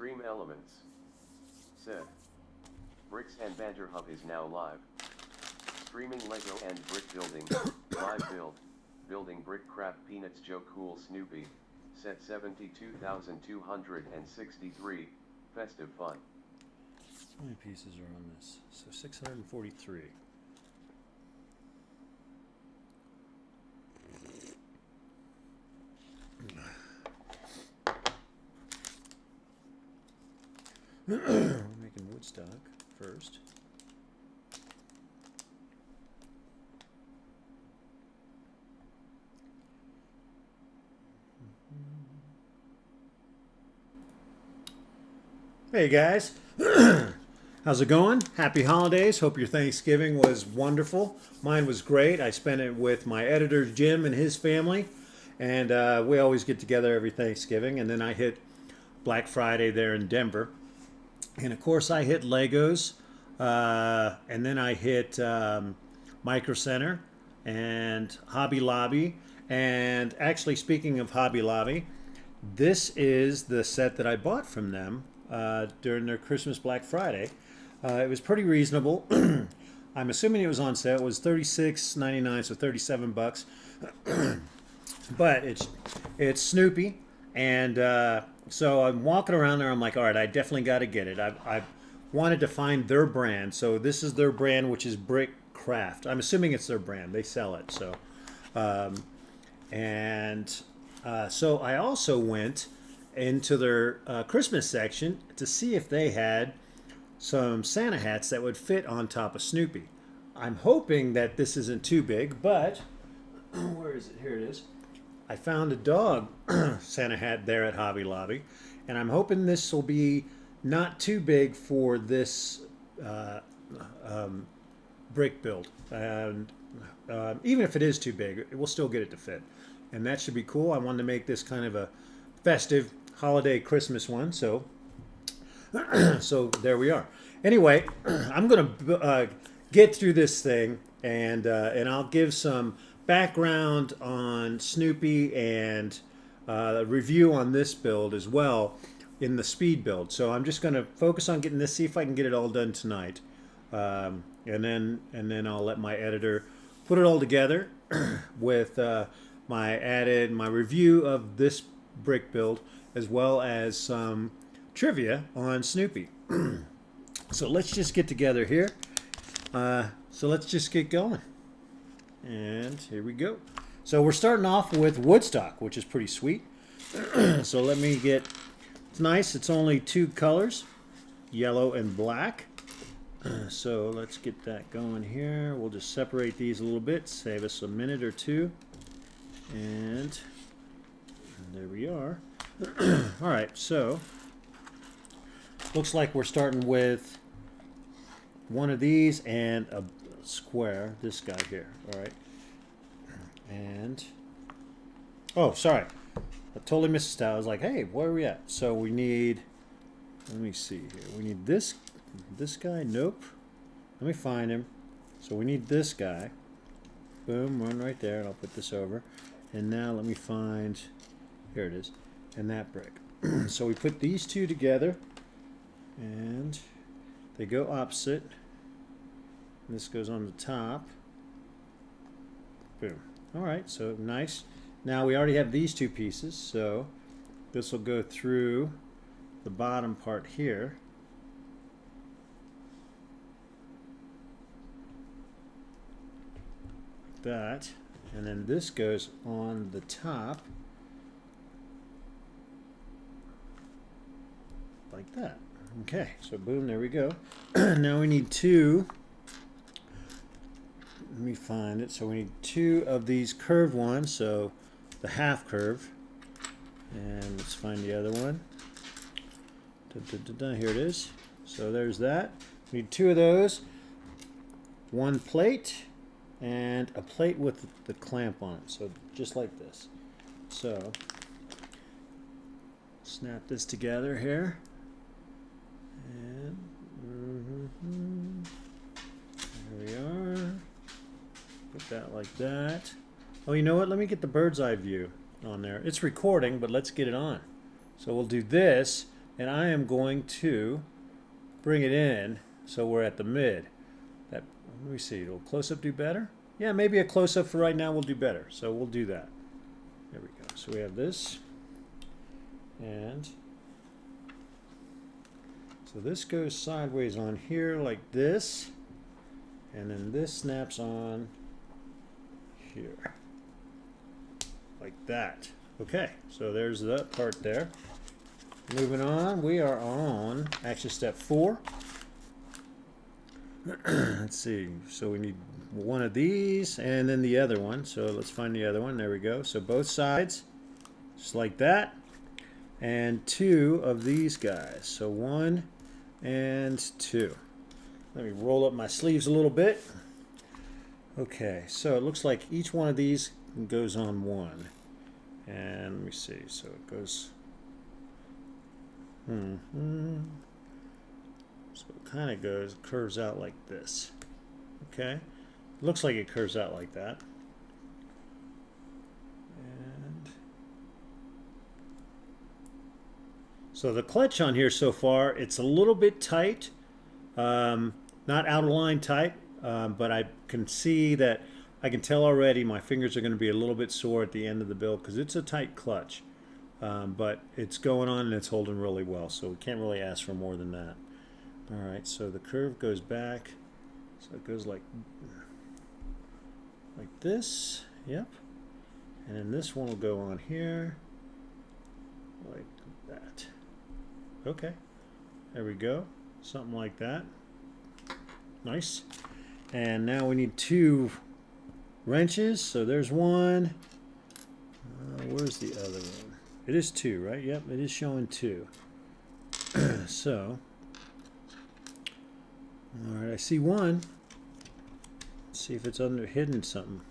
Extreme Elements said, Bricks and Banter Hub is now live. Streaming Lego and brick building, live build, building Brickcraft Peanuts Joe Cool Snoopy, set 72,263, festive fun. How many pieces are on this? So 643. We're making WoodStock first. Hey guys, how's it going? Happy holidays. Hope your Thanksgiving was wonderful. Mine was great. I spent it with my editor Jim and his family, and we always get together every Thanksgiving. And then I hit Black Friday there in Denver. And of course I hit Legos, and then I hit Micro Center and Hobby Lobby. And actually, speaking of Hobby Lobby, this is the set that I bought from them during their Christmas Black Friday. It was pretty reasonable. I'm assuming it was on sale. It was $36.99, so 37 bucks. But it's Snoopy, and so I'm walking around there. I'm like, all right, I definitely got to get it. I wanted to find their brand. So this is their brand, which is Brickcraft. I'm assuming it's their brand. They sell it. So, so I also went into their Christmas section to see if they had some Santa hats that would fit on top of Snoopy. I'm hoping that this isn't too big, but where is it? Here it is. I found a dog Santa hat there at Hobby Lobby, and I'm hoping this will be not too big for this brick build. And even if it is too big, we'll still get it to fit. And that should be cool. I wanted to make this kind of a festive holiday Christmas one, so so there we are. Anyway, I'm gonna get through this thing, and I'll give some background on Snoopy and a review on this build as well in the speed build. So I'm just gonna focus on getting this, see if I can get it all done tonight, and then I'll let my editor put it all together with my review of this brick build, as well as some trivia on Snoopy. So let's just get together here. So let's just get going. And here we go. So we're starting off with WoodStock, which is pretty sweet. So let me get, it's nice. It's only two colors, yellow and black. So let's get that going here. We'll just separate these a little bit, save us a minute or two. And there we are. All right, so looks like we're starting with one of these and a square, this guy here. All right, and oh, sorry, I totally missed it. I was like, hey, where are we at? So we need, let me see here. We need this guy. Nope. Let me find him. So we need this guy. Boom, one right there, and I'll put this over. And now let me find, here it is, and that brick. So we put these two together, and they go opposite. And this goes on the top. Boom. All right, so nice. Now we already have these two pieces, so this will go through the bottom part here. Like that. And then this goes on the top like that. Okay, so boom, there we go. Now we need two. Let me find it. So we need two of these curved ones, so the half curve. And let's find the other one. Here it is. So there's that. We need two of those. One plate. And a plate with the clamp on it, so just like this. So snap this together here, and there we are. Put that like that. Oh, you know what? Let me get the bird's eye view on there. It's recording, but let's get it on. So we'll do this, and I am going to bring it in so we're at the mid. That, let me see, will close-up do better? Yeah, maybe a close-up for right now will do better, so we'll do that. There we go. So we have this, and so this goes sideways on here like this, and then this snaps on here like that. Okay, so there's that part there. Moving on, we are on action step 4. Let's see, so we need one of these and then the other one. So let's find the other one. There we go. So both sides, just like that, and 2 of these guys. So 1 and 2. Let me roll up my sleeves a little bit. Okay, so it looks like each one of these goes on one. And let me see, so it goes, so it kind of goes, curves out like this. Okay, looks like it curves out like that. And so the clutch on here so far, it's a little bit tight, not out of line tight, but I can see that, I can tell already my fingers are going to be a little bit sore at the end of the build because it's a tight clutch. But it's going on and it's holding really well, so we can't really ask for more than that. Alright, so the curve goes back, so it goes like this, yep. And then this one will go on here, like that. Okay, there we go, something like that. Nice. And now we need 2 wrenches, so there's one. Where's the other one? It is 2, right? Yep, it is showing 2. So, alright, I see one. Let's see if it's under hidden something.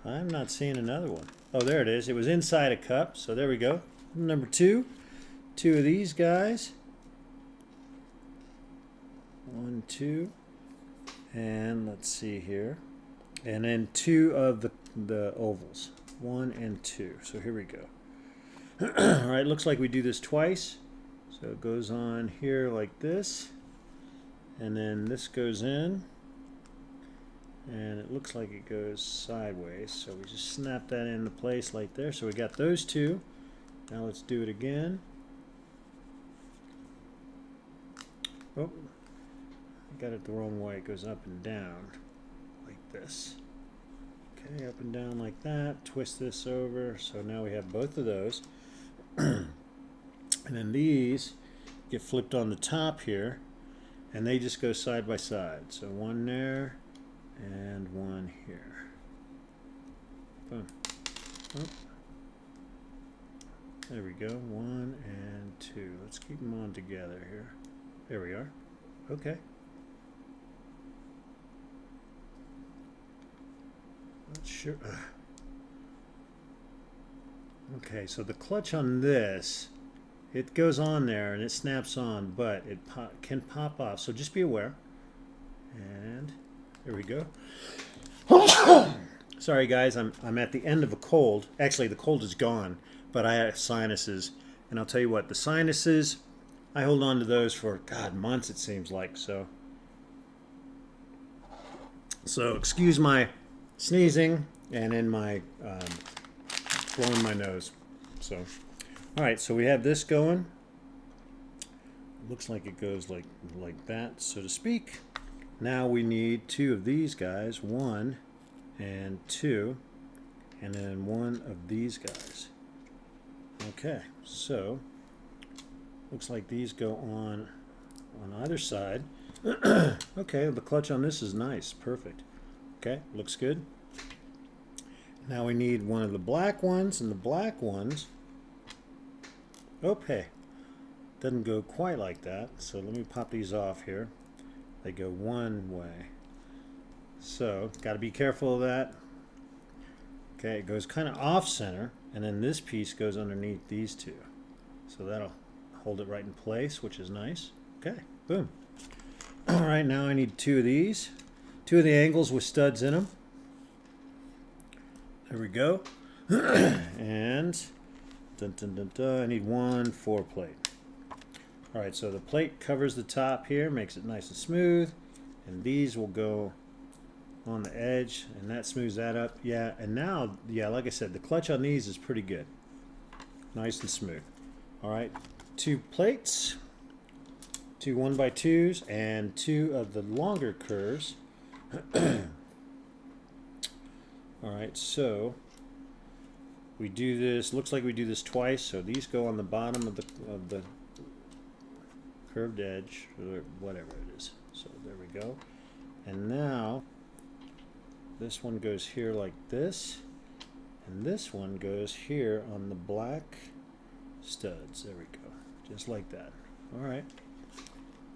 I'm not seeing another one. Oh, there it is. It was inside a cup, so there we go. Number 2. 2 of these guys. 1, 2. And let's see here. And then 2 of the ovals. 1 and 2. So here we go. Alright, looks like we do this twice. So it goes on here like this. And then this goes in. And it looks like it goes sideways. So we just snap that into place like there. So we got those 2. Now let's do it again. Oh, I got it the wrong way. It goes up and down like this. Okay, up and down like that. Twist this over. So now we have both of those. And then these get flipped on the top here, and they just go side by side. So one there and one here. Boom. Oh. There we go. 1 and 2. Let's keep them on together here. There we are. Okay. Not sure. Okay, so the clutch on this, it goes on there and it snaps on, but it can pop off. So just be aware. And there we go. Sorry guys, I'm at the end of a cold. Actually, the cold is gone, but I have sinuses. And I'll tell you what, the sinuses, I hold on to those for, God, months it seems like. So excuse my sneezing and in my blowing my nose. So, all right, so we have this going. Looks like it goes like that, so to speak. Now we need 2 of these guys, 1 and 2, and then 1 of these guys. Okay, so looks like these go on either side. Okay, the clutch on this is nice, perfect. Okay, looks good. Now we need 1 of the black ones, and the black ones, okay, doesn't go quite like that. So let me pop these off here. They go one way. So, got to be careful of that. Okay, it goes kind of off center, and then this piece goes underneath these 2. So that'll hold it right in place, which is nice. Okay, boom. All right, now I need 2 of these. 2 of the angles with studs in them. There we go. And I need 1 4 plate. Alright, so the plate covers the top here, makes it nice and smooth, and these will go on the edge, and that smooths that up. Yeah, and now, yeah, like I said, the clutch on these is pretty good. Nice and smooth. Alright, 2 plates, 2 1x2s, and 2 of the longer curves. Alright, so we do this, looks like we do this twice, so these go on the bottom of the curved edge, or whatever it is. So there we go. And now this one goes here like this, and this one goes here on the black studs. There we go, just like that. All right,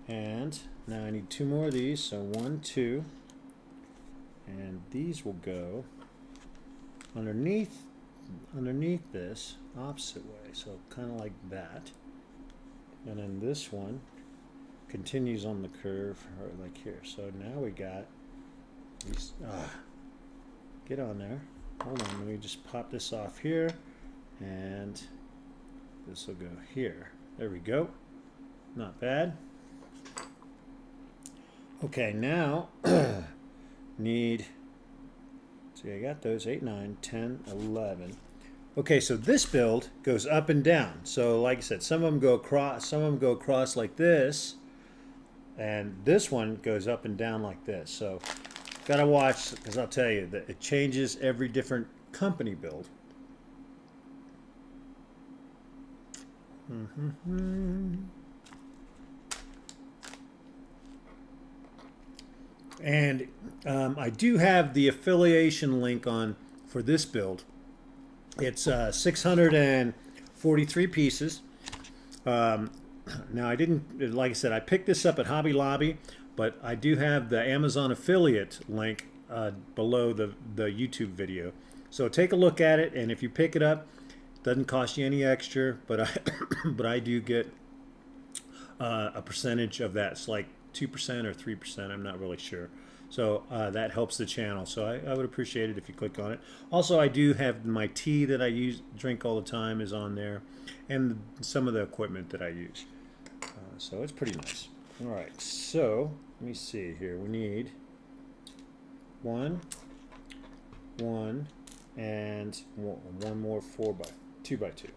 and now I need 2 more of these, so 1, 2, and these will go underneath this, opposite way, so kind of like that. And then this one continues on the curve, or like here. So now we got these. Get on there. Hold on, let me just pop this off here, and this will go here. There we go. Not bad. Okay, now need. See, I got those 8, 9, 10, 11. Okay, so this build goes up and down. So like I said, some of them go across like this, and this one goes up and down like this. So gotta watch, because I'll tell you that it changes every different company build. And I do have the affiliation link on for this build. It's 643 pieces. Now I didn't, like I said, I picked this up at Hobby Lobby, but I do have the Amazon affiliate link below the YouTube video. So take a look at it, and if you pick it up, it doesn't cost you any extra, but I do get a percentage of that. It's like 2% or 3%, I'm not really sure. So that helps the channel. So I would appreciate it if you click on it. Also, I do have my tea that I drink all the time is on there, and some of the equipment that I use. So it's pretty nice. All right, so let me see here. We need 1, 1, and one more 2x2.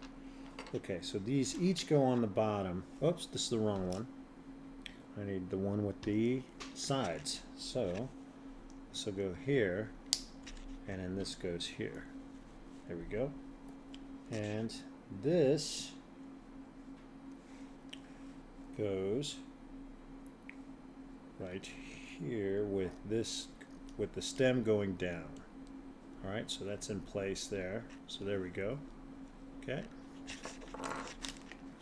Okay, so these each go on the bottom. Oops, this is the wrong one. I need the one with the sides. So this will go here, and then this goes here. There we go. And this goes right here with this, with the stem going down. All right, so that's in place there. So there we go. Okay.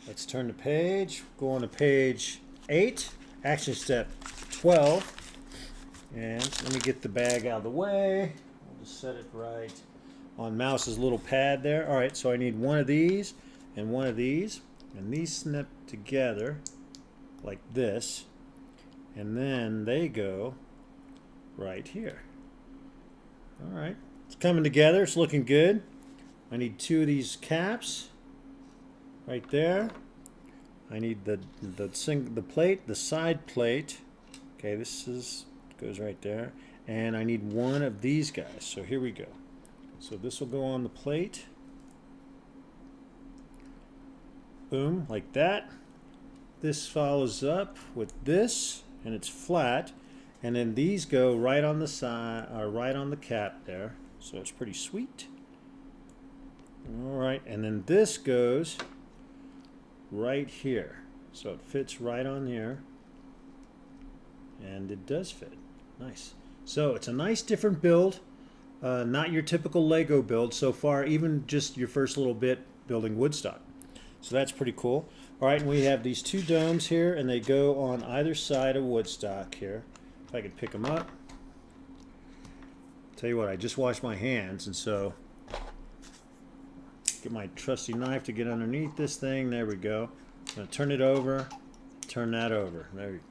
Let's turn the page. Go on to page 8. Action step 12, and let me get the bag out of the way. I'll just set it right on Mouse's little pad there. All right, so I need one of these and one of these, and these snip together like this, and then they go right here. All right, it's coming together. It's looking good. I need 2 of these caps right there. I need the plate, the side plate. Okay, this goes right there, and I need one of these guys. So here we go. So this will go on the plate. Boom, like that. This follows up with this, and it's flat, and then these go right on the side, or right on the cap there. So it's pretty sweet. All right, and then this goes right here, so it fits right on here, and it does fit. Nice. So it's a nice different build, not your typical Lego build so far, even just your first little bit building WoodStock. So that's pretty cool. All right, and we have these 2 domes here, and they go on either side of WoodStock here. If I could pick them up. Tell you what, I just washed my hands, and so get my trusty knife to get underneath this thing. There we go. I'm going to turn it over, turn that over. There we go.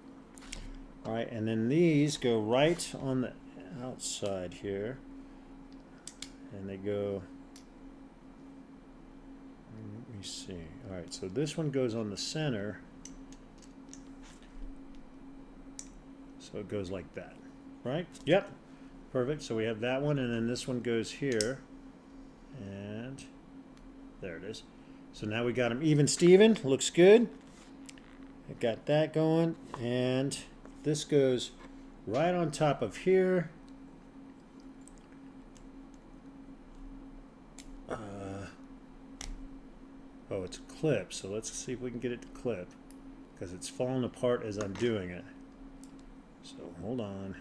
All right, and then these go right on the outside here, and they go, let me see. All right, so this one goes on the center, So it goes like that, right? Yep, perfect. So we have that one, and then this one goes here, and there it is. So now we got them even Steven. Looks good. I got that going, and this goes right on top of here. Oh, it's clipped, so let's see if we can get it to clip, because it's falling apart as I'm doing it. So hold on.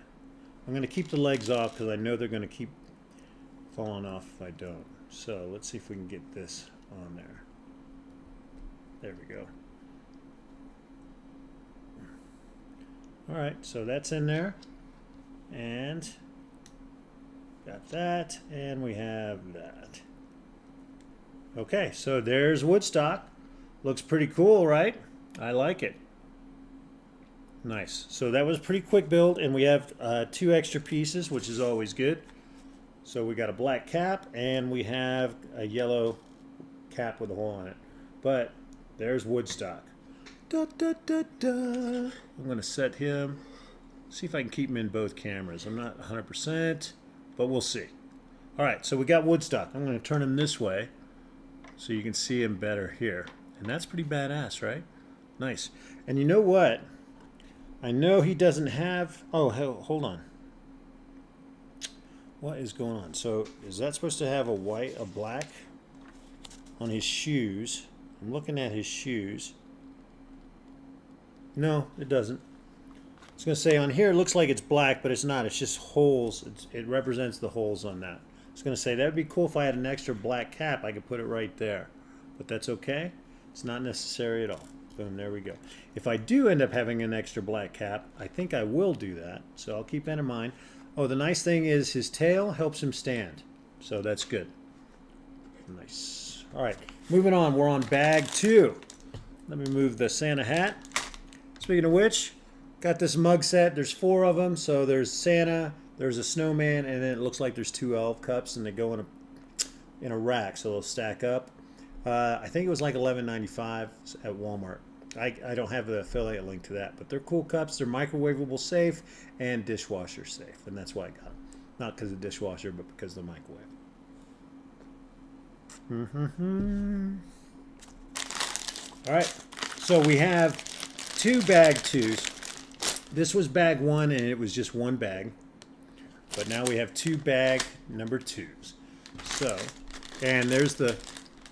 I'm going to keep the legs off because I know they're going to keep falling off if I don't. So let's see if we can get this on there. There we go. All right, so that's in there. And got that, and we have that. Okay, so there's WoodStock. Looks pretty cool, right? I like it. Nice. So that was a pretty quick build, and we have 2 extra pieces, which is always good. So we got a black cap, and we have a yellow cap with a hole in it. But there's WoodStock. Da, da, da, da. I'm going to set him, see if I can keep him in both cameras. I'm not 100%, but we'll see. All right, so we got WoodStock. I'm going to turn him this way so you can see him better here. And that's pretty badass, right? Nice. And you know what? I know he doesn't have... Oh, hell, hold on. What is going on? So, is that supposed to have a black on his shoes? I'm looking at his shoes. No, it doesn't. I was going to say on here it looks like it's black, but it's not. It's just holes. It represents the holes on that. I was going to say that would be cool if I had an extra black cap. I could put it right there. But that's okay. It's not necessary at all. Boom, there we go. If I do end up having an extra black cap, I think I will do that. So I'll keep that in mind. Oh, the nice thing is his tail helps him stand. So that's good. Nice. All right, moving on. We're on bag 2. Let me move the Santa hat. Speaking of which, got this mug set. There's 4 of them. So there's Santa, there's a snowman, and then it looks like there's 2 elf cups, and they go in a rack, so they'll stack up. I think it was like $11.95 at Walmart. I don't have the affiliate link to that, but they're cool cups. They're microwavable safe and dishwasher safe, and that's why I got them. Not because of the dishwasher, but because of the microwave. All right, so we have 2 bag 2s. This was bag 1, and it was just 1 bag. But now we have 2 bag number 2s. So, and there's the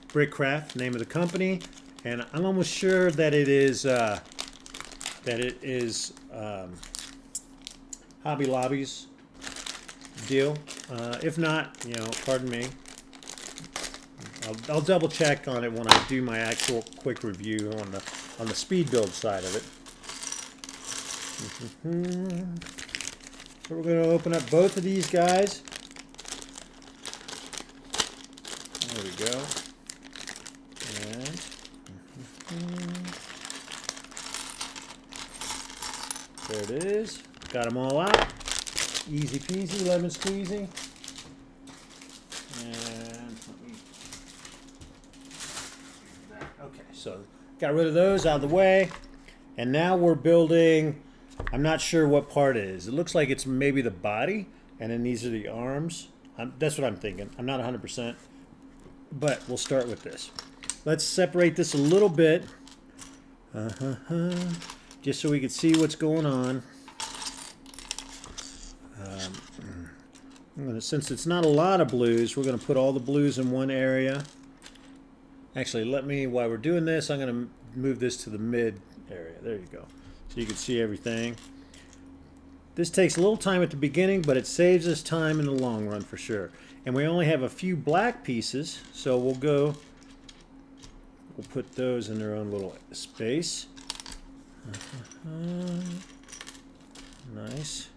Brickcraft, name of the company, and I'm almost sure that it is Hobby Lobby's deal. If not, you know, pardon me. I'll double check on it when I do my actual quick review on the speed build side of it. So we're going to open up both of these guys. There we go. And there it is. Got them all out. Easy peasy, lemon squeezy. And let me... Okay, so got rid of those out of the way. And now we're building, I'm not sure what part it is. It looks like it's maybe the body, and then these are the arms. That's what I'm thinking. I'm not 100%, but we'll start with this. Let's separate this a little bit, just so we can see what's going on. Since it's not a lot of blues, we're going to put all the blues in one area. Actually, while we're doing this, I'm going to move this to the mid area. There you go. So you can see everything. This takes a little time at the beginning, but it saves us time in the long run for sure. And we only have a few black pieces, so we'll put those in their own little space. Nice.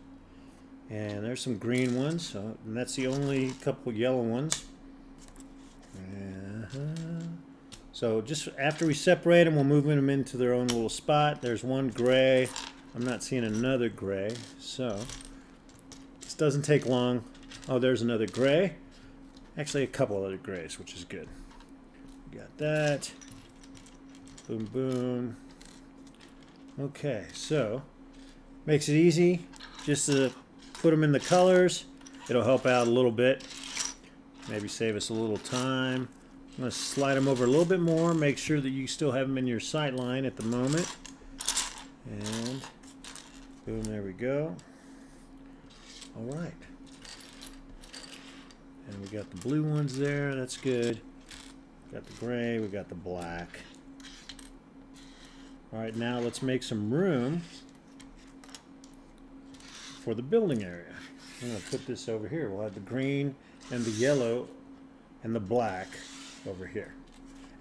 And there's some green ones, and that's the only couple yellow ones. So just after we separate them, we'll move them into their own little spot. There's one gray. I'm not seeing another gray, so this doesn't take long. Oh, there's another gray. Actually, a couple other grays, which is good. Got that. Boom, boom. Okay, so Makes it easy just to put them in the colors. It'll help out a little bit. Maybe save us a little time. I'm going to slide them over a little bit more. Make sure that you still have them in your sight line at the moment. And boom, there we go. All right. And we got the blue ones there. That's good. Got the gray. We got the black. All right, now let's make some room for the building area. I'm going to put this over here. We'll have the green and the yellow and the black over here.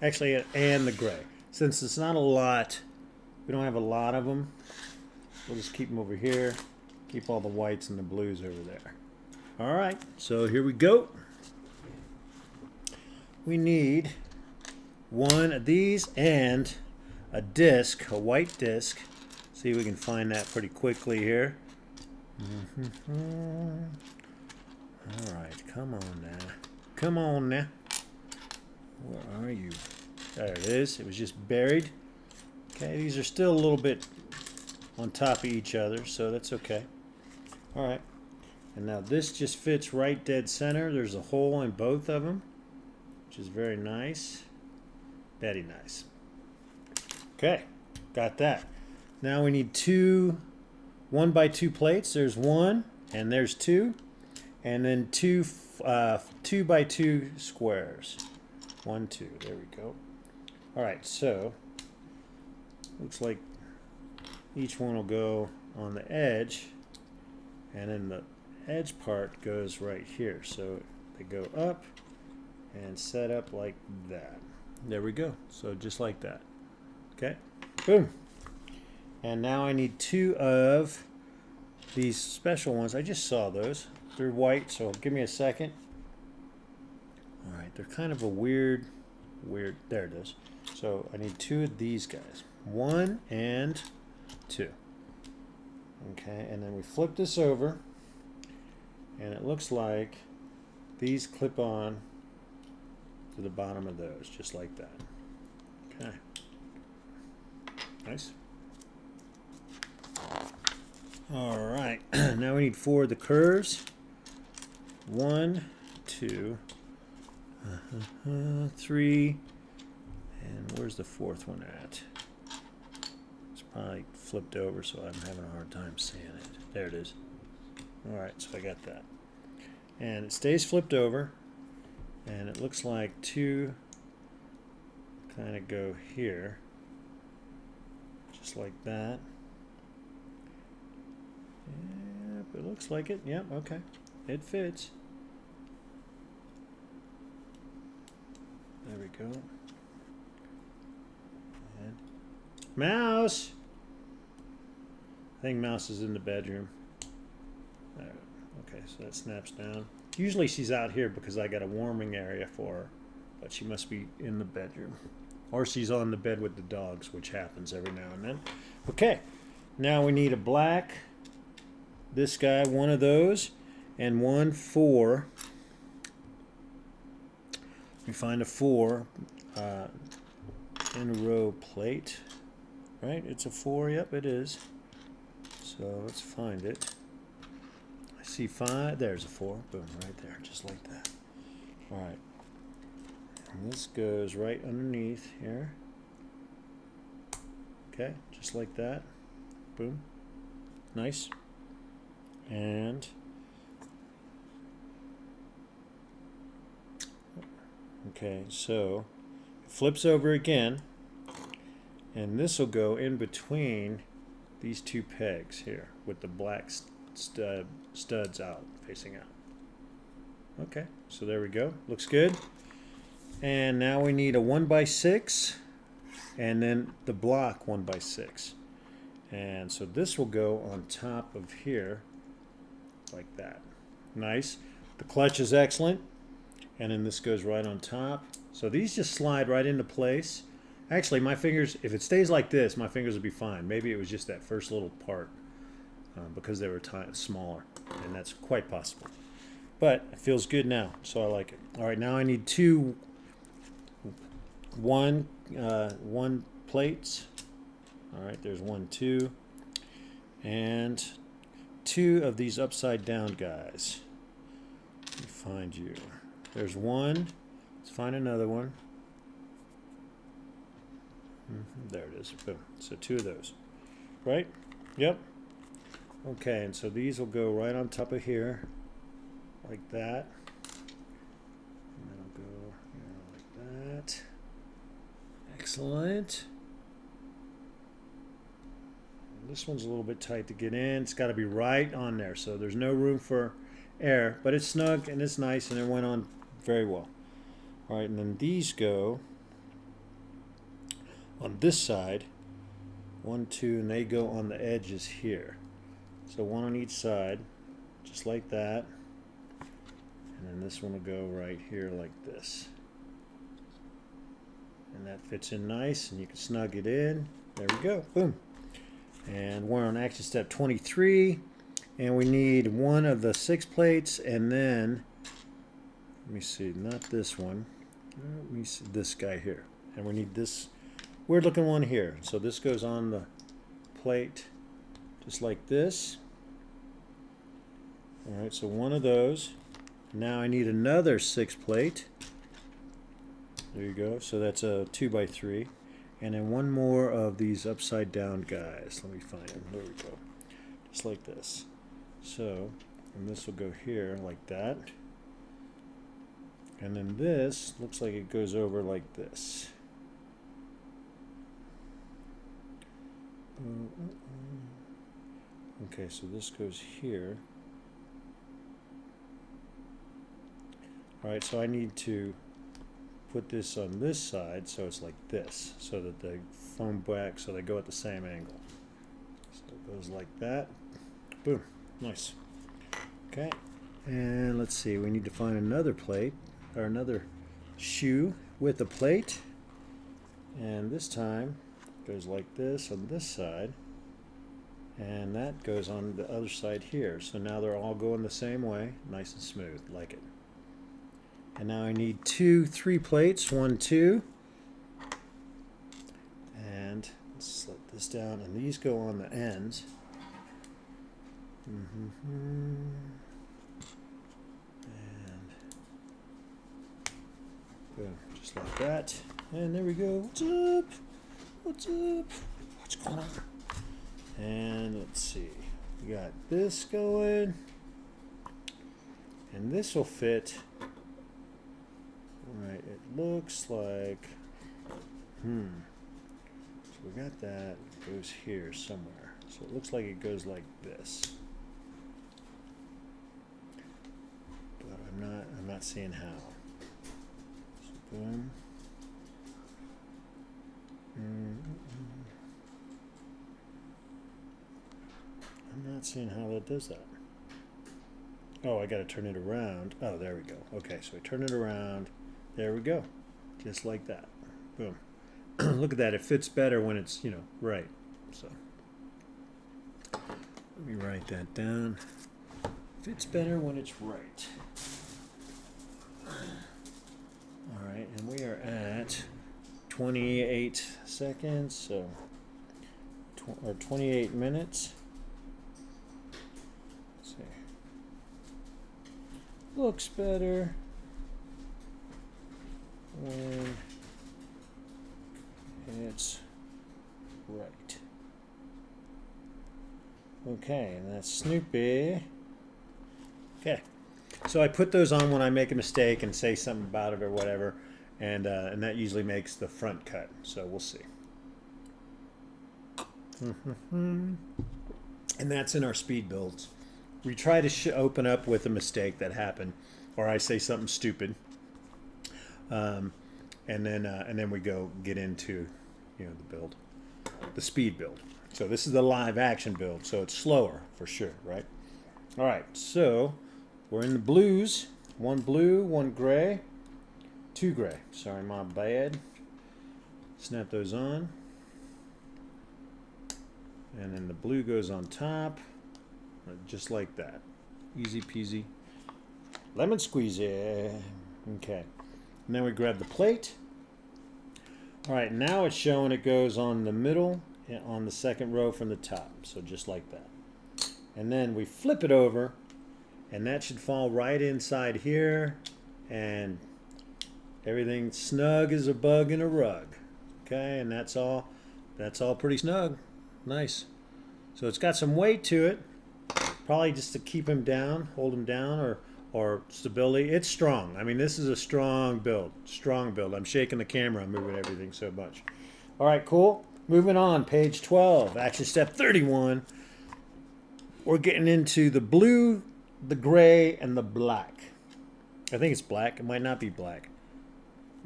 Actually, and the gray. Since it's not a lot, we don't have a lot of them, we'll just keep them over here. Keep all the whites and the blues over there. All right, so here we go. We need one of these and a disc, a white disc. See if we can find that pretty quickly here. All right, come on now. Come on now. Where are you? There it is. It was just buried. Okay, these are still a little bit on top of each other, so that's okay. All right, and now this just fits right dead center. There's a hole in both of them, which is very nice. Very nice. Okay, got that. Now we need 2 1x2 plates. There's 1 and there's 2, and then 2 2x2 squares. 1, 2. There we go. All right, so looks like each one will go on the edge, and then the edge part goes right here. So they go up and set up like that. There we go. So just like that. Okay, boom. And now I need 2 of these special ones. I just saw those. They're white, so give me a second. All right, they're kind of a weird, there it is. So I need 2 of these guys. 1 and 2. Okay, and then we flip this over, and it looks like these clip on to the bottom of those, just like that. Okay. Nice. All right, now we need 4 of the curves. 1, 2, 3, and where's the 4th one at? It's probably flipped over, so I'm having a hard time seeing it. There it is. All right, so I got that. And it stays flipped over, and it looks like 2 kind of go here, just like that. Yep, it looks like it. Yep, okay. It fits. There we go. And Mouse! I think Mouse is in the bedroom. There. Okay, so that snaps down. Usually she's out here because I got a warming area for her, but she must be in the bedroom. Or she's on the bed with the dogs, which happens every now and then. Okay, now we need a black. This guy, 1 of those, and 1 4. We find a 4 in a row plate, right? It's a 4. Yep, it is. So let's find it. I see 5. There's a 4. Boom, right there, just like that. All right. And this goes right underneath here. Okay, just like that. Boom. Nice. And okay, so it flips over again, and this will go in between these 2 pegs here with the black studs out, facing out. Okay, so there we go. Looks good. And now we need a 1x6, and then the block 1x6. And so this will go on top of here, like that. Nice. The clutch is excellent, and then this goes right on top. So these just slide right into place. Actually, my fingers, if it stays like this, my fingers will be fine. Maybe it was just that first little part because they were smaller, and that's quite possible. But it feels good now, so I like it. All right, now I need 2 1 plates. All right, there's 1, 2. and 2 of these upside down guys. Let me find you. There's one. Let's find another one. There it is. Boom. So 2 of those. Right? Yep. Okay, and so these will go right on top of here, like that. And that'll go here like that. Excellent. And this one's a little bit tight to get in. It's got to be right on there, so there's no room for air, but it's snug and it's nice, and it went on very well. All right, and then these go on this side. 1, 2, and they go on the edges here. So 1 on each side, just like that. And then this one will go right here like this. And that fits in nice, and you can snug it in. There we go, boom. And we're on action step 23, and we need 1 of the 6 plates, and then, let me see, not this one. Let me see this guy here. And we need this weird looking one here. So this goes on the plate just like this. All right, so 1 of those. Now I need another 6 plate. There you go. So that's a 2 by 3. And then 1 more of these upside down guys. Let me find them. There we go. Just like this. So, and this will go here like that. And then this looks like it goes over like this. Okay, so this goes here. Alright, so I need to put this on this side so it's like this, so that they foam back so they go at the same angle. So it goes like that. Boom. Nice. Okay, and let's see, we need to find another plate, or another shoe with a plate. And this time goes like this on this side, and that goes on the other side here. So now they're all going the same way, nice and smooth, like it. And now I need 2 3 plates, 1, 2, and let's slip this down, and these go on the ends. And boom, just like that. And there we go. What's up? What's up? What's going on? And let's see. We got this going. And this will fit. Right, it looks like. So we got that. It goes here somewhere. So it looks like it goes like this. But I'm not seeing how. So boom. I'm not seeing how that does that. Oh, I got to turn it around. Oh, there we go. Okay, so I turn it around. There we go. Just like that. Boom. Look at that. It fits better when it's, right. So let me write that down. Fits better when it's right. All right, and we are at 28 seconds, so or 28 minutes. Let's see. Looks better when it's right. Okay, and that's Snoopy. Okay, so I put those on when I make a mistake and say something about it or whatever, and that usually makes the front cut. So we'll see. And that's in our speed builds. We try to open up with a mistake that happened, or I say something stupid, and then we go get into the build, the speed build. So this is the live action build, so it's slower for sure, right? All right, so we're in the blues. 1 blue, 1 gray, 2 gray. Sorry, my bad. Snap those on. And then the blue goes on top, just like that. Easy peasy. Lemon squeezy. Okay. And then we grab the plate. All right, now it's showing it goes on the middle on the second row from the top. So just like that. And then we flip it over, and that should fall right inside here, and everything snug as a bug in a rug. Okay, and that's all pretty snug. Nice. So it's got some weight to it, probably just to keep him down, hold him down, or stability. It's strong. I mean, this is a strong build. Strong build. I'm shaking the camera. I'm moving everything so much. All right, cool. Moving on, page 12, action step 31. We're getting into the blue, the gray, and the black. I think it's black. It might not be black.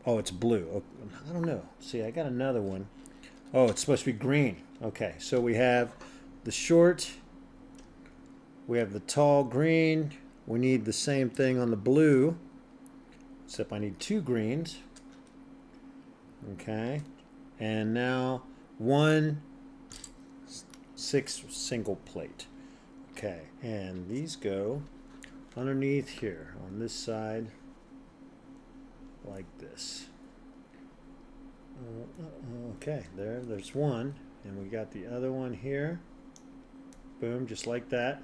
Oh, it's blue. Oh, I don't know. See, I got another one. Oh, it's supposed to be green. Okay, so we have the short. We have the tall green. We need the same thing on the blue, except I need 2 greens. Okay, and now 1 6 single plate. Okay, and these go underneath here on this side like this. Okay, there's one, and we got the other one here. Boom, just like that.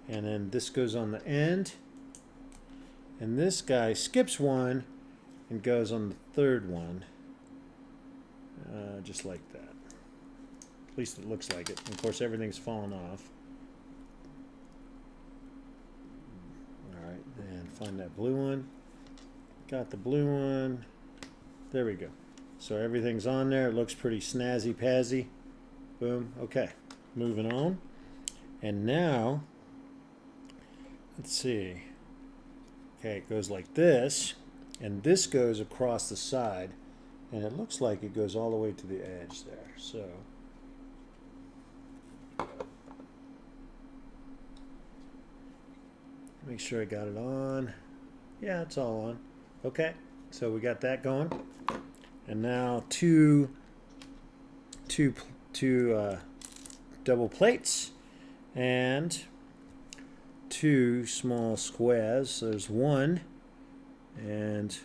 And then this goes on the end, and this guy skips one and goes on the third one, just like that. At least it looks like it. And of course, everything's fallen off. All right, and find that blue one. Got the blue one. There we go. So everything's on there. It looks pretty snazzy pazzy. Boom. Okay, moving on. And now, let's see. Okay, it goes like this, and this goes across the side, and it looks like it goes all the way to the edge there. So make sure I got it on. Yeah, it's all on. Okay, so we got that going, and now two double plates and 2 small squares. There's one, and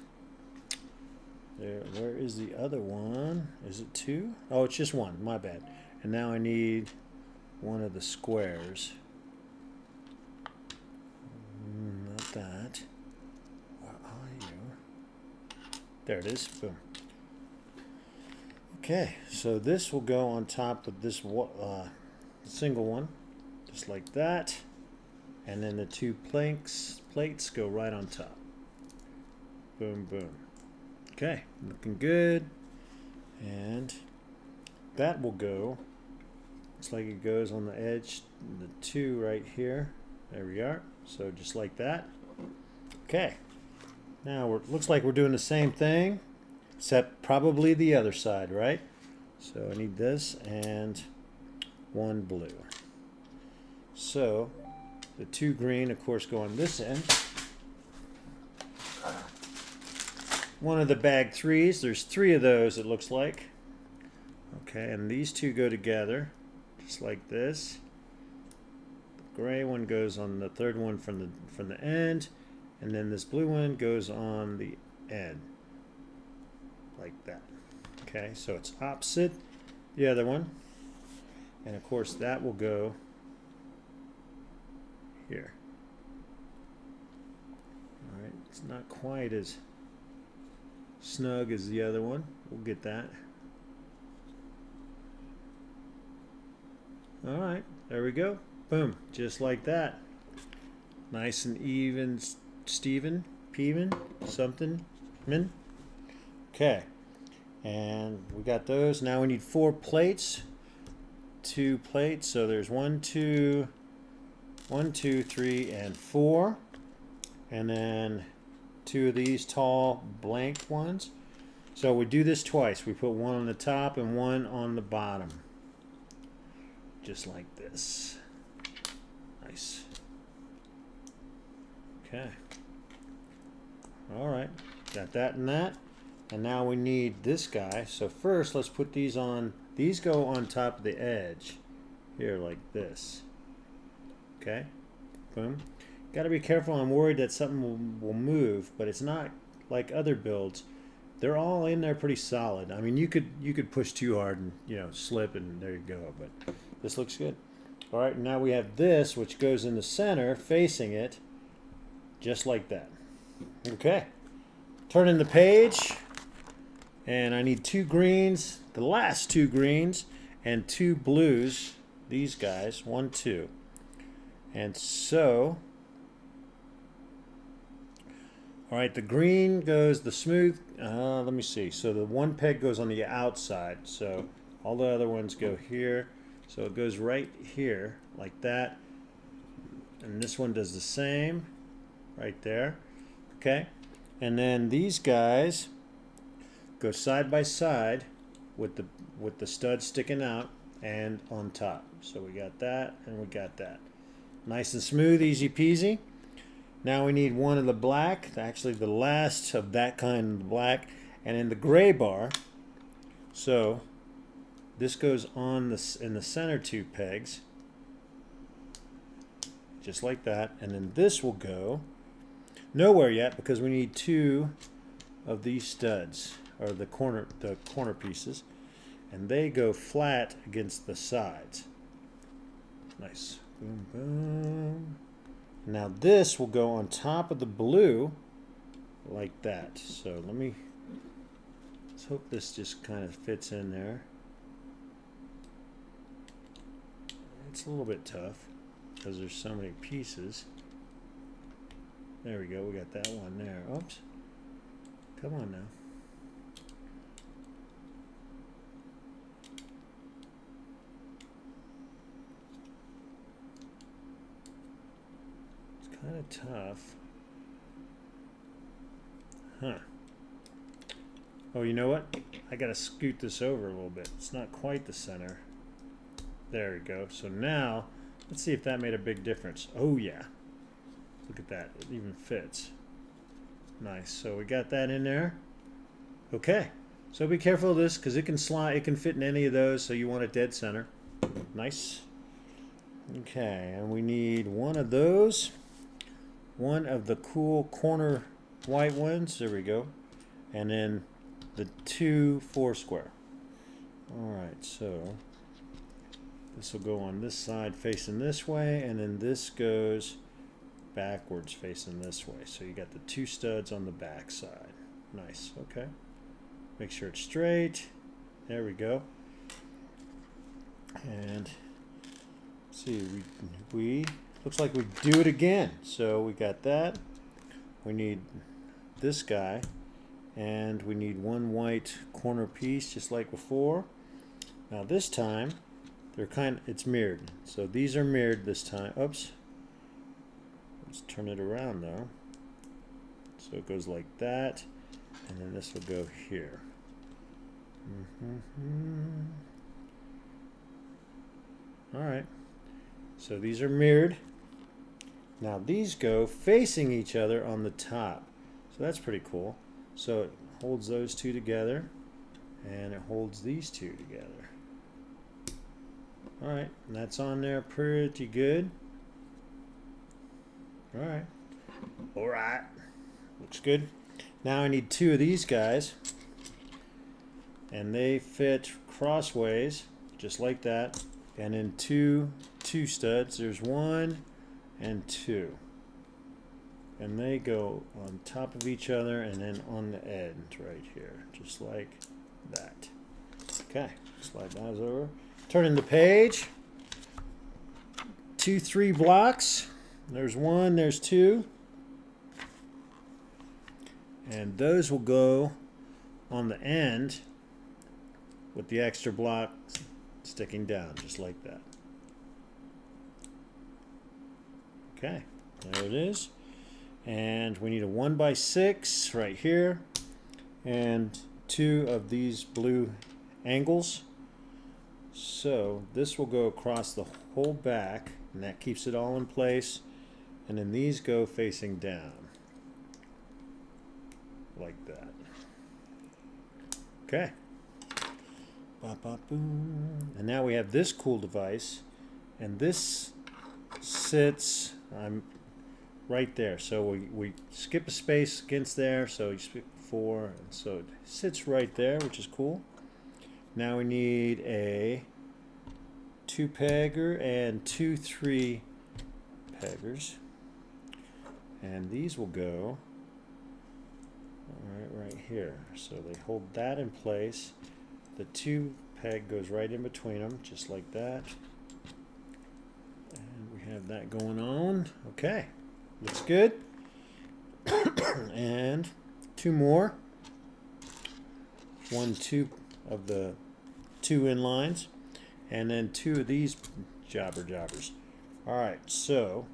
where is the other one? Is it 2? Oh, it's just 1. My bad. And now I need one of the squares. Not that. Where are you? There it is. Boom. Okay, so this will go on top of this single one, just like that. And then the 2 plates go right on top. Boom, boom. Okay, looking good. And that will go, looks like it goes on the edge, the 2 right here. There we are. So just like that. Okay. Now looks like we're doing the same thing, except probably the other side, right? So I need this and 1 blue. So the 2 green, of course, go on this end. One of the bag 3s, there's 3 of those, it looks like. Okay, and these 2 go together, just like this. The gray one goes on the third one from the end, and then this blue one goes on the end, like that. Okay, so it's opposite the other one, and of course that will go here. All right, it's not quite as snug as the other one. We'll get that. All right, there we go. Boom, just like that. Nice and even, Steven, peven, something, min. Okay, and we got those. Now we need 4 plates. 2 plates. So there's 1, 2, 3, and 4, and then 2 of these tall blank ones. So we do this twice. We put 1 on the top and 1 on the bottom, just like this. Nice. Okay. All right, got that and that, and now we need this guy. So first, let's put these on. These go on top of the edge here, like this. Okay, boom. Got to be careful. I'm worried that something will move, but it's not like other builds they're all in there pretty solid. I mean, you could push too hard and slip, and there you go. But this looks good. All right, now we have this, which goes in the center, facing it, just like that. Okay, turning the page, and I need 2 greens, the last 2 greens, and 2 blues. These guys, 1, 2, and so. All right, the green goes the smooth. Let me see. So the one peg goes on the outside. So all the other ones go here. So it goes right here like that. And this one does the same right there. Okay. And then these guys go side by side with the stud sticking out and on top. So we got that and we got that. Nice and smooth, easy peasy. Now we need one of the black, actually the last of that kind of black, and in the gray bar. So this goes on in the center 2 pegs, just like that, and then this will go nowhere yet because we need 2 of these studs, or the corner pieces, and they go flat against the sides. Nice. Boom, boom. Now this will go on top of the blue like that. So let's hope this just kind of fits in there. It's a little bit tough because there's so many pieces. There we go, we got that one there. Oops. Come on now. Kind of tough. Huh. Oh, you know what? I gotta scoot this over a little bit. It's not quite the center. There we go. So now, let's see if that made a big difference. Oh yeah. Look at that. It even fits. Nice. So we got that in there. Okay. So be careful of this because it can slide. It can fit in any of those. So you want it dead center. Nice. Okay. And we need one of those. One of the cool corner white ones. There we go. And then the 2 4-square. Alright, so this will go on this side facing this way, and then this goes backwards facing this way. So you got the 2 studs on the back side. Nice, okay. Make sure it's straight. There we go. And let's see, we looks like we do it again. So we got that. We need this guy, and we need 1 white corner piece just like before. Now this time it's mirrored. So these are mirrored this time. Oops. Let's turn it around though. So it goes like that, and then this will go here. All right. So these are mirrored. Now these go facing each other on the top. So that's pretty cool. So it holds those 2 together, and it holds these 2 together. Alright, and that's on there pretty good. Alright. Alright. Looks good. Now I need 2 of these guys. And they fit crossways, just like that. And in two studs. There's 1 and 2, and they go on top of each other and then on the end right here, just like that. Okay, slide those over, turning the page. 2 3 blocks. There's 1, there's 2, and those will go on the end with the extra block sticking down, just like that. Okay, there it is. And we need a 1x6 right here, and 2 of these blue angles. So this will go across the whole back, and that keeps it all in place. And then these go facing down, like that. Okay. And now we have this cool device, and this sits right there. So we skip a space against there, so you 4, and so it sits right there, which is cool. Now we need a 2-pegger and 2 3-peggers, and these will go right here. So they hold that in place. The 2-peg goes right in between them, just like that. And we have that going on. Okay, looks good. And 2 more. 2 of the 2 inlines, and then 2 of these jobbers. All right, so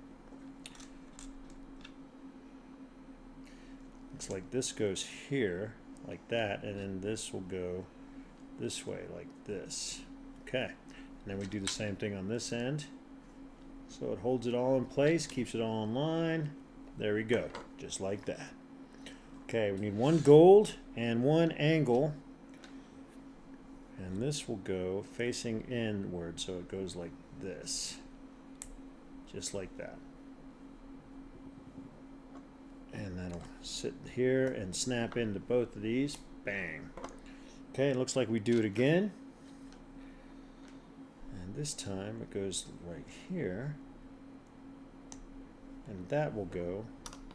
looks like this goes here like that, and then this will go this way like this. Okay, and then we do the same thing on this end. So it holds it all in place, keeps it all in line. There we go, just like that. Okay, we need 1 gold and 1 angle, and this will go facing inward, so it goes like this, just like that. And that'll sit here and snap into both of these. Bang. Okay, it looks like we do it again, and this time it goes right here, and that will go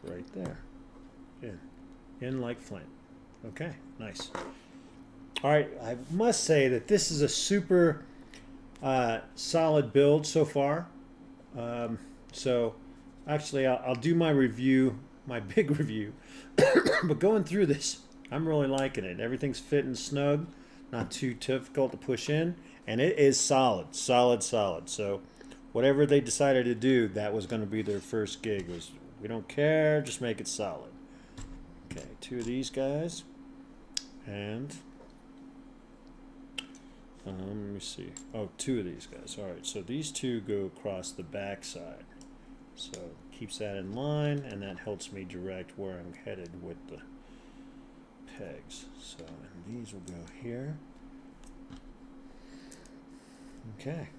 right there. In like flint. Okay, nice. All right, I must say that this is a super solid build so far. So actually I'll do my review, my big review, but going through this, I'm really liking it. Everything's fitting snug, not too difficult to push in, and it is solid. So whatever they decided to do, that was going to be their first gig. Was, we don't care, just make it solid. Okay, 2 of these guys, and let me see. Oh, 2 of these guys. All right, so these 2 go across the back side. So keeps that in line, and that helps me direct where I'm headed with the pegs. So and these will go here. Okay.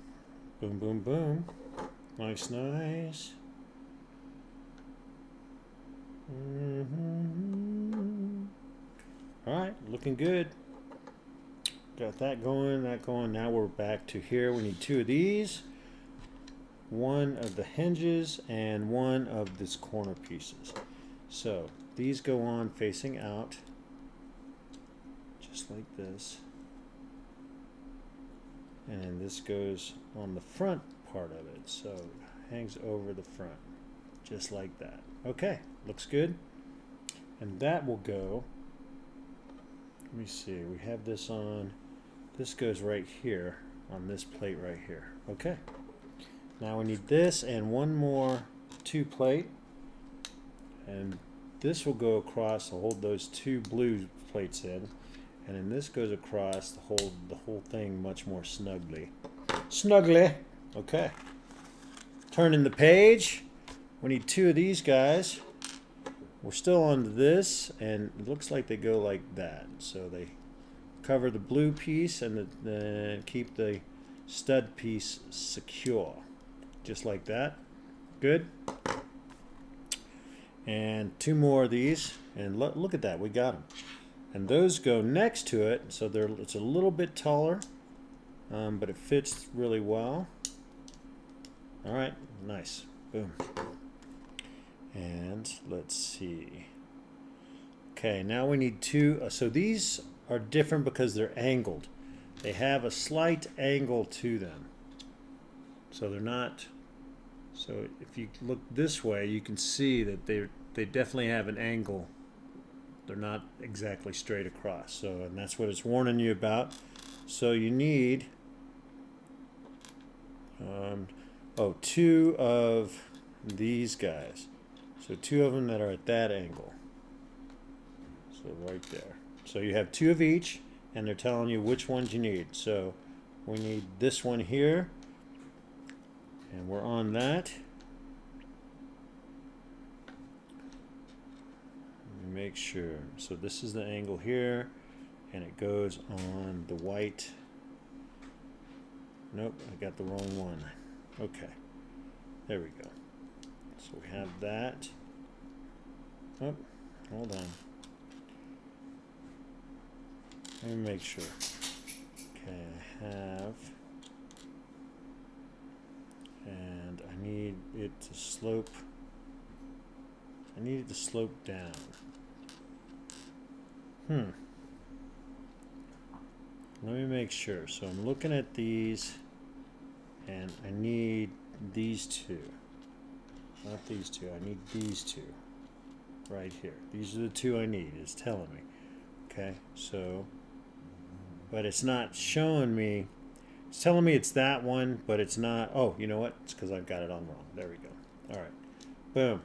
Boom, boom, boom. Nice, nice. All right, looking good. Got that going, that going. Now we're back to here. We need 2 of these, 1 of the hinges, and 1 of this corner pieces. So these go on facing out, just like this. And then this goes on the front part of it, so it hangs over the front, just like that. Okay, looks good. And that will go, let me see, we have this on, this goes right here on this plate right here. Okay, now we need this and 1 more 2 plate, and this will go across to hold those 2 blue plates in, and then this goes across to hold the whole thing much more snugly. Okay, turning the page. We need 2 of these guys. We're still on this, and it looks like they go like that. So they cover the blue piece and keep the stud piece secure, just like that. Good. And 2 more of these, and look at that, we got them. And those go next to it, so it's a little bit taller, but it fits really well. All right, nice. Boom. And let's see. Okay, now we need 2. So these are different because they're angled. They have a slight angle to them. So they're not. So if you look this way, you can see that they definitely have an angle. They're not exactly straight across. So, and that's what it's warning you about. So you need 2 of these guys. So 2 of them that are at that angle. So right there. So you have 2 of each, and they're telling you which ones you need. So we need this one here, and we're on that. Let me make sure. So this is the angle here, and it goes on the white. Nope, I got the wrong one. Okay, there we go. So we have that. Oh, hold on. Let me make sure. Okay, I have. And I need it to slope. I need it to slope down. Let me make sure. So I'm looking at these, and I need these two. Not these two. I need these two. Right here. These are the two I need. It's telling me. Okay, so, but it's not showing me. It's telling me it's that one, but it's not. Oh, you know what? It's because I've got it on wrong. There we go. All right. Boom.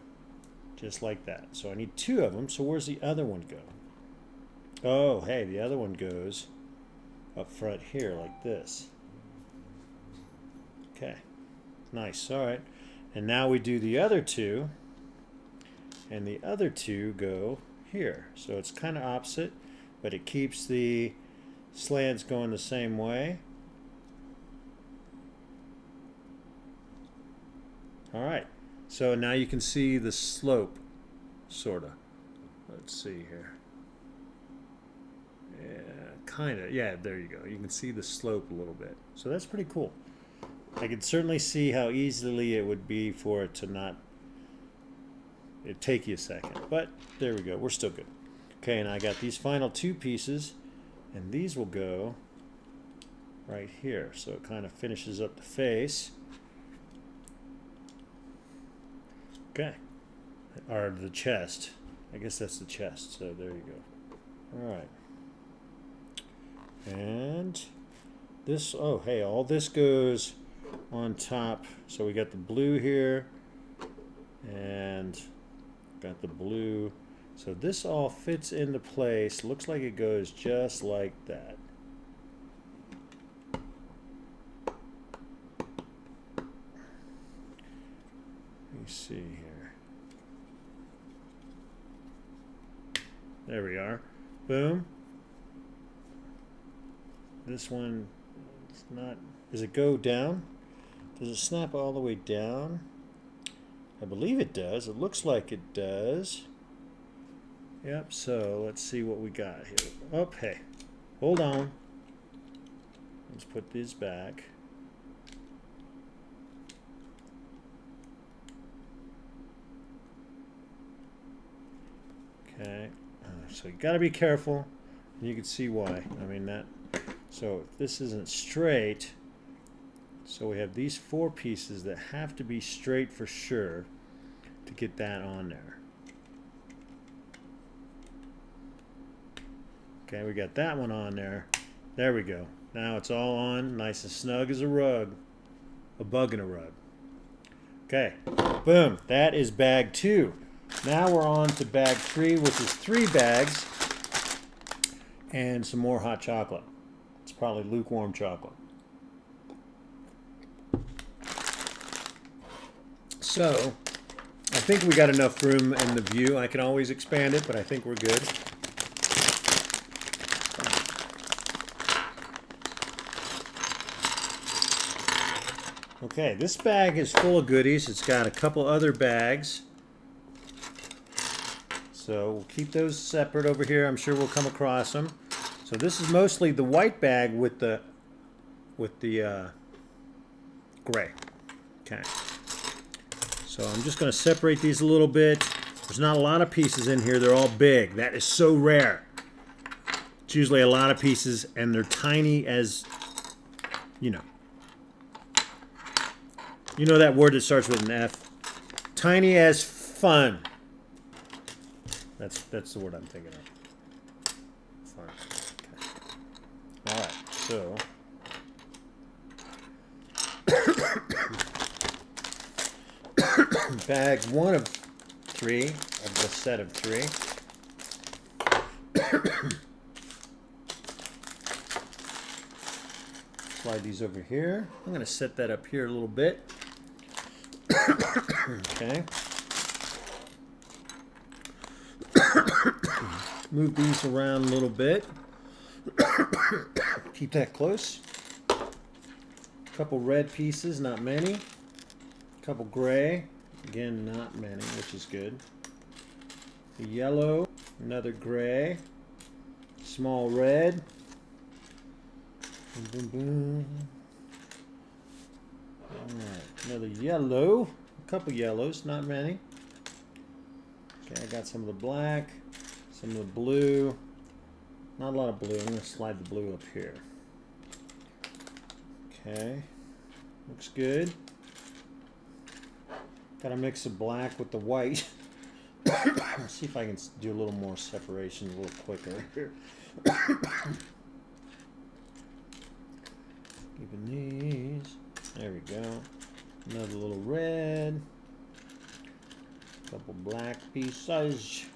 Just like that. So I need two of them. So where's the other one go? Oh, hey, the other one goes up front here like this. Okay. Nice. All right. And now we do the other two. And the other two go here. So it's kind of opposite, but it keeps the slants going the same way. All right. So now you can see the slope, sort of. Let's see here. Yeah, kind of. Yeah, there you go. You can see the slope a little bit. So that's pretty cool. I can certainly see how easily it would be for it to not. It'd take you a second. But there we go. We're still good. Okay, and I got these final two pieces. And these will go right here. So it kind of finishes up the face. Okay. Or the chest. I guess that's the chest. So there you go. All right. And this, oh, hey, all this goes on top. So we got the blue here. And got the blue. So this all fits into place. Looks like it goes just like that. Let me see here. There we are. Boom. This one, it's not, does it go down? Does it snap all the way down? I believe it does. It looks like it does. Yep, so let's see what we got here. Oh, hey, hold on. Let's put these back. Okay, so you got to be careful. And you can see why. I mean that. So if this isn't straight, so we have these four pieces that have to be straight for sure to get that on there. Okay, we got that one on there. There we go. Now it's all on, nice and snug as a rug. A bug in a rug. Okay, boom. That is bag 2. Now we're on to bag 3, which is 3 bags and some more hot chocolate. It's probably lukewarm chocolate. So, I think we got enough room in the view. I can always expand it, but I think we're good. Okay, this bag is full of goodies. It's got a couple other bags. So we'll keep those separate over here. I'm sure we'll come across them. So this is mostly the white bag with the gray. Okay. So I'm just going to separate these a little bit. There's not a lot of pieces in here. They're all big. That is so rare. It's usually a lot of pieces, and they're tiny as, you know. You know that word that starts with an F? Tiny as fun. That's the word I'm thinking of. Fun. Okay. All right. So. Bag 1 of 3 of the set of 3. Slide these over here. I'm going to set that up here a little bit. Okay. Move these around a little bit. Keep that close. A couple red pieces, not many. A couple gray. Again, not many, which is good. The yellow, another gray. Small red. Boom, boom, boom. Alright, another yellow. A couple yellows, not many. Okay, I got some of the black, some of the blue. Not a lot of blue. I'm going to slide the blue up here. Okay, looks good. Gotta mix the black with the white. Let's see if I can do a little more separation a little quicker here. Keeping these. There we go. Another little red. Couple black pieces.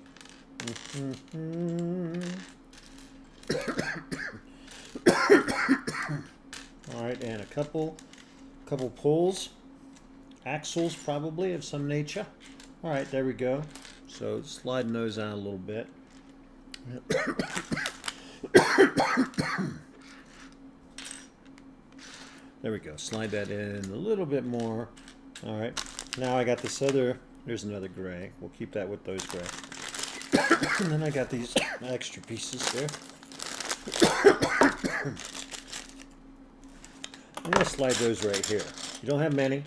All right, and a couple pulls. Axles probably of some nature. All right, there we go. So sliding those out a little bit. There we go. Slide that in a little bit more. All right. Now I got this other. There's another gray. We'll keep that with those gray. And then I got these extra pieces there. I'm going to slide those right here. You don't have many.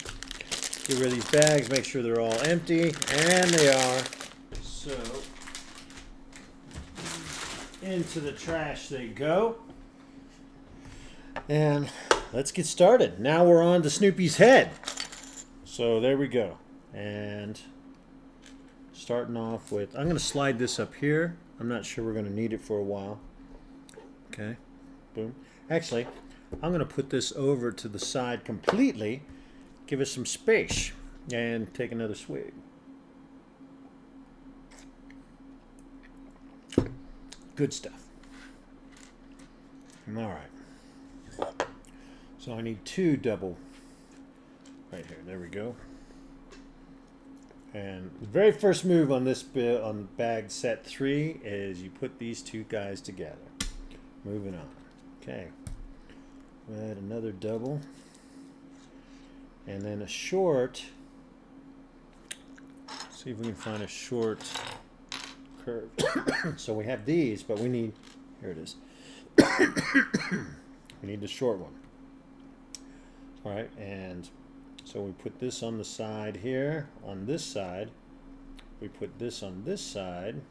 Get rid of these bags. Make sure they're all empty. And they are. So, into the trash they go. And let's get started. Now we're on to Snoopy's head. So there we go. And starting off with, I'm going to slide this up here. I'm not sure we're going to need it for a while. Okay. Boom. Actually, I'm going to put this over to the side completely. Give us some space. And take another swig. Good stuff. All right. So I need two double right here. There we go. And the very first move on this on bag set 3 is you put these two guys together. Moving on. Okay. Add another double. And then a short. See if we can find a short curve. So we have these, but we need, here it is. We need the short one. All right, and so we put this on the side here, on this side. We put this on this side,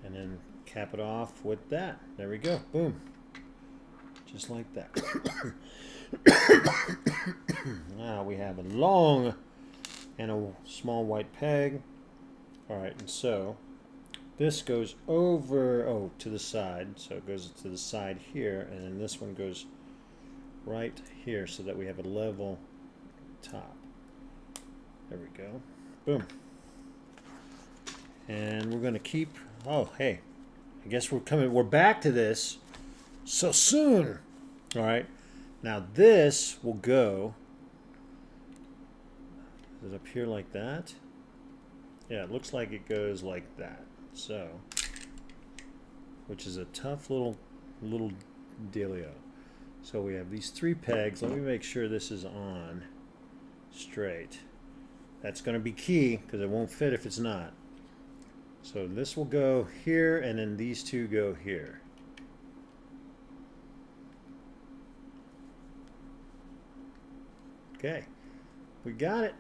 and then cap it off with that. There we go, boom. Just like that. Now we have a long and a small white peg. All right, and so this goes over, to the side. So it goes to the side here, and then this one goes right here so that we have a level top. There we go. Boom. And we're going to keep, oh, hey, I guess we're back to this so soon. All right. Now this will go, is it up here like that? Yeah, it looks like it goes like that. So, which is a tough little dealio. So we have these 3 pegs. Let me make sure this is on straight. That's going to be key because it won't fit if it's not. So this will go here, and then these 2 go here. Okay, we got it.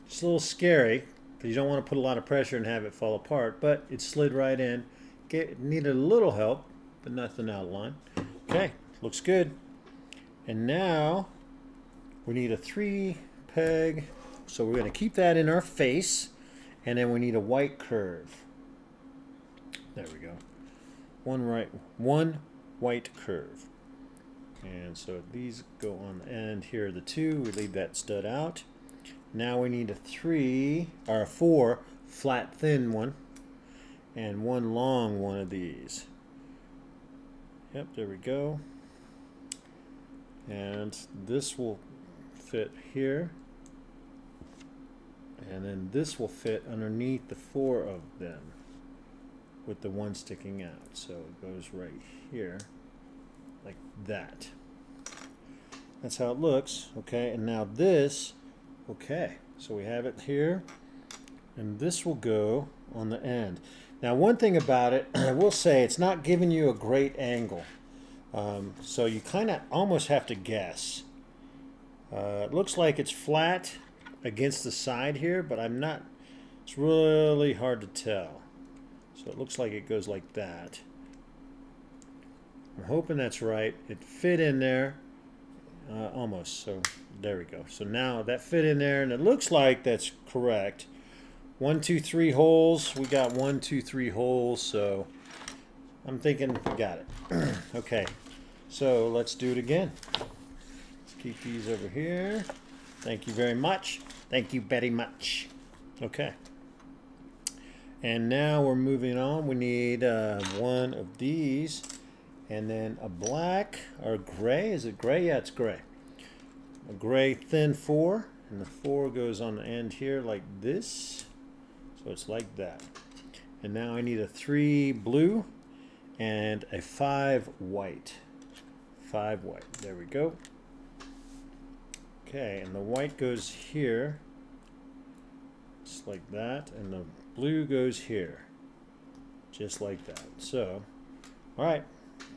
It's a little scary because you don't want to put a lot of pressure and have it fall apart, but it slid right in. It needed a little help, but nothing out of line. Okay, looks good. And now we need a 3 peg, so we're going to keep that in our face, and then we need a white curve. There we go. One white curve. And so these go on the end here, the 2, we leave that stud out. Now we need a 4 flat thin one, and 1 long one of these. Yep, there we go. And this will fit here, and then this will fit underneath the 4 of them with the 1 sticking out. So it goes right here like that. That's how it looks. Okay, and now this, okay, so we have it here, and this will go on the end. Now, one thing about it, I will say, it's not giving you a great angle. So you kind of almost have to guess. It looks like it's flat against the side here, but I'm not, it's really hard to tell. So it looks like it goes like that. I'm hoping that's right. It fit in there, almost, so there we go. So now that fit in there, and it looks like that's correct. 1, 2, 3 holes. We got 1, 2, 3 holes, so I'm thinking we got it. Okay, so let's do it again. Let's keep these over here. Thank you very much. Thank you very much. Okay. And now we're moving on. We need one of these, and then a black or gray. Is it gray? Yeah, it's gray. A gray thin 4, and the 4 goes on the end here like this. So it's like that. And now I need a 3 blue and a 5 white. 5 white. There we go. Okay, and the white goes here, just like that, and the blue goes here, just like that. So, all right,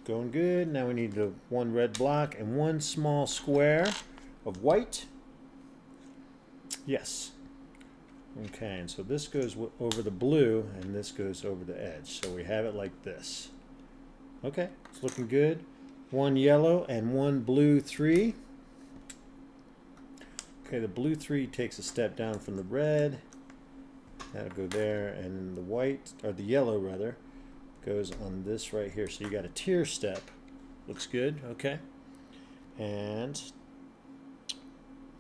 going good. Now we need the 1 red block and 1 small square of white. Yes. Okay, and so this goes over the blue, and this goes over the edge. So we have it like this. Okay, it's looking good. 1 yellow and 1 blue 3. Okay, the blue 3 takes a step down from the red. That'll go there, and the white, or the yellow rather, goes on this right here. So you got a tier step. Looks good, okay. And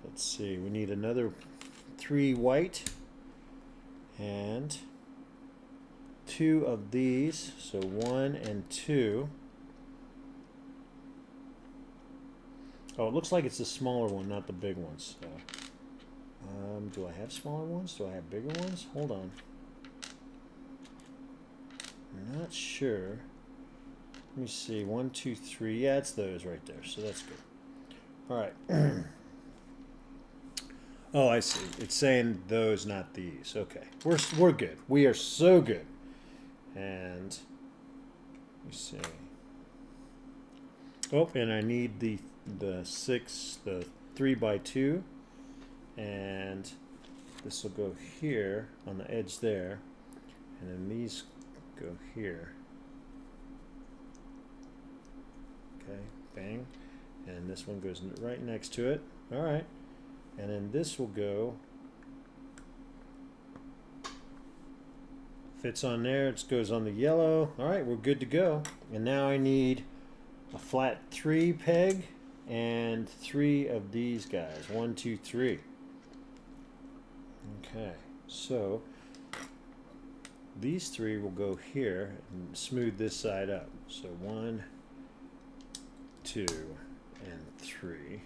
let's see, we need another 3 white and 2 of these. So 1 and 2. Oh, it looks like it's the smaller one, not the big ones. So, do I have smaller ones? Do I have bigger ones? Hold on. I'm not sure. Let me see. 1, 2, 3. Yeah, it's those right there. So that's good. All right. Oh, I see. It's saying those, not these. Okay. We're good. We are so good. And let me see. Oh, and I need the 3 by 2, and this will go here on the edge there, and then these go here. Okay, bang, and this one goes right next to it. All right, and then this will go, fits on there. It goes on the yellow. All right, we're good to go. And now I need a flat 3 peg and 3 of these guys. 1, 2, 3. Okay, so these 3 will go here and smooth this side up. So 1, 2, and 3.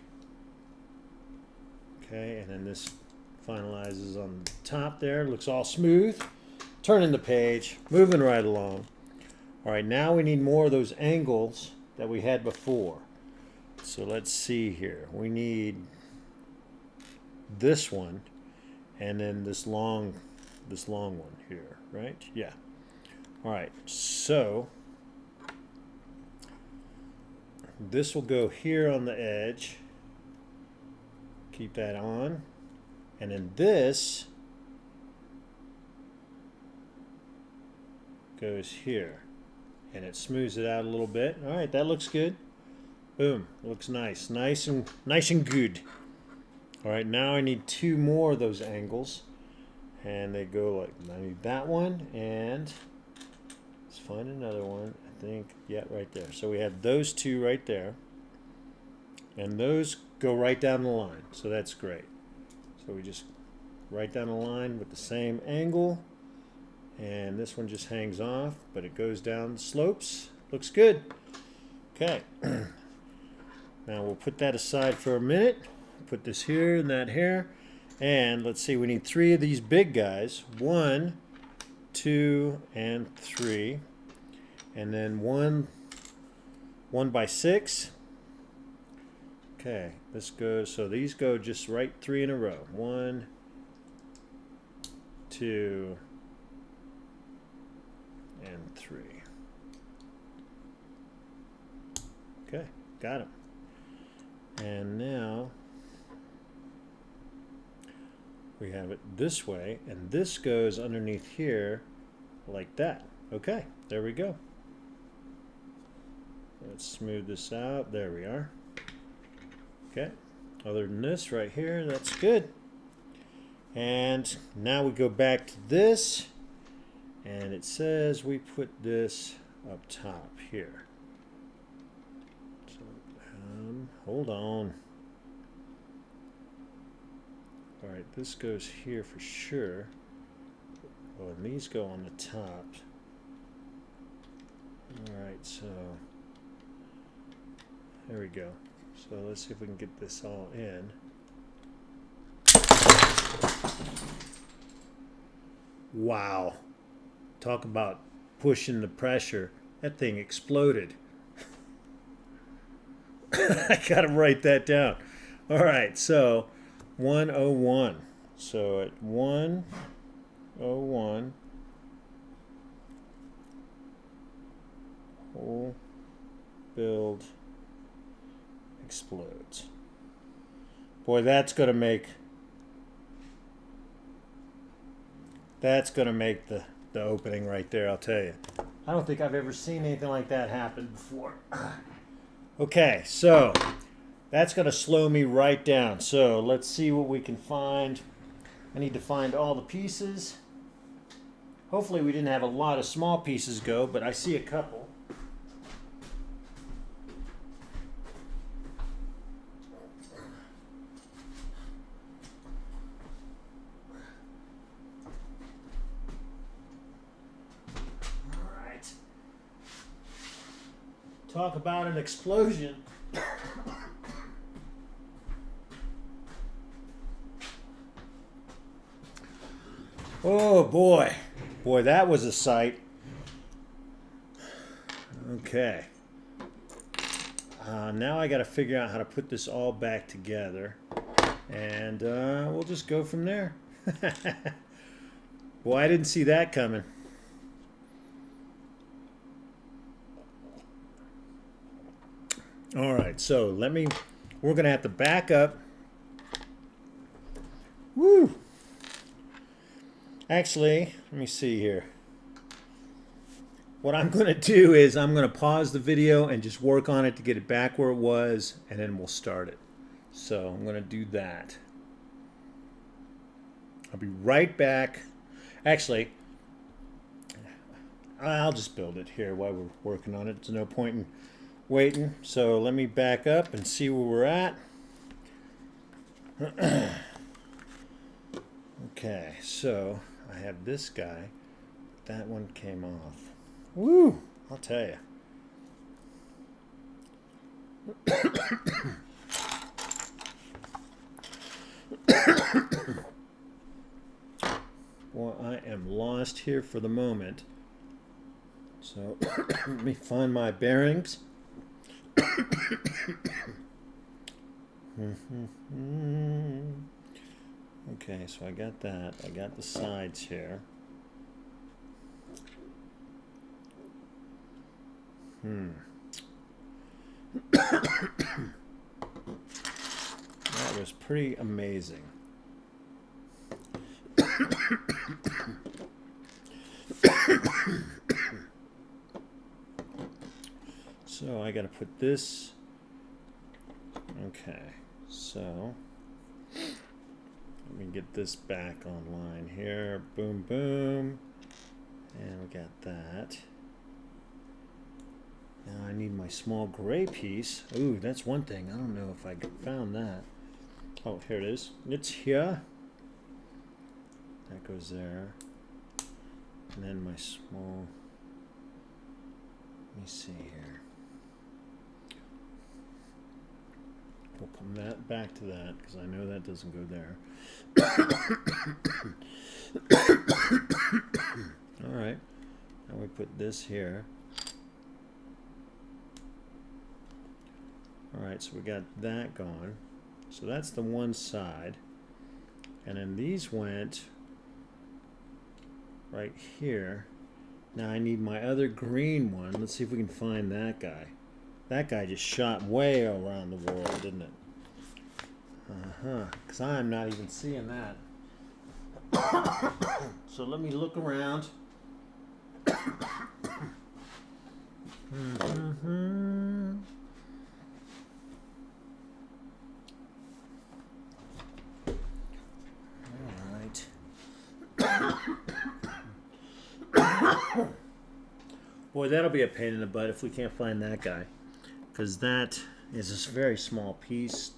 Okay, and then this finalizes on the top there. Looks all smooth. Turning the page, moving right along. All right, now we need more of those angles that we had before. So let's see here. We need this one, and then this long one here, right? Yeah. All right. So this will go here on the edge. Keep that on, and then this goes here, and it smooths it out a little bit. All right, that looks good. Boom, looks nice, nice and good. All right, now I need 2 more of those angles, and they go like, I need that one, and let's find another one. I think, yeah, right there. So we have those 2 right there, and those go right down the line. So that's great. So we just right down the line with the same angle. And this one just hangs off, but it goes down the slopes. Looks good. Okay. Now we'll put that aside for a minute. Put this here and that here. And let's see, we need 3 of these big guys. 1, 2, and 3. And then 1 by 6. Okay, this goes, so these go just right 3 in a row. 1, 2, 3. Okay, got him. And now we have it this way, and this goes underneath here like that. Okay, there we go. Let's smooth this out. There we are. Okay, other than this right here, that's good. And now we go back to this, and it says we put this up top here. So, hold on. All right, this goes here for sure. Oh, and these go on the top. All right, so there we go. So let's see if we can get this all in. Wow. Talk about pushing the pressure. That thing exploded. I gotta write that down. All right, so 101. So at 101, whole build explodes. Boy, that's gonna make the opening right there, I'll tell you. I don't think I've ever seen anything like that happen before. Okay, so that's going to slow me right down. So let's see what we can find. I need to find all the pieces. Hopefully we didn't have a lot of small pieces go, but I see a couple. Talk about an explosion. Oh boy. Boy, that was a sight. Okay. Now I got to figure out how to put this all back together. And we'll just go from there. Boy, I didn't see that coming. All right, so we're going to have to back up. Woo! Actually, let me see here. What I'm going to do is I'm going to pause the video and just work on it to get it back where it was, and then we'll start it. So I'm going to do that. I'll be right back. Actually, I'll just build it here while we're working on it. There's no point in waiting. So let me back up and see where we're at. Okay, so I have this guy. That one came off. Woo! I'll tell you. Well, I am lost here for the moment. So let me find my bearings. Okay, so I got that. I got the sides here. That was pretty amazing. So I got to put this. Okay, so let me get this back online here. Boom, boom. And we got that. Now I need my small gray piece. Ooh, that's one thing. I don't know if I found that. Oh, here it is. It's here. That goes there. And then my small. Let me see here. We'll come that back to that because I know that doesn't go there. All right. Now we put this here. All right, so we got that going. So that's the one side. And then these went right here. Now I need my other green one. Let's see if we can find that guy. That guy just shot way around the world, didn't it? Because I'm not even seeing that. So let me look around. All right. Boy, that'll be a pain in the butt if we can't find that guy. Because that is a very small piece.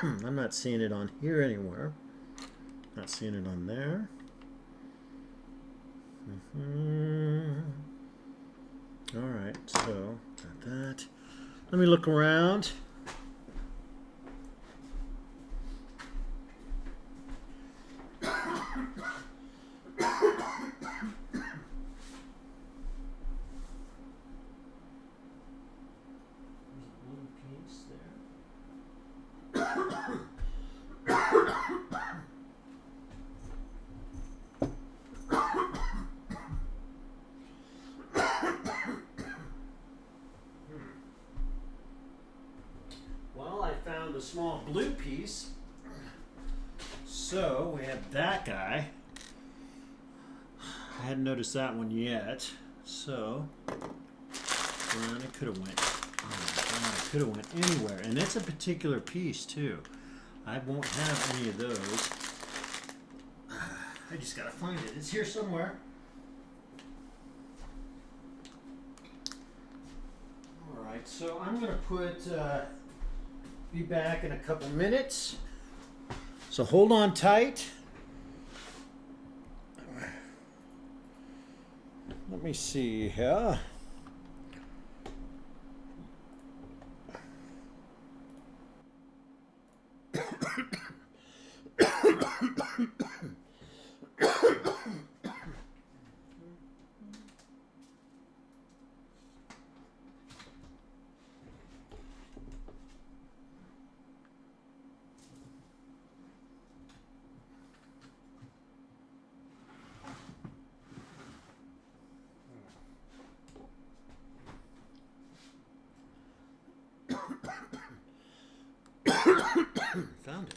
I'm not seeing it on here anywhere. Not seeing it on there. Alright, so got that. Let me look around. Well, I found a small blue piece. So we have that guy. I hadn't noticed that one yet. So it could have went. Oh my God, it could have went anywhere. And it's a particular piece too. I won't have any of those. I just gotta find it. It's here somewhere. All right, so I'm gonna be back in a couple minutes. So hold on tight. Let me see here. Found it.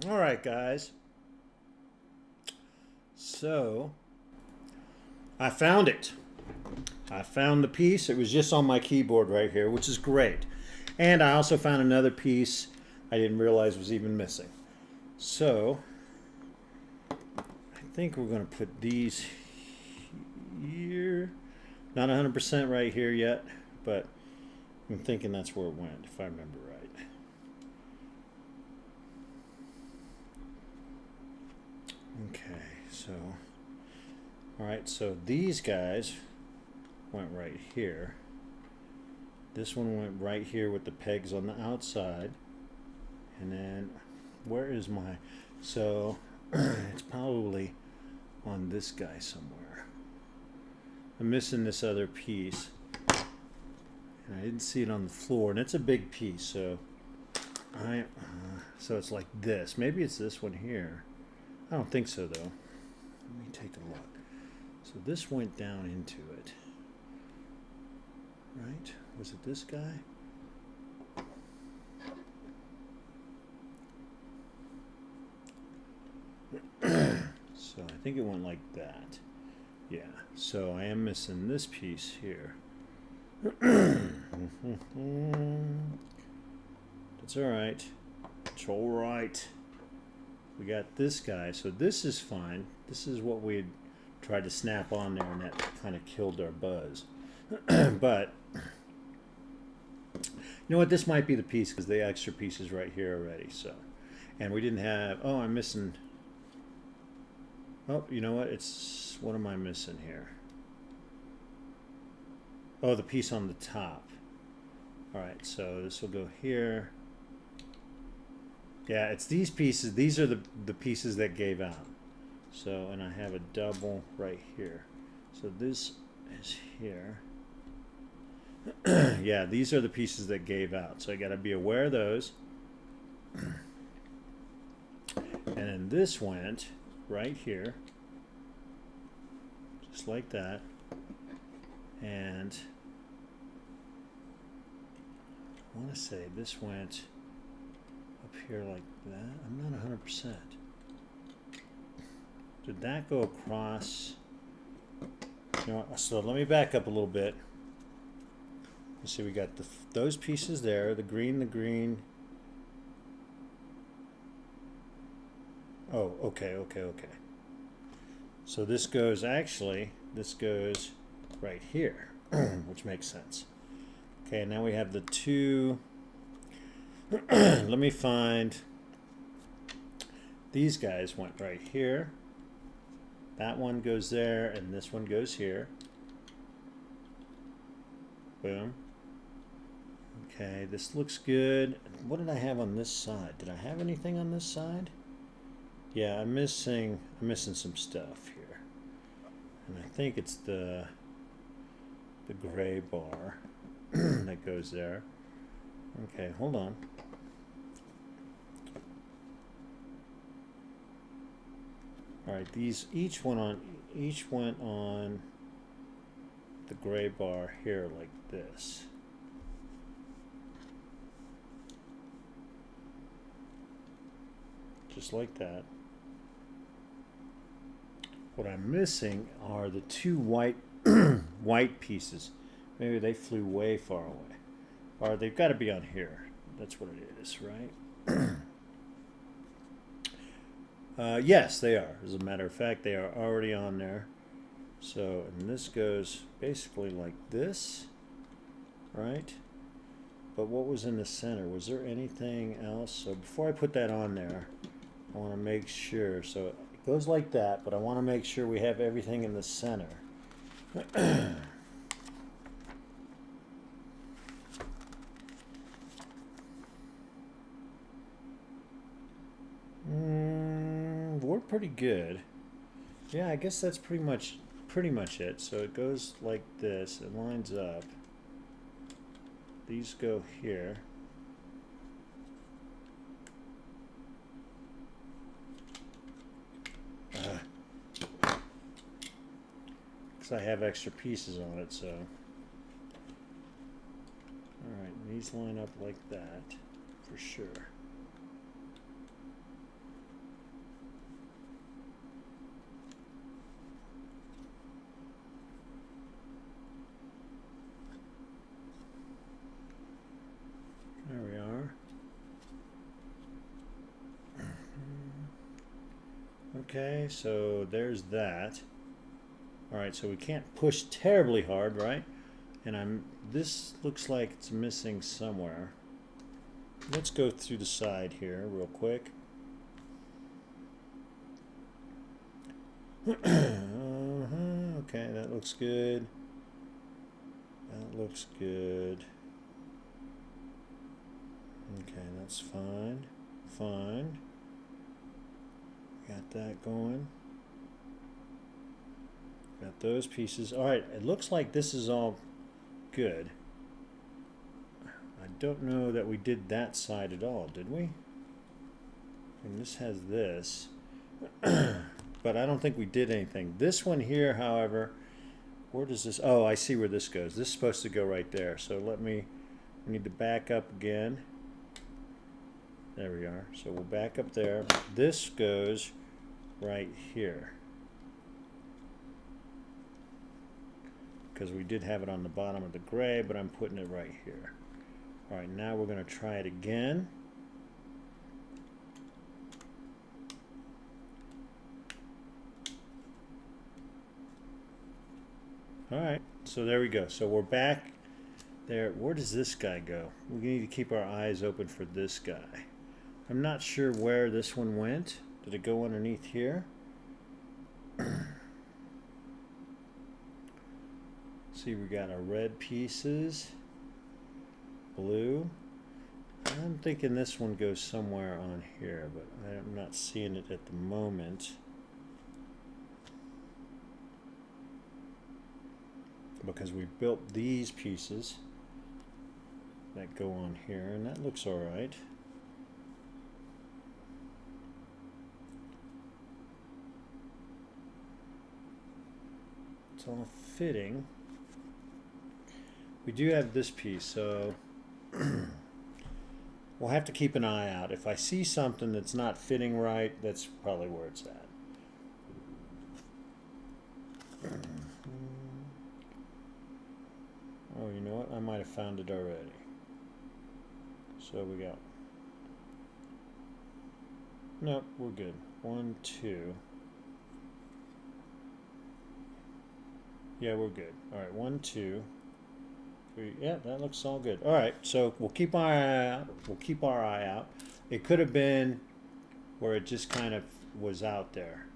All right, guys. So I found it. I found the piece. It was just on my keyboard right here, which is great. And I also found another piece I didn't realize was even missing. So I think we're going to put these here. Not 100% right here yet, but I'm thinking that's where it went, if I remember right. Okay, so, all right, so these guys went right here. This one went right here with the pegs on the outside. And then, where is my, so it's probably on this guy somewhere. I'm missing this other piece. And I didn't see it on the floor, and it's a big piece, so so it's like this. Maybe it's this one here. I don't think so, though. Let me take a look. So this went down into it. Right? Was it this guy? So I think it went like that. Yeah. So I am missing this piece here. That's all right. It's all right. We got this guy. So this is fine. This is what we had tried to snap on there, and that kind of killed our buzz. But you know what? This might be the piece because the extra piece is right here already. So, and we didn't have. Oh, I'm missing. Oh, you know what? It's what am I missing here? Oh, the piece on the top. All right, so this will go here. Yeah, it's these pieces. These are the pieces that gave out. So, and I have a double right here. So this is here. Yeah, these are the pieces that gave out. So I got to be aware of those. And then this went right here. Just like that. And I want to say this went up here like that. I'm not 100%. Did that go across? You know, so let me back up a little bit. You see, we got those pieces there, the green. Oh, okay. So this goes right here, which makes sense. Okay, now we have the two. Let me find. These guys went right here. That one goes there, and this one goes here. Boom. Okay, this looks good. What did I have on this side? Did I have anything on this side? Yeah, I'm missing some stuff here. And I think it's the gray bar that goes there. Okay, hold on. All right, these each went on the gray bar here like this. Just like that. What I'm missing are the two white white pieces. Maybe they flew way far away. Or they've got to be on here. That's what it is, right? Yes, they are. As a matter of fact, they are already on there. So, and this goes basically like this, right? But what was in the center? Was there anything else? So before I put that on there, I want to make sure. So it goes like that, but I want to make sure we have everything in the center. We're pretty good. Yeah, I guess that's pretty much it. So it goes like this. It lines up. These go here. Because I have extra pieces on it, so. Alright, these line up like that for sure. There we are. Okay, so there's that. Alright, so we can't push terribly hard, right? And this looks like it's missing somewhere. Let's go through the side here real quick. Okay, that looks good. That looks good. Okay, that's fine. Fine. Got that going. Got those pieces. Alright, it looks like this is all good. I don't know that we did that side at all, did we? And this has this. But I don't think we did anything. This one here, however, where does this... Oh, I see where this goes. This is supposed to go right there. So we need to back up again. There we are. So we'll back up there. This goes right here. Because we did have it on the bottom of the gray, but I'm putting it right here. All right, now we're going to try it again. All right, so there we go. So we're back there. Where does this guy go? We need to keep our eyes open for this guy. I'm not sure where this one went. Did it go underneath here? See, we got our red pieces, blue. I'm thinking this one goes somewhere on here, but I'm not seeing it at the moment. because we built these pieces that go on here, and that looks all right. It's all fitting. We do have this piece, so we'll have to keep an eye out. If I see something that's not fitting right, that's probably where it's at. Oh, you know what? I might have found it already. So we got... Nope, we're good. 1, 2. Yeah, we're good. All right, 1, 2, 3. Yeah, that looks all good. All right, so we'll keep our eye out. We'll keep our eye out. It could have been where it just kind of was out there.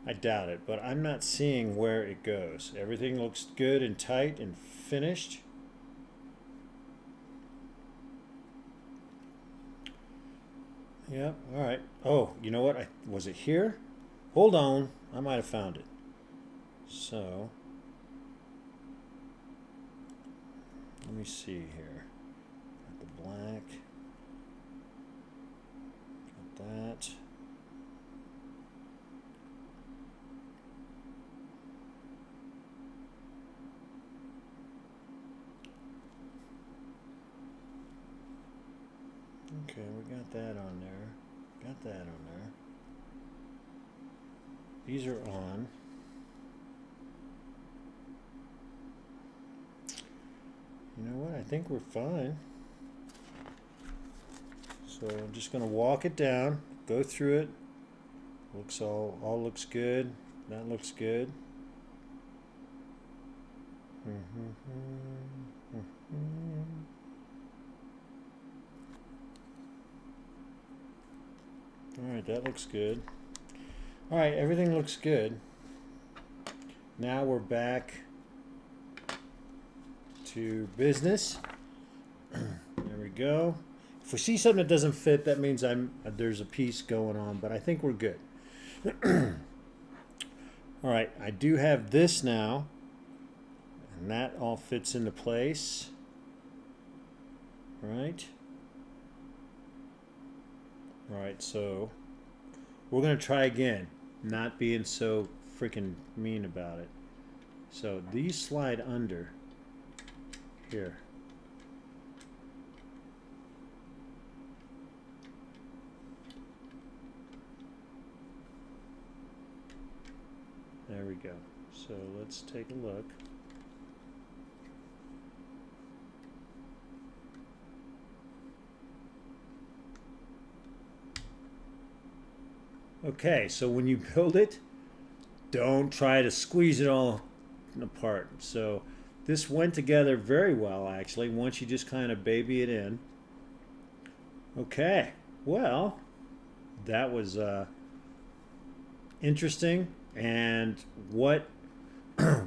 I doubt it, but I'm not seeing where it goes. Everything looks good and tight and finished. Yep, all right. Oh, you know what? Was it here? Hold on. I might have found it. So, let me see here. Got the black. Got that. Okay, we got that on there. Got that on there. These are on. You know what? I think we're fine. So I'm just going to walk it down, go through it. Looks all looks good. That looks good. All right, that looks good. All right, everything looks good. Now we're back to business. There we go. If we see something that doesn't fit, that means there's a piece going on, but I think we're good. All right, I do have this now, and that all fits into place. Right? All right, so we're going to try again, not being so freaking mean about it. So these slide under here. There we go. So let's take a look. Okay, so when you build it, don't try to squeeze it all apart. So this went together very well, actually, once you just kind of baby it in. Okay, well, that was interesting, and what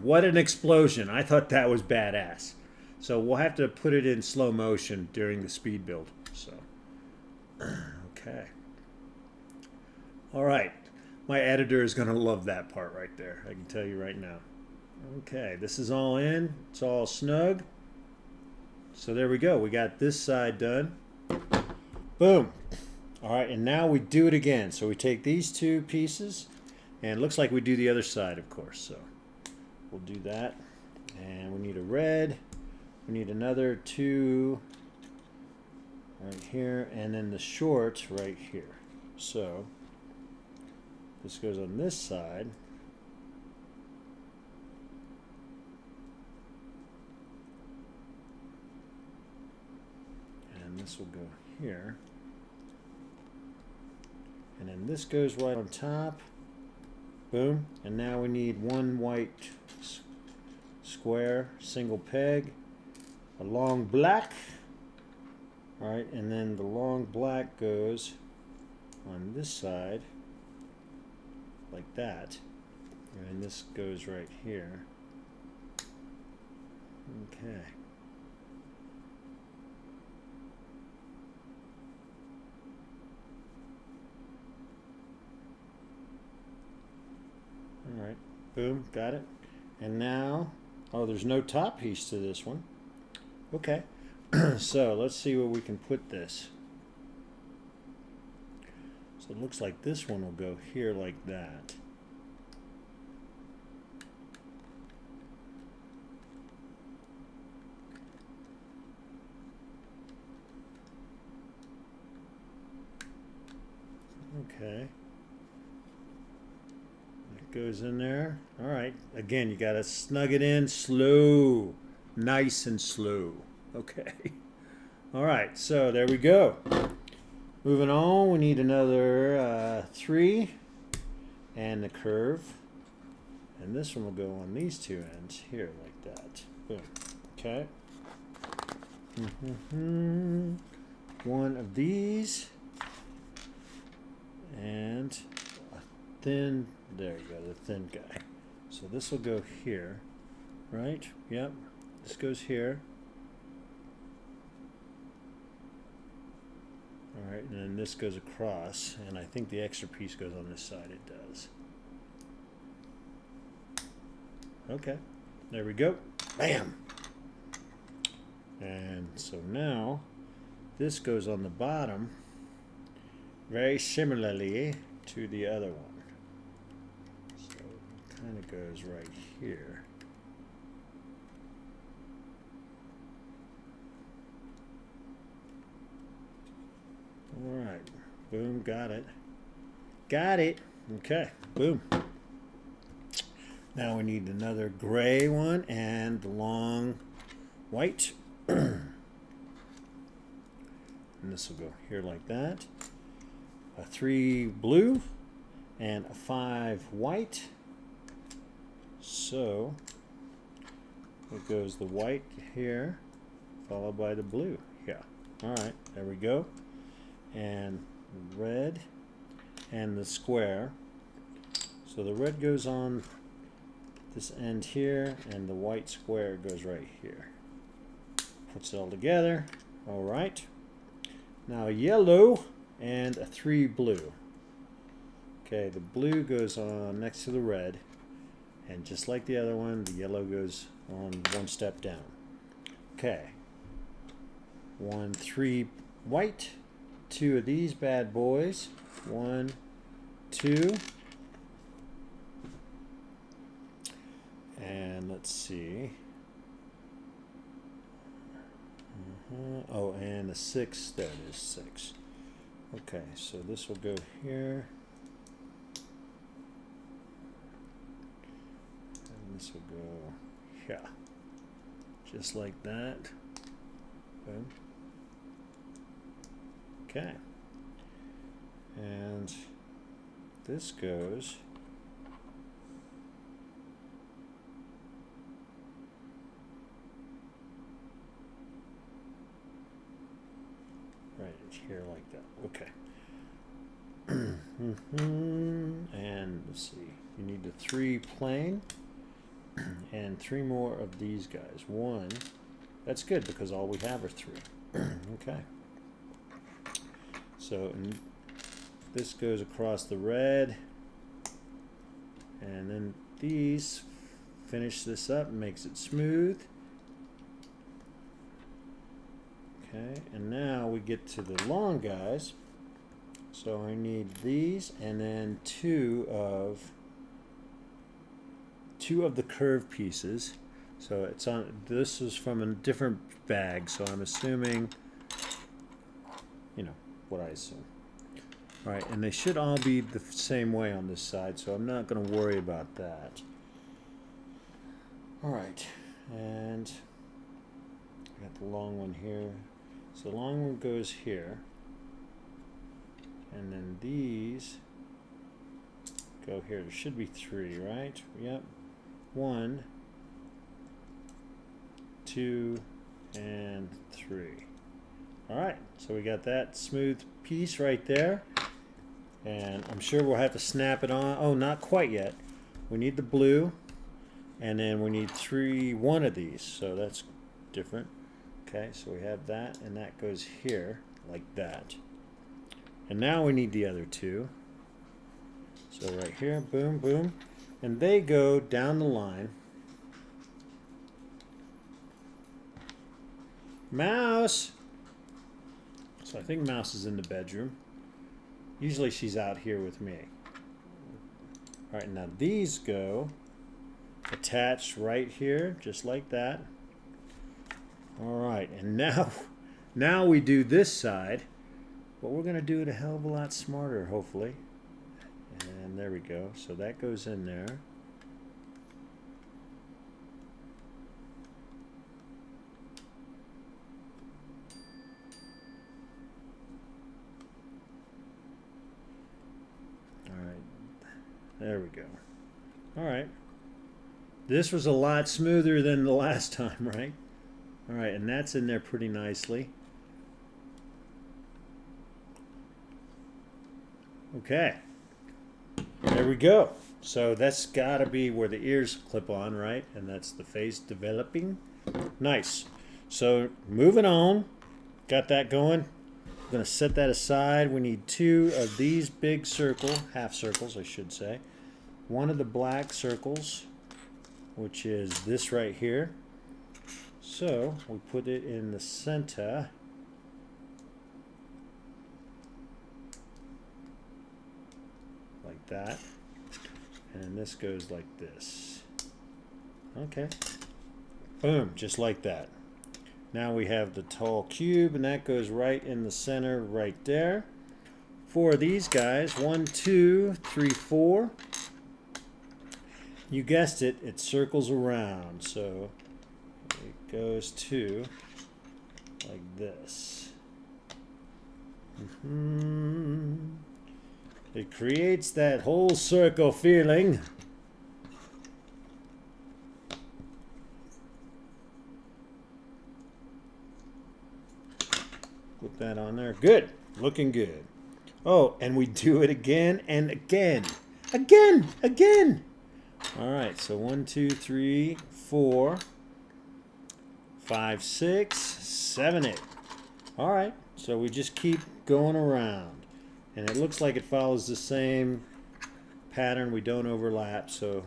what an explosion. I thought that was badass. So we'll have to put it in slow motion during the speed build. So, okay. All right, my editor is going to love that part right there. I can tell you right now. Okay, this is all in. It's all snug. So there we go. We got this side done. Boom. All right, and now we do it again. So we take these two pieces, and it looks like we do the other side, of course. So we'll do that. And we need a red. We need another two right here, and then the short right here. So this goes on this side. And this will go here. And then this goes right on top. Boom. And now we need one white square, single peg, a long black. All right, and then the long black goes on this side. Like that, and this goes right here. Okay. All right, boom, got it. And now Oh, there's no top piece to this one. Okay. So let's see where we can put this. So it looks like this one will go here like that. Okay. It goes in there. All right. Again, you got to snug it in slow. Nice and slow. Okay. All right. So there we go. Moving on, we need another 3 and the curve. And this one will go on these 2 ends here like that. Boom. Okay. One of these. And a thin, there you go, the thin guy. So this will go here, right? Yep. This goes here. All right, and then this goes across, and I think the extra piece goes on this side. It does. Okay, there we go. Bam! And so now this goes on the bottom very similarly to the other one. So it kind of goes right here. All right, boom, got it. Got it. Okay, boom. Now we need another gray one and the long white. And this will go here like that. A 3 blue and a 5 white. So it goes the white here, followed by the blue. Yeah. All right, there we go. And red and the square. So the red goes on this end here, and the white square goes right here. Puts it all together. All right. Now yellow and a 3 blue. Okay, the blue goes on next to the red, and just like the other one, the yellow goes on 1 step down. Okay. 1, 3 white. 2 of these bad boys. 1, 2. And let's see. Oh, and the 6. There it is, 6. Okay, so this will go here. And this will go here. Just like that. Boom. Okay. And this goes right here like that. Okay. And let's see. You need the 3 plain and 3 more of these guys. 1. That's good because all we have are 3. Okay. So and this goes across the red, and then these finish this up and makes it smooth. Okay, and now we get to the long guys. So I need these, and then 2 of the curved pieces. So it's on. This is from a different bag, so I'm assuming, you know, what I assume. All right, and they should all be the same way on this side, so I'm not going to worry about that. All right, and I got the long one here. So the long one goes here, and then these go here. There should be 3, right? Yep. 1, 2, and 3. All right, so we got that smooth piece right there, and I'm sure we'll have to snap it on. Oh, not quite yet. We need the blue, and then we need 1 of these, so that's different. Okay, so we have that, and that goes here like that. And now we need the other 2. So right here, boom, boom, and they go down the line Mouse! So I think Mouse is in the bedroom. Usually she's out here with me. Alright, now these go attached right here, just like that. Alright, and now we do this side, but we're going to do it a hell of a lot smarter, hopefully. And there we go. So that goes in there. There we go. All right. This was a lot smoother than the last time, right? All right, and that's in there pretty nicely. Okay. There we go. So that's got to be where the ears clip on, right? And that's the face developing. Nice. So moving on. Got that going. I'm going to set that aside. We need 2 of these big half circles, I should say. One of the black circles, which is this right here. So we put it in the center. Like that. And this goes like this. Okay. Boom, just like that. Now we have the tall cube, and that goes right in the center right there. 4 of these guys, 1, 2, 3, 4. You guessed it, it circles around, so it goes to like this. It creates that whole circle feeling. Put that on there. Good. Looking good. Oh, and we do it again and again. Again. All right, so 1, 2, 3, 4, 5, 6, 7, 8. All right, so we just keep going around. And it looks like it follows the same pattern. We don't overlap, so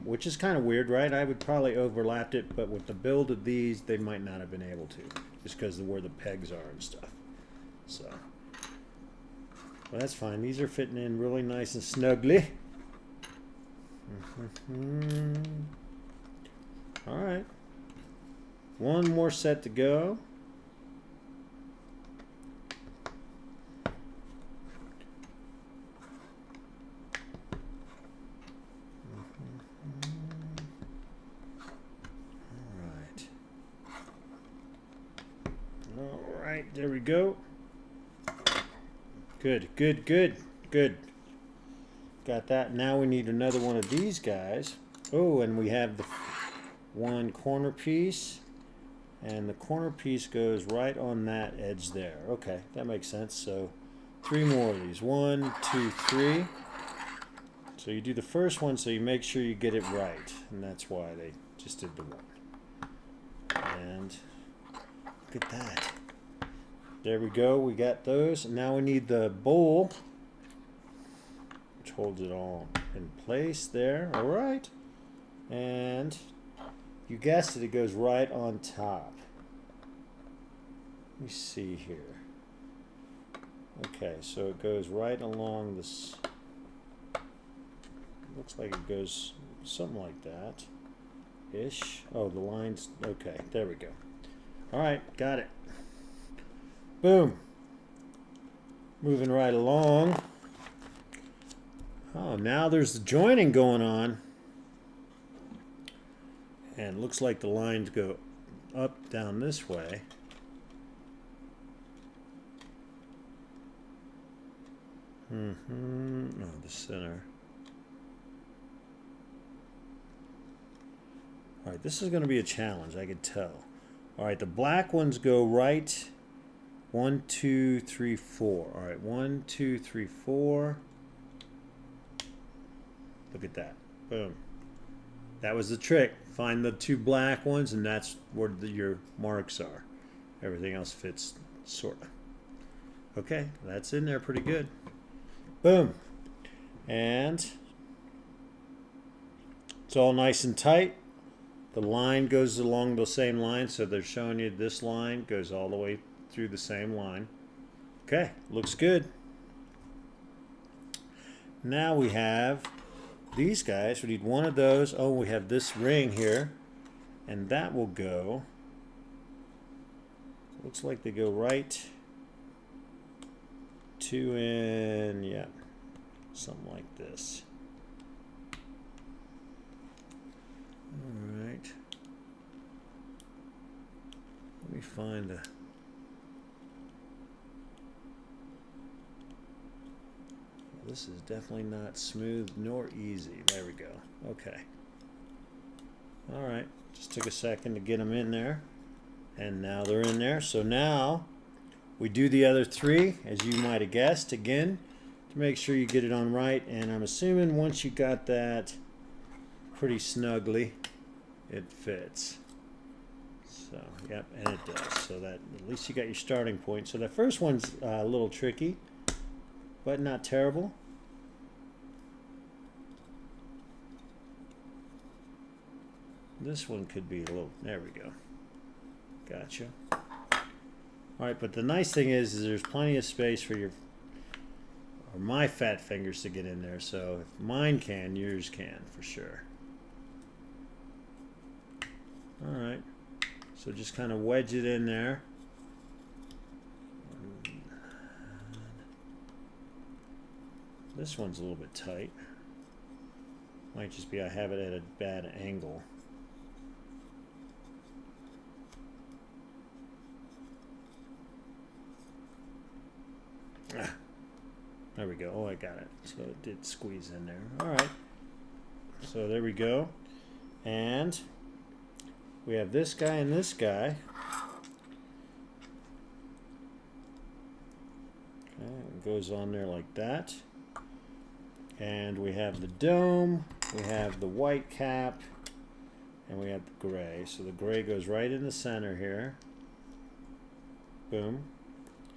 which is kind of weird, right? I would probably overlapped it, but with the build of these, they might not have been able to, just because of where the pegs are and stuff. So, well, that's fine. These are fitting in really nice and snugly. All right. One more set to go. All right, there we go. Good. Got that. Now we need another one of these guys. Oh, and we have the one corner piece, and the corner piece goes right on that edge there. Okay, that makes sense. So 3 more of these. 1, 2, 3. So you do the first one, so you make sure you get it right, and that's why they just did the one. And look at that. There we go. We got those. And now we need the bowl, which holds it all in place there. All right. And you guessed it, it goes right on top. Let me see here. Okay, so it goes right along this. Looks like it goes something like that ish. Oh, the lines. Okay, there we go. All right, got it. Boom. Moving right along. Oh, now there's the joining going on. And it looks like the lines go up, down this way. Oh, the center. All right, this is going to be a challenge, I could tell. All right, the black ones go right. 1, 2, 3, 4. All right, 1, 2, 3, 4. Look at that. Boom. That was the trick. Find the 2 black ones, and that's where your marks are. Everything else fits, sort of. Okay, that's in there pretty good. Boom. And it's all nice and tight. the line goes along the same line, so they're showing you this line goes all the way through the same line. Okay, looks good. Now we have these guys. We need one of those. Oh, we have this ring here, and that will go. Looks like they go right two in, yeah, something like this. All right. Let me find a. This is definitely not smooth nor easy. There we go. Okay. All right. Just took a second to get them in there. And now they're in there. So now we do the other three, as you might have guessed, again, to make sure you get it on right. And I'm assuming once you got that pretty snugly, it fits. So, yep, and it does. So that at least you got your starting point. So the first one's a little tricky, but not terrible. This one could be a little, there we go. Gotcha. Alright, but the nice thing is there's plenty of space for your, or my fat fingers to get in there. So if mine can, yours can for sure. Alright, so just kind of wedge it in there. This one's a little bit tight. Might just be I have it at a bad angle. There we go. Oh, I got it. So it did squeeze in there. All right. So there we go. And we have this guy and this guy. Okay, it goes on there like that. And we have the dome, we have the white cap, and we have the gray. So the gray goes right in the center here. Boom.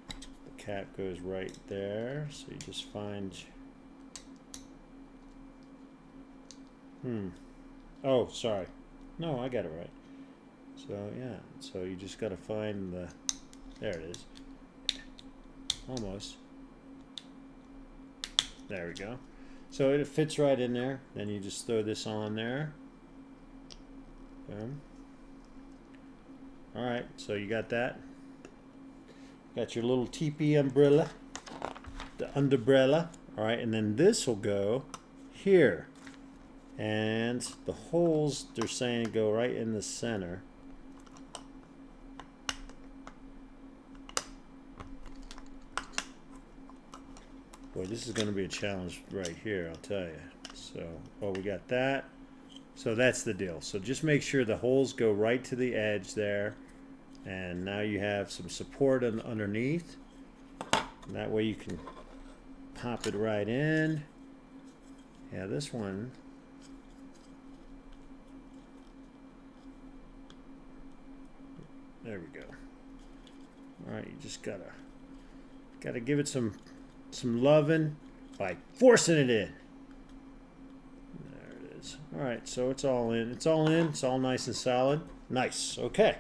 The cap goes right there. So you just find... Oh, sorry. No, I got it right. So, yeah. So you just got to find the... There it is. Almost. There we go. So it fits right in there. Then you just throw this on there. Boom. Alright, so you got that. Got your little teepee umbrella. The underbrella. Alright, and then this will go here. And the holes, they're saying, go right in the center. Boy, this is going to be a challenge right here, I'll tell you. So, oh, we got that. So that's the deal. So just make sure the holes go right to the edge there. And now you have some support underneath. And that way you can pop it right in. Yeah, this one. There we go. All right, you just gotta give it some loving by forcing it in. There it is. All right, so it's all in. It's all in. It's all nice and solid. Nice. Okay.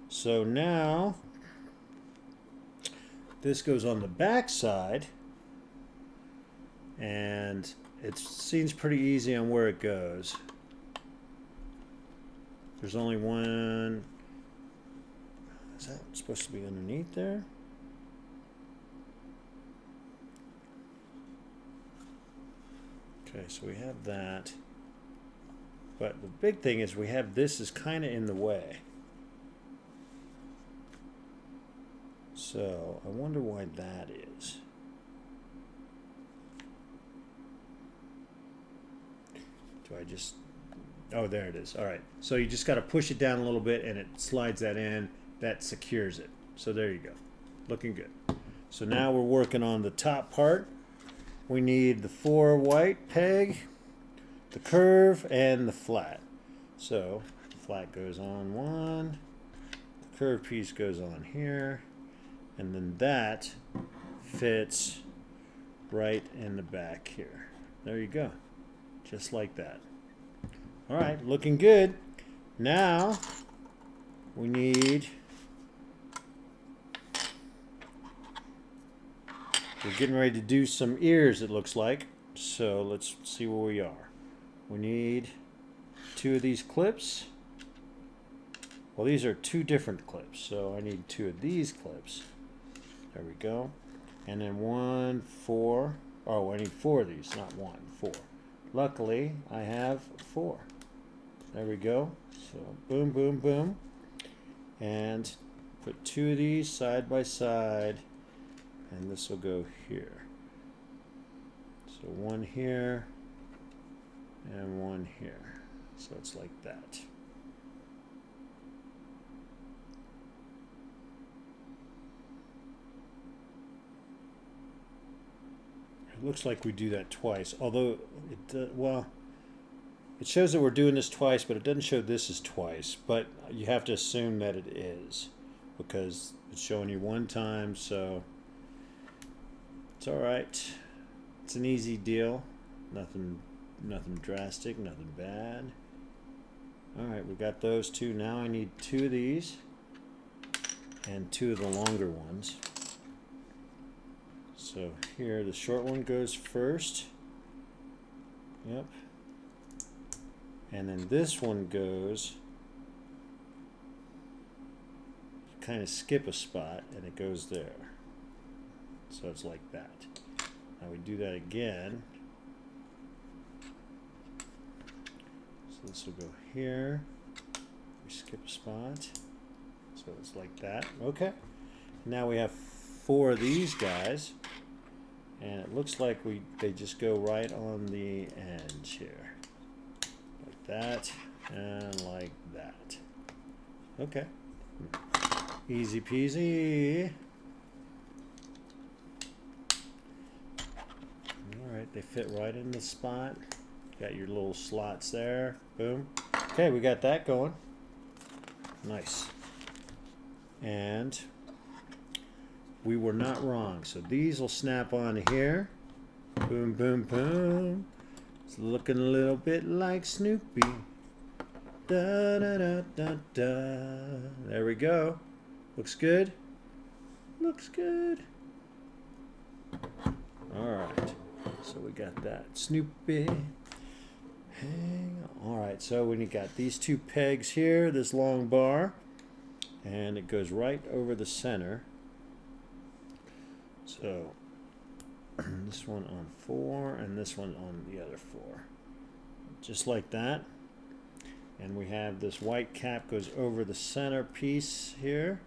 So now this goes on the back side, and it seems pretty easy on where it goes. There's only one. Is that supposed to be underneath there? Okay, so we have that. But the big thing is we have this is kind of in the way. So I wonder why that is. Do I just... Oh, there it is. All right. So you just got to push it down a little bit and it slides that in. That secures it. So there you go. Looking good. So now we're working on the top part. We need the 4 white peg, the curve, and the flat. So the flat goes on one, the curved piece goes on here, and then that fits right in the back here. There you go. Just like that. All right, looking good. Now we need, we're getting ready to do some ears, it looks like. So let's see where we are. We need 2 of these clips. Well, these are 2 different clips, so I need 2 of these clips. There we go. And then 1, 4. Oh, I need 4 of these, not 1, 4. Luckily, I have 4. There we go. So boom, boom, boom. And put 2 of these side by side. And this will go here. So 1 here and 1 here. So it's like that. It looks like we do that twice, although well, it shows that we're doing this twice, but it doesn't show this as twice. But you have to assume that it is, because it's showing you 1 time, so it's all right. It's an easy deal. Nothing drastic, nothing bad. All right, we got those 2. Now I need 2 of these and 2 of the longer ones. So here, the short one goes first. Yep. And then this one goes, kind of skip a spot, and it goes there. So it's like that. Now we do that again. So this will go here. We skip a spot. So it's like that. Okay. Now we have 4 of these guys. And it looks like they just go right on the edge here. Like that and like that. Okay. Easy peasy. Alright, they fit right in the spot. Got your little slots there. Boom. Okay, we got that going. Nice. And we were not wrong. So these will snap on here. Boom, boom, boom. It's looking a little bit like Snoopy. Da da da da da. There we go. Looks good. Looks good. Alright. So we got that. Snoopy. Hang on. Alright, so when you got these 2 pegs here, this long bar, and it goes right over the center. So this one on 4 and this one on the other 4. Just like that. And we have this white cap goes over the center piece here.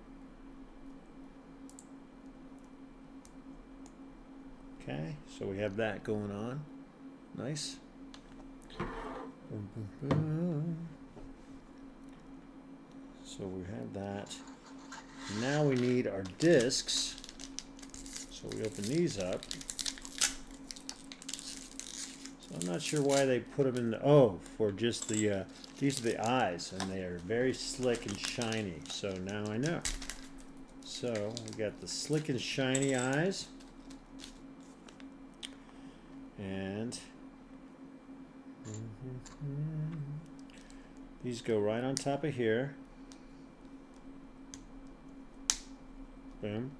Okay, so we have that going on. Nice. Boom, boom, boom. So we have that. Now we need our discs. So we open these up. So I'm not sure why they put them in the, oh, for just the, these are the eyes, and they are very slick and shiny. So now I know. So we got the slick and shiny eyes. And these go right on top of here. Boom.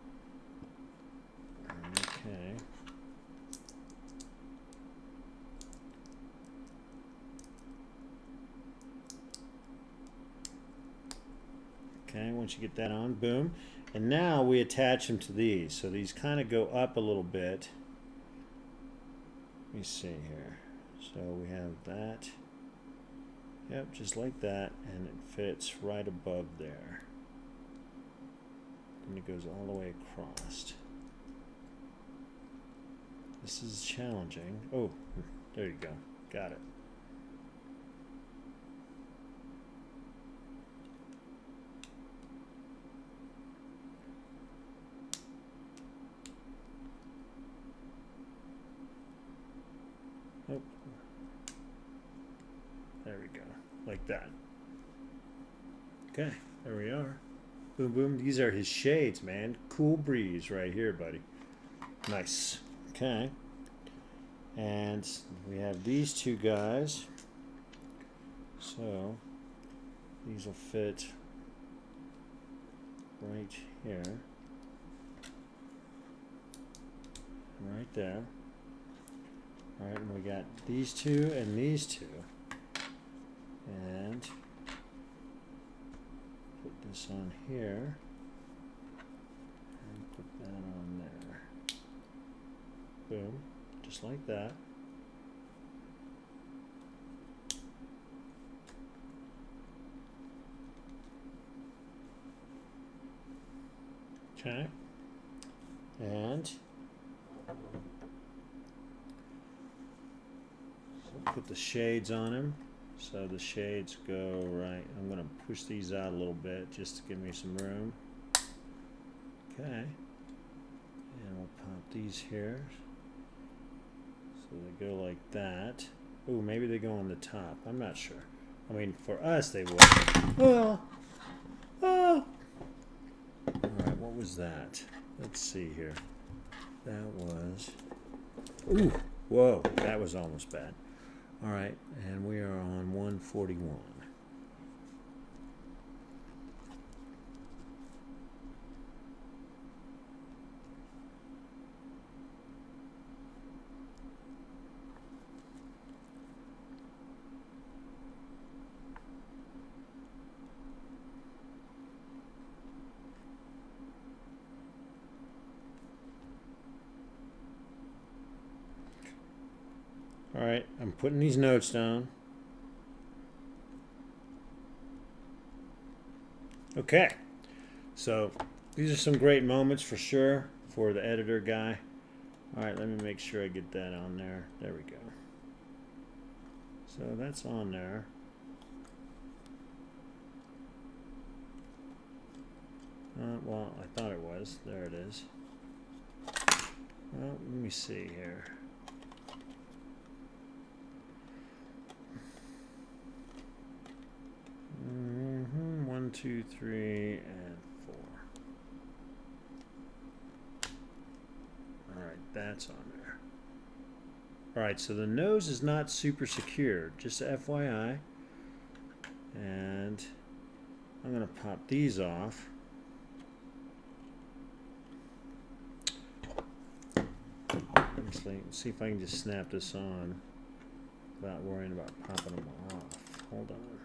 Okay. Okay, once you get that on, boom. And now we attach them to these. So these kind of go up a little bit. Let me see here. So we have that. Yep, just like that. And it fits right above there. And it goes all the way across. This is challenging. Oh, there you go. Got it. Oh. There we go. Like that. Okay, there we are. Boom, boom. These are his shades, man. Cool breeze right here, buddy. Nice. Okay. And we have these 2 guys. So These will fit right here. Right there. Alright, and we got these two and these two. And put this on here. And put that on there. Boom. Just like that. Okay. And put the shades on him. So the shades go right. I'm going to push these out a little bit just to give me some room. Okay. And we'll pop these here. So they go like that. Ooh, maybe they go on the top. I'm not sure. I mean, for us they would. Oh! Oh! Alright, what was that? Let's see here. That was... Ooh! Whoa, that was almost bad. Alright, and we are on 141. Alright, I'm putting these notes down. Okay, so these are some great moments for sure for the editor guy. Alright, let me make sure I get that on there. There we go. So that's on there. Well, I thought it was. There it is. Well, let me see here. One, two, three, and 4. Alright, that's on there. Alright, so the nose is not super secure, just FYI. And I'm going to pop these off. See if I can just snap this on without worrying about popping them off. Hold on.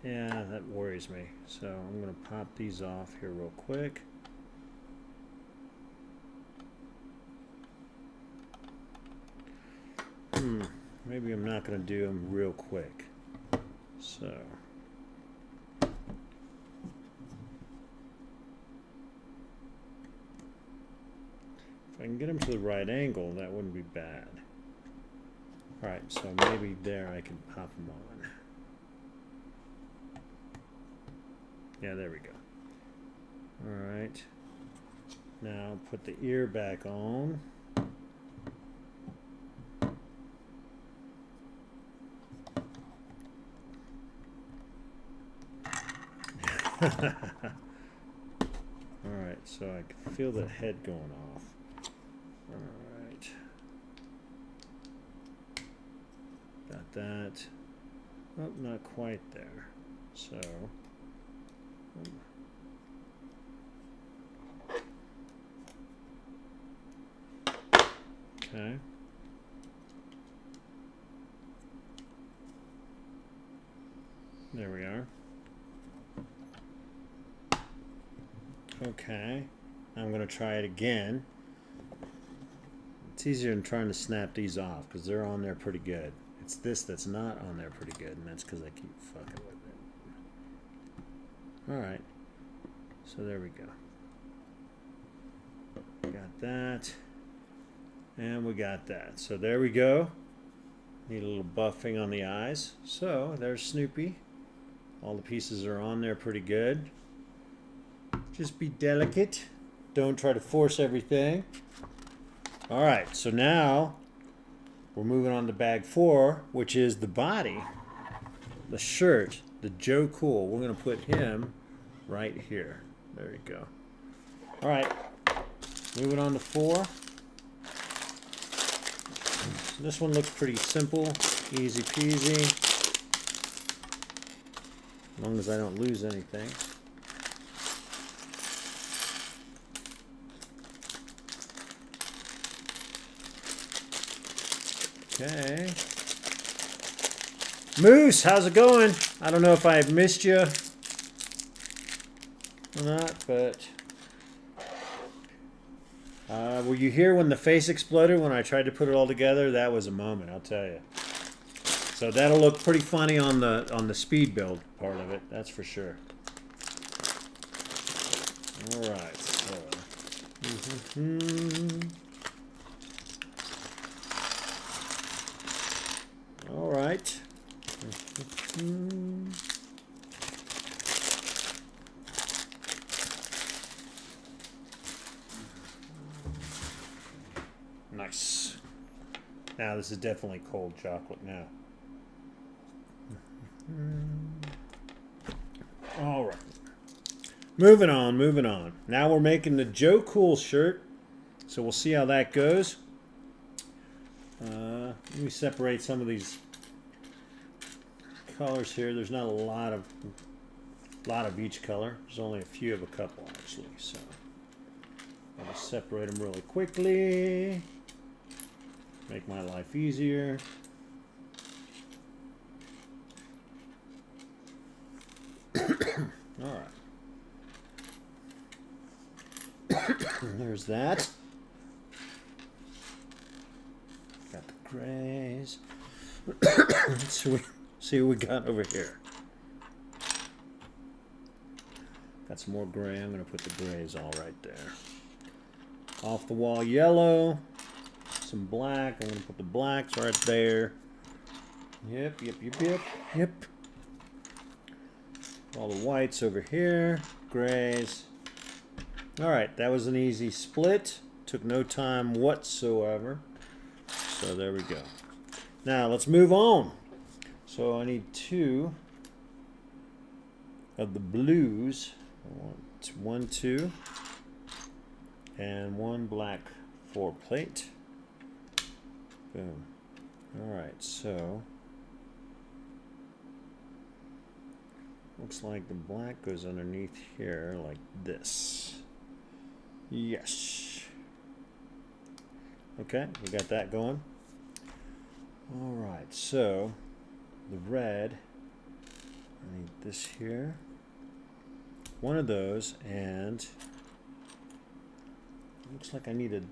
Yeah, that worries me. So I'm going to pop these off here real quick. Maybe I'm not going to do them real quick. So if I can get them to the right angle, that wouldn't be bad. Alright, so maybe there I can pop them on. Yeah, there we go. Alright. Now put the ear back on. Alright, so I can feel the head going off. Alright. Got that. Oh, not quite there. So... Okay. There we are. Okay. I'm going to try it again. It's easier than trying to snap these off because they're on there pretty good. It's this that's not on there pretty good, and that's because I keep fucking with it. Alright. So there we go. Got that. And we got that. So there we go. Need a little buffing on the eyes. So there's Snoopy. All the pieces are on there pretty good. Just be delicate. Don't try to force everything. Alright, so now we're moving on to bag 4, which is the body. The shirt, the Joe Cool. We're going to put him right here. There you go. Alright, moving on to 4. This one looks pretty simple. Easy peasy. As long as I don't lose anything. Okay. Moose, how's it going? I don't know if I missed you or not, but were you here when the face exploded when I tried to put it all together? That was a moment, I'll tell you. So that'll look pretty funny on the speed build part of it, that's for sure. All right. So. All right. Nice. Now this is definitely cold chocolate now. All right. Moving on, moving on. Now we're making the Joe Cool shirt. So we'll see how that goes. Let me separate some of these colors here. There's not a lot of each color. There's only a few of a couple actually. So I'll just separate them really quickly. Make my life easier. All right. There's that. Got the grays. Let's see what we got over here. Got some more gray. I'm going to put the grays all right there. Off the wall yellow. Some black. I'm going to put the blacks right there. Yep. All the whites over here. Grays. Alright, that was an easy split. Took no time whatsoever. So there we go. Now let's move on. So I need 2 of the blues. I want 1, 2, and 1 black 4 plate. Boom. Alright, so looks like the black goes underneath here like this. Yes. Okay, we got that going. Alright, so the red, I need this here. 1 of those, and looks like I need a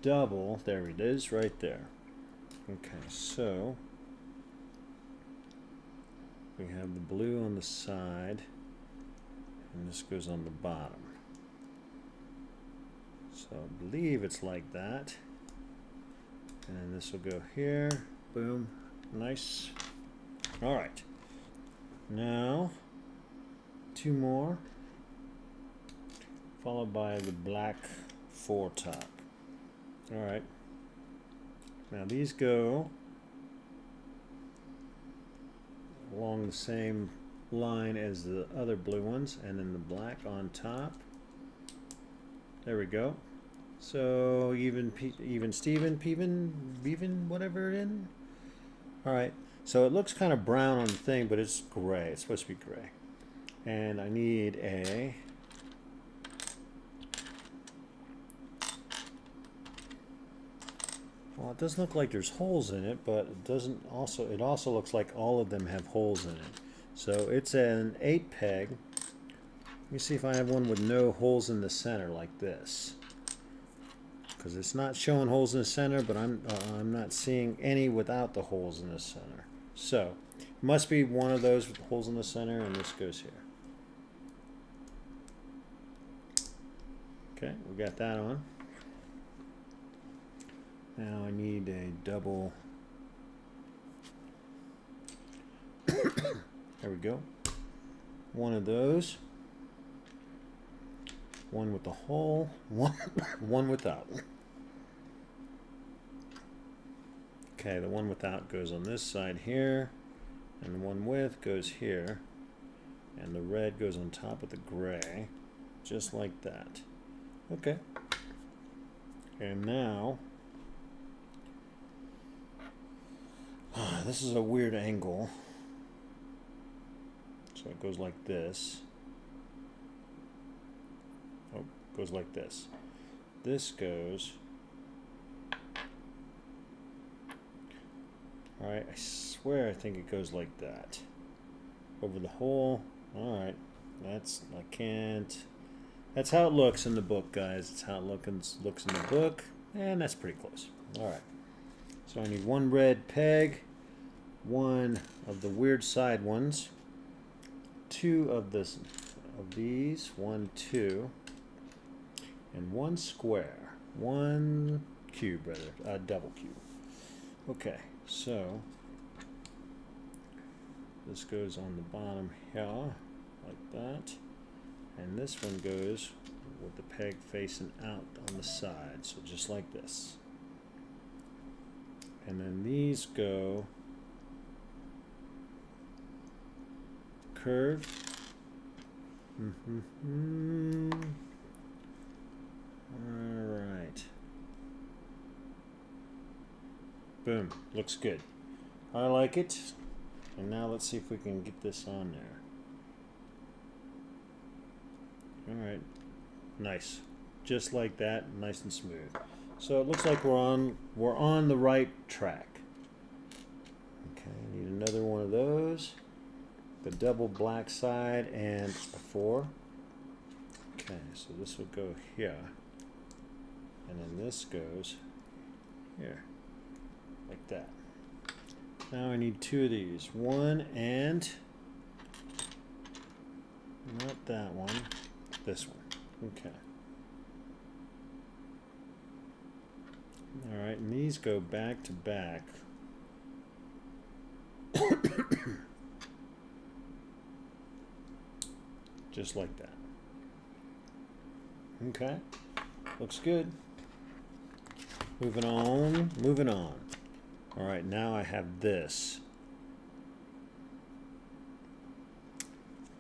double. There it is, right there. Okay, so we have the blue on the side, and this goes on the bottom. So I believe it's like that. And this will go here. Boom. Nice. Alright. Now, 2 more. Followed by the black 4 top. Alright. Now these go along the same line as the other blue ones, and then the black on top. There we go. So even Steven, Beaven, whatever it in. Alright, so it looks kind of brown on the thing, but it's gray. It's supposed to be gray. And I need a well, it doesn't look like there's holes in it, but it also looks like all of them have holes in it. So it's an 8 peg. Let me see if I have one with no holes in the center like this. Because it's not showing holes in the center, but I'm not seeing any without the holes in the center. So it must be one of those with holes in the center, and this goes here. Okay, we got that on. Now I need a double. There we go. One of those. One with the hole. One without. Okay, the one without goes on this side here, and the one with goes here, and the red goes on top of the gray, just like that. Okay. And now This is a weird angle. So it goes like this. Oh, goes like this. This goes. Alright, I swear I think it goes like that. Over the hole. Alright. That's how it looks in the book, guys. That's how it looks in the book. And that's pretty close. Alright. So I need one red peg, one of the weird side ones, two of these, 1, 2, and one square, one cube rather, double cube. Okay, so this goes on the bottom here, like that, and this one goes with the peg facing out on the side, so just like this. And then these go curved. Alright. Boom. Looks good. I like it. And now let's see if we can get this on there. Alright. Nice. Just like that. Nice and smooth. So it looks like we're on the right track. Okay, I need another one of those. The double black side and a 4. Okay, so this will go here. And then this goes here. Like that. Now I need 2 of these. One and not that one. This one. Okay. Alright, and these go back to back. Just like that. Okay. Looks good. Moving on, moving on. Alright, now I have this.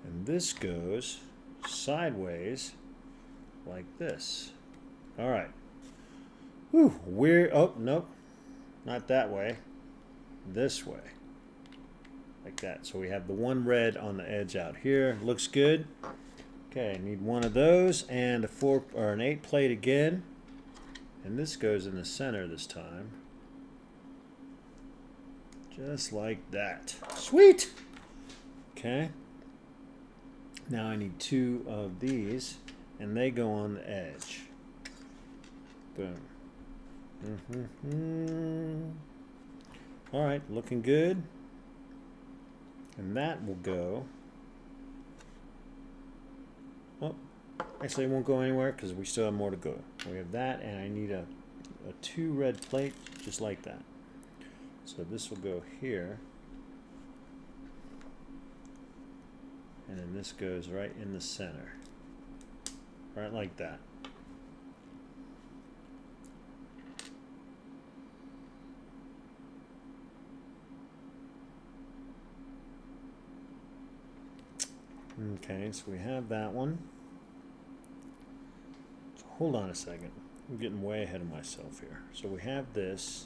And this goes sideways like this. Alright. Whew, weird. Oh, nope. Not that way. This way. Like that. So we have the one red on the edge out here. Looks good. Okay, need one of those and a 4 or an 8 plate again. And this goes in the center this time. Just like that. Sweet! Okay. Now I need 2 of these and they go on the edge. Boom. Alright, looking good. And that will go. Oh, actually it won't go anywhere because we still have more to go. We have that and I need a 2 red plate just like that. So this will go here. And then this goes right in the center. Right like that. Okay, so we have that one. So hold on a second. I'm getting way ahead of myself here. So we have this.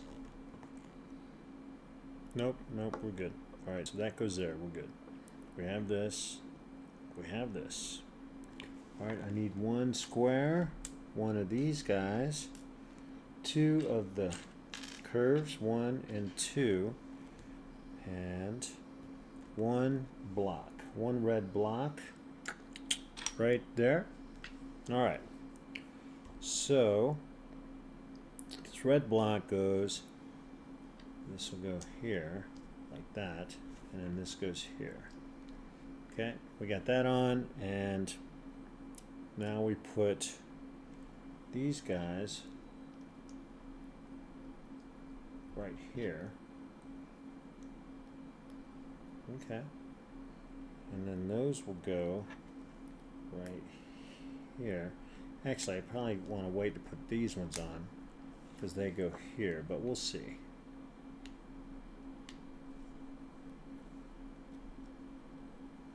Nope, we're good. Alright, so that goes there. We're good. We have this. We have this. Alright, I need 1 square, 1 of these guys, 2 of the curves, 1 and 2, and 1 block. 1 red block right there. Alright, so this red block goes, this will go here like that, and then this goes here. Okay, we got that on, and now we put these guys right here. Okay. And then those will go right here. Actually, I probably want to wait to put these ones on because they go here, but we'll see.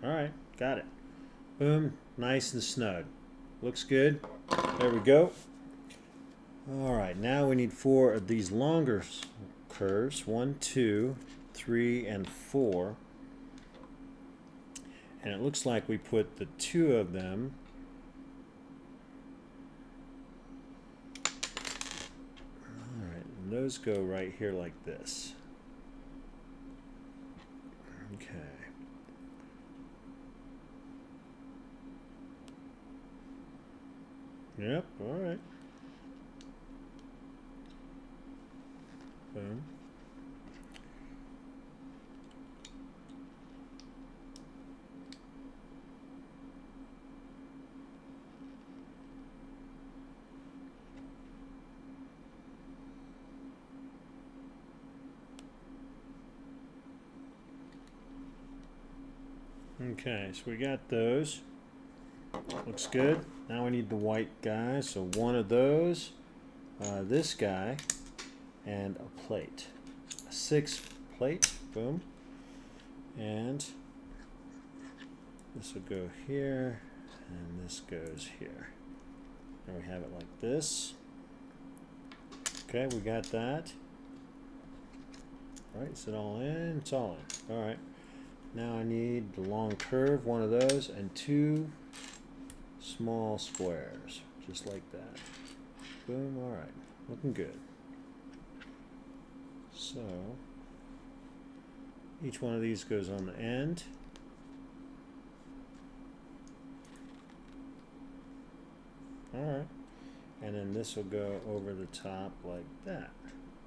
Alright, got it. Boom, nice and snug. Looks good. There we go. Alright, now we need 4 of these longer curves. 1, 2, 3, and 4. And it looks like we put the 2 of them alright, and those go right here like this. Okay. Yep, alright. Boom. Okay, so we got those. Looks good. Now we need the white guy. So one of those, this guy, and a plate. A 6 plate. Boom. And this will go here, and this goes here. And we have it like this. Okay, we got that. All right, is it all in? It's all in. All right. Now I need the long curve, one of those, and 2 small squares, just like that. Boom, all right, looking good. So each one of these goes on the end. All right, and then this will go over the top like that.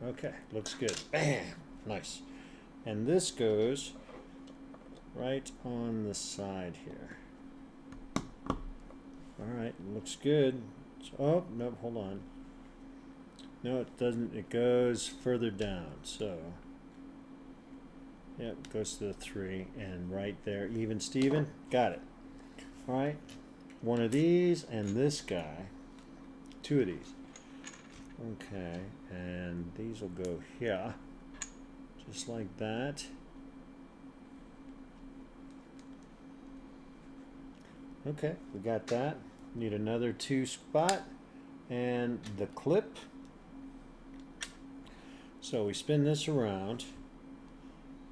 Okay, looks good. Bam, nice. And this goes right on the side here. Alright, looks good. So, oh, no, hold on. No, it doesn't. It goes further down. So, yep, it goes to the 3. And right there, even Steven. Got it. Alright, one of these and this guy. 2 of these. Okay, and these will go here. Just like that. Okay, we got that. Need another 2 spot and the clip. So we spin this around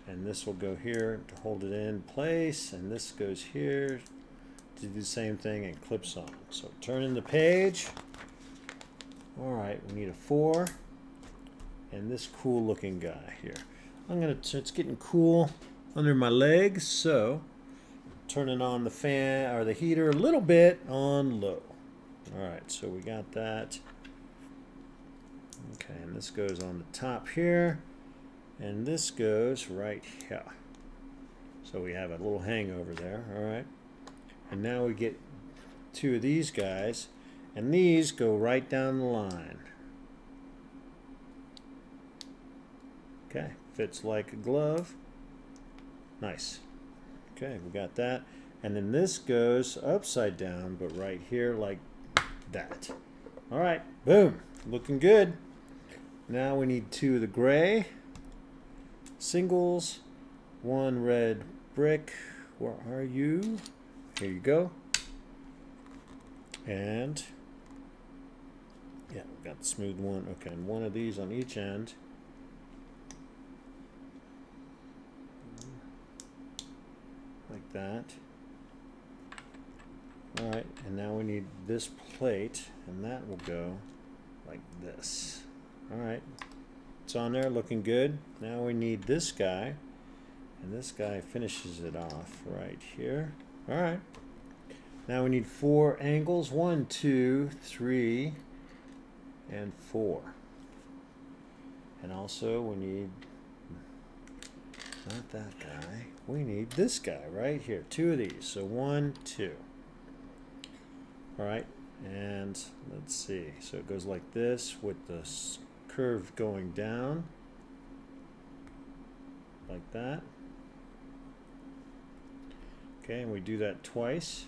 and this will go here to hold it in place, and this goes here to do the same thing and clips on. So turning the page. Alright, we need a 4 and this cool looking guy here. It's getting cool under my legs, so turning on the fan or the heater a little bit on low. Alright, so we got that. Okay, and this goes on the top here, and this goes right here. So we have a little hangover there. Alright, and now we get 2 of these guys, and these go right down the line. Okay, fits like a glove. Nice. Okay, we got that. And then this goes upside down, but right here like that. All right, boom, looking good. Now we need 2 of the gray singles, 1 red brick. Where are you? Here you go. And yeah, we got the smooth one. Okay, and 1 of these on each end. Like that. Alright, and now we need this plate, and that will go like this. Alright, it's on there, looking good. Now we need this guy, and this guy finishes it off right here. Alright, now we need 4 angles, 1, 2, 3, and 4. And also we need, not that guy, we need this guy right here, 2 of these. So 1, 2. Alright, and let's see. So it goes like this with the curve going down. Like that. Okay, and we do that twice.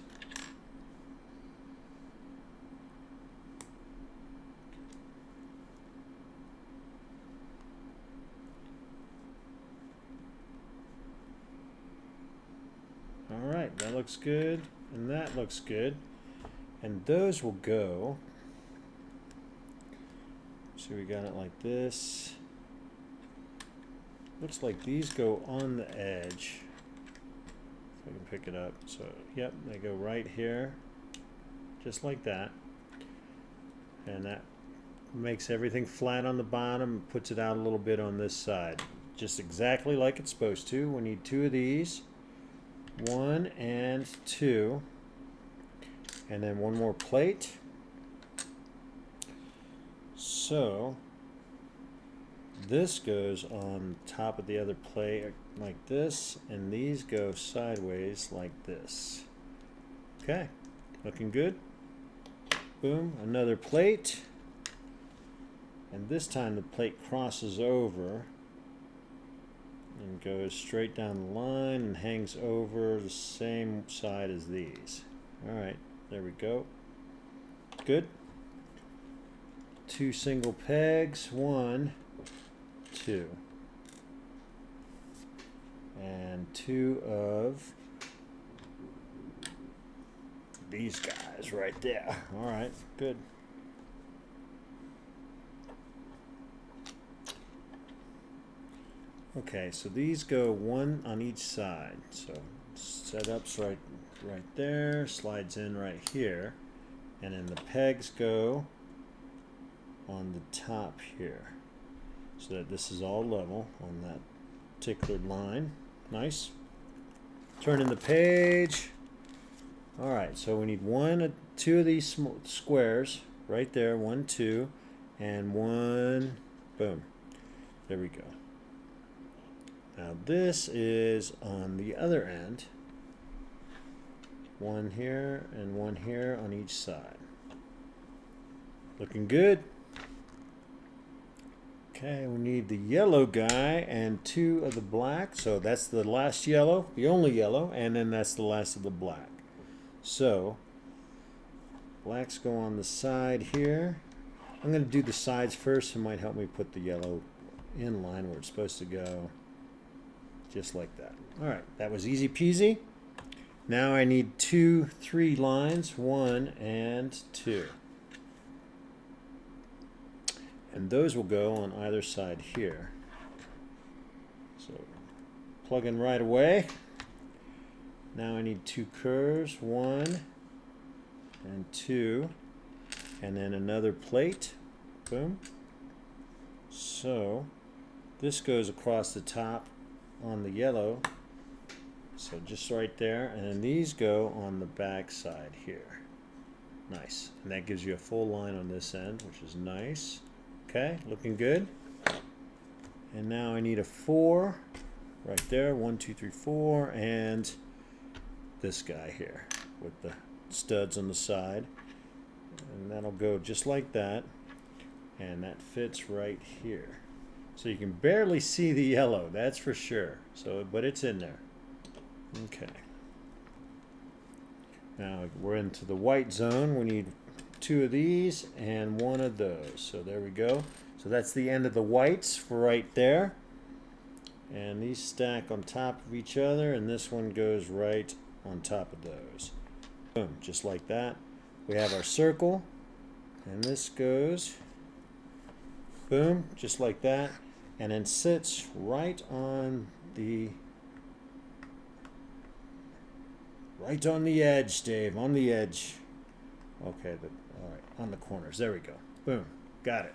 Alright, that looks good, and that looks good. And those will go, so we got it like this, looks like these go on the edge. If I can pick it up. So, yep, they go right here, just like that. And that makes everything flat on the bottom, puts it out a little bit on this side. Just exactly like it's supposed to. We need 2 of these. 1 and 2. And then 1 more plate. So this goes on top of the other plate like this, and these go sideways like this. Okay, looking good. Boom, another plate. And this time the plate crosses over and goes straight down the line and hangs over the same side as these. Alright, there we go. Good. 2 single pegs, 1, 2. And 2 of these guys right there. Alright, good. Okay, so these go 1 on each side. So setup's right there, slides in right here, and then the pegs go on the top here, so that this is all level on that particular line. Nice. Turning the page. All right, so we need 2 of these squares right there. 1, 2, and 1. Boom. There we go. Now this is on the other end. 1 here and 1 here on each side. Looking good. Okay, we need the yellow guy and 2 of the black. So that's the last yellow, the only yellow, and then that's the last of the black. So blacks go on the side here. I'm going to do the sides first. It might help me put the yellow in line where it's supposed to go. Just like that. Alright, that was easy peasy. Now I need 2, 3 lines, 1 and 2. And those will go on either side here. So plug in right away. Now I need 2 curves, 1 and 2, and then another plate. Boom. So this goes across the top on the yellow, so just right there, and then these go on the back side here. Nice. And that gives you a full line on this end, which is nice. Okay, looking good. And now I need a 4 right there. 1, 2, 3, 4, and this guy here with the studs on the side, and that'll go just like that, and that fits right here. So you can barely see the yellow, that's for sure. So, but it's in there. Okay. Now we're into the white zone. We need 2 of these and 1 of those. So there we go. So that's the end of the whites for right there. And these stack on top of each other, and this one goes right on top of those. Boom, just like that. We have our circle, and this goes, boom, just like that, and then sits right on the edge, Dave, on the edge. Okay, all right, on the corners. There we go. Boom, got it.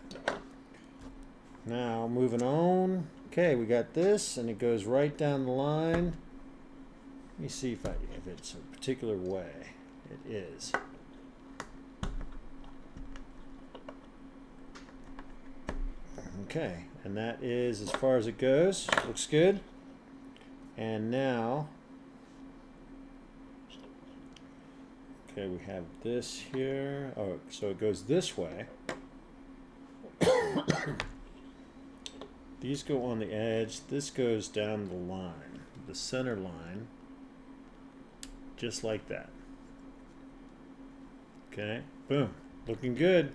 Now moving on. Okay, we got this, and it goes right down the line. Let me see if it's a particular way. It is. Okay, and that is as far as it goes. Looks good. And now, okay, we have this here. Oh, so it goes this way. These go on the edge. This goes down the line, the center line, just like that. Okay, boom, looking good.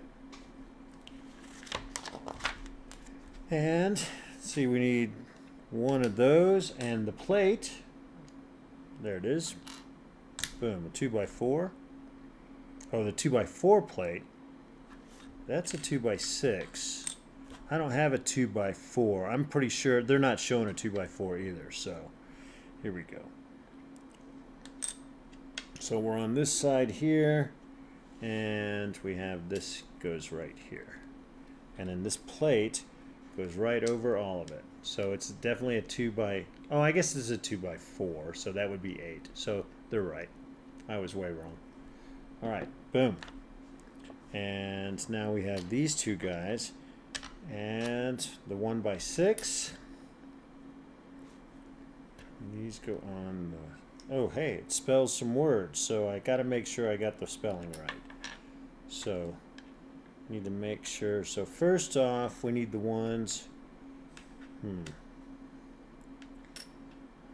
And see, we need 1 of those and the plate. There it is. Boom, a 2x4. Oh, the 2x4 plate. That's a 2x6. I don't have a 2x4. I'm pretty sure they're not showing a 2x4 either. So here we go. So we're on this side here, and we have this goes right here. And then this plate goes right over all of it. So it's definitely a 2x, oh, I guess this is a 2x4, so that would be 8. So they're right. I was way wrong. All right, boom. And now we have these two guys, and the 1x6. These go on the, oh, hey, it spells some words, so I got to make sure I got the spelling right. So need to make sure. So first off, we need the ones.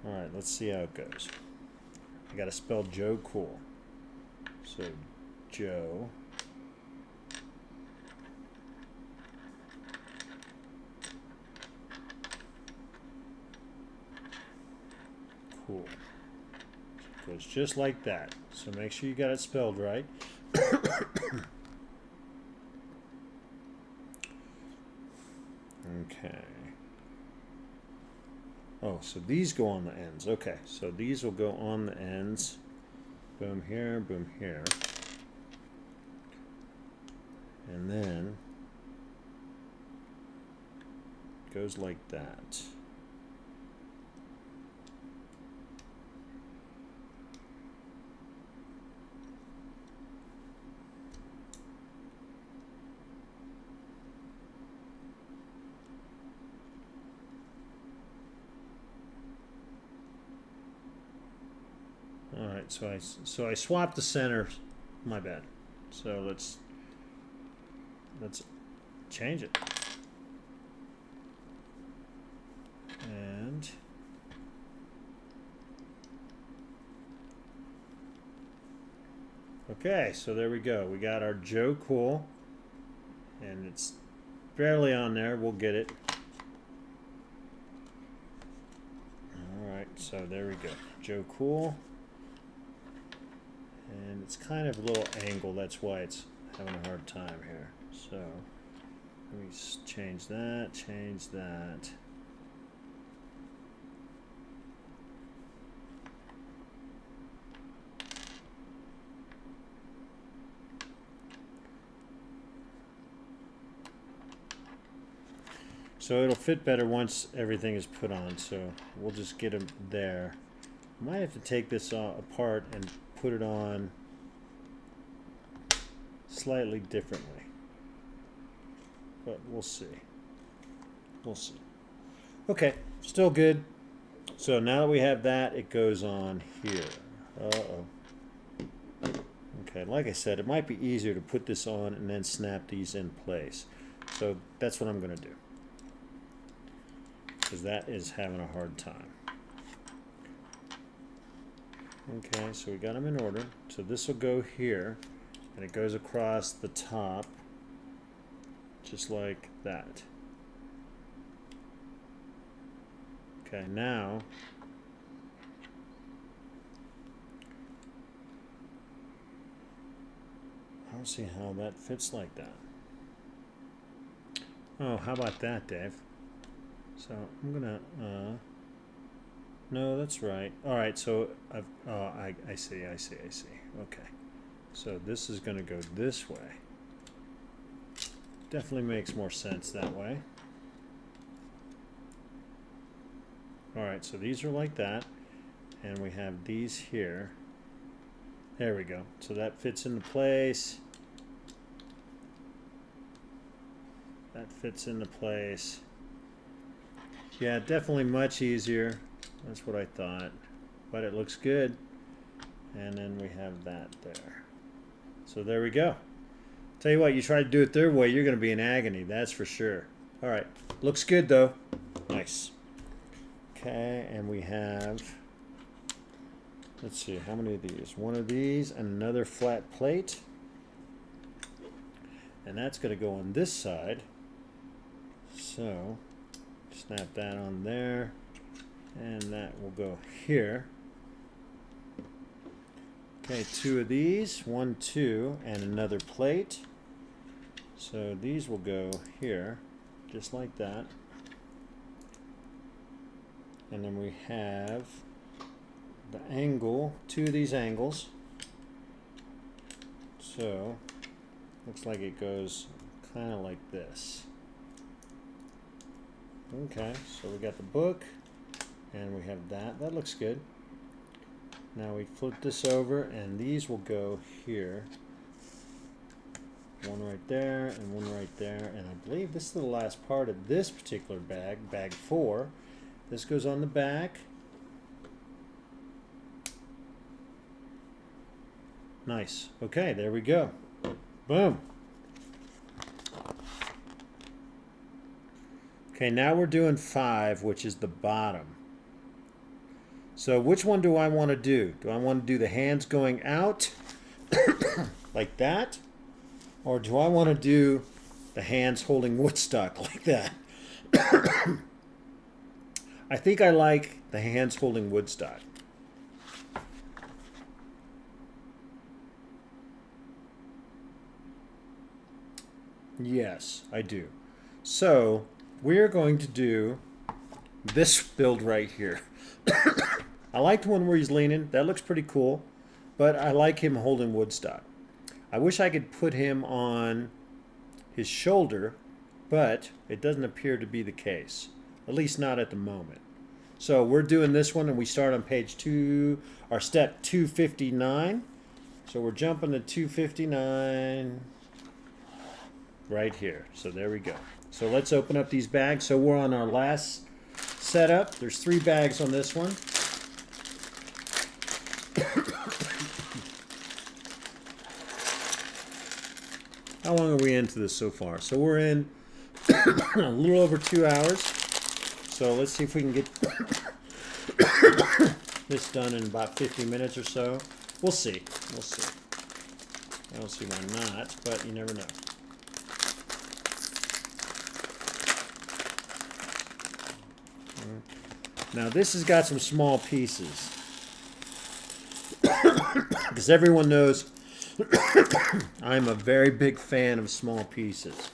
All right, let's see how it goes. I got to spell Joe Cool. So Joe. Cool. It goes just like that. So make sure you got it spelled right. Okay. Oh, so these go on the ends. Okay, so these will go on the ends. Boom here, boom here. And then it goes like that. All right, so I swapped the center. My bad. So let's change it. And okay, so there we go. We got our Joe Cool, and it's barely on there. We'll get it. All right, so there we go. Joe Cool. And it's kind of a little angle, that's why it's having a hard time here. So let me change that, change that. So it'll fit better once everything is put on, so we'll just get them there. Might have to take this apart and put it on slightly differently, but we'll see. We'll see. Okay, still good. So now that we have that, it goes on here. Uh-oh. Okay, like I said, it might be easier to put this on and then snap these in place. So that's what I'm going to do, because that is having a hard time. Okay, so we got them in order. So this will go here, and it goes across the top, just like that. Okay, now I don't see how that fits like that. Oh, how about that, Dave? So I'm gonna no, that's right. All right, so I see. Okay, so this is going to go this way. Definitely makes more sense that way. All right, so these are like that, and we have these here. There we go. So that fits into place. That fits into place. Yeah, definitely much easier. That's what I thought, but it looks good. And then we have that there. So there we go. Tell you what, you try to do it their way, you're going to be in agony, that's for sure. All right, looks good though. Nice. Okay, and we have, let's see, how many of these? One of these and another flat plate. And that's going to go on this side. So snap that on there. And that will go here. Okay, two of these, 1, 2, and another plate. So these will go here, just like that. And then we have the angle, two of these angles. So, looks like it goes kind of like this. Okay, so we got the book, and we have that. That looks good. Now we flip this over, and these will go here. One right there, and one right there. And I believe this is the last part of this particular bag, bag 4. This goes on the back. Nice. Okay, there we go. Boom. Okay, now we're doing 5, which is the bottom. So which one do I want to do? Do I want to do the hands going out like that? Or do I want to do the hands holding WoodStock like that? I think I like the hands holding WoodStock. Yes, I do. So we're going to do this build right here. I like the one where he's leaning. That looks pretty cool. But I like him holding WoodStock. I wish I could put him on his shoulder, but it doesn't appear to be the case. At least not at the moment. So we're doing this one, and we start on page 2, or step 259. So we're jumping to 259 right here. So there we go. So let's open up these bags. So we're on our last setup. There's 3 bags on this one. How long are we into this so far? So we're in a little over 2 hours. So let's see if we can get this done in about 50 minutes or so. We'll see. We'll see. I don't see why not, but you never know. Now this has got some small pieces. Because everyone knows I'm a very big fan of small pieces.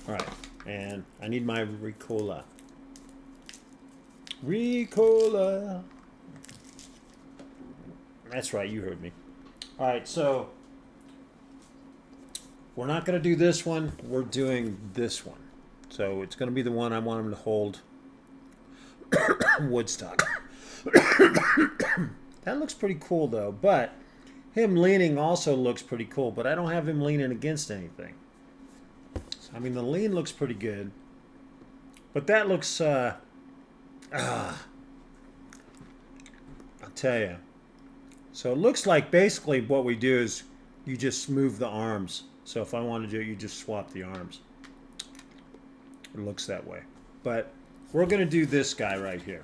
Alright, and I need my Ricola. Ricola! That's right, you heard me. Alright, so we're not going to do this one, we're doing this one. So it's going to be the one I want him to hold WoodStock. That looks pretty cool though, but him leaning also looks pretty cool, but I don't have him leaning against anything. So, I mean, the lean looks pretty good, but that looks, I'll tell you. So it looks like basically what we do is you just move the arms. So if I want to do it, you just swap the arms. It looks that way. But we're going to do this guy right here.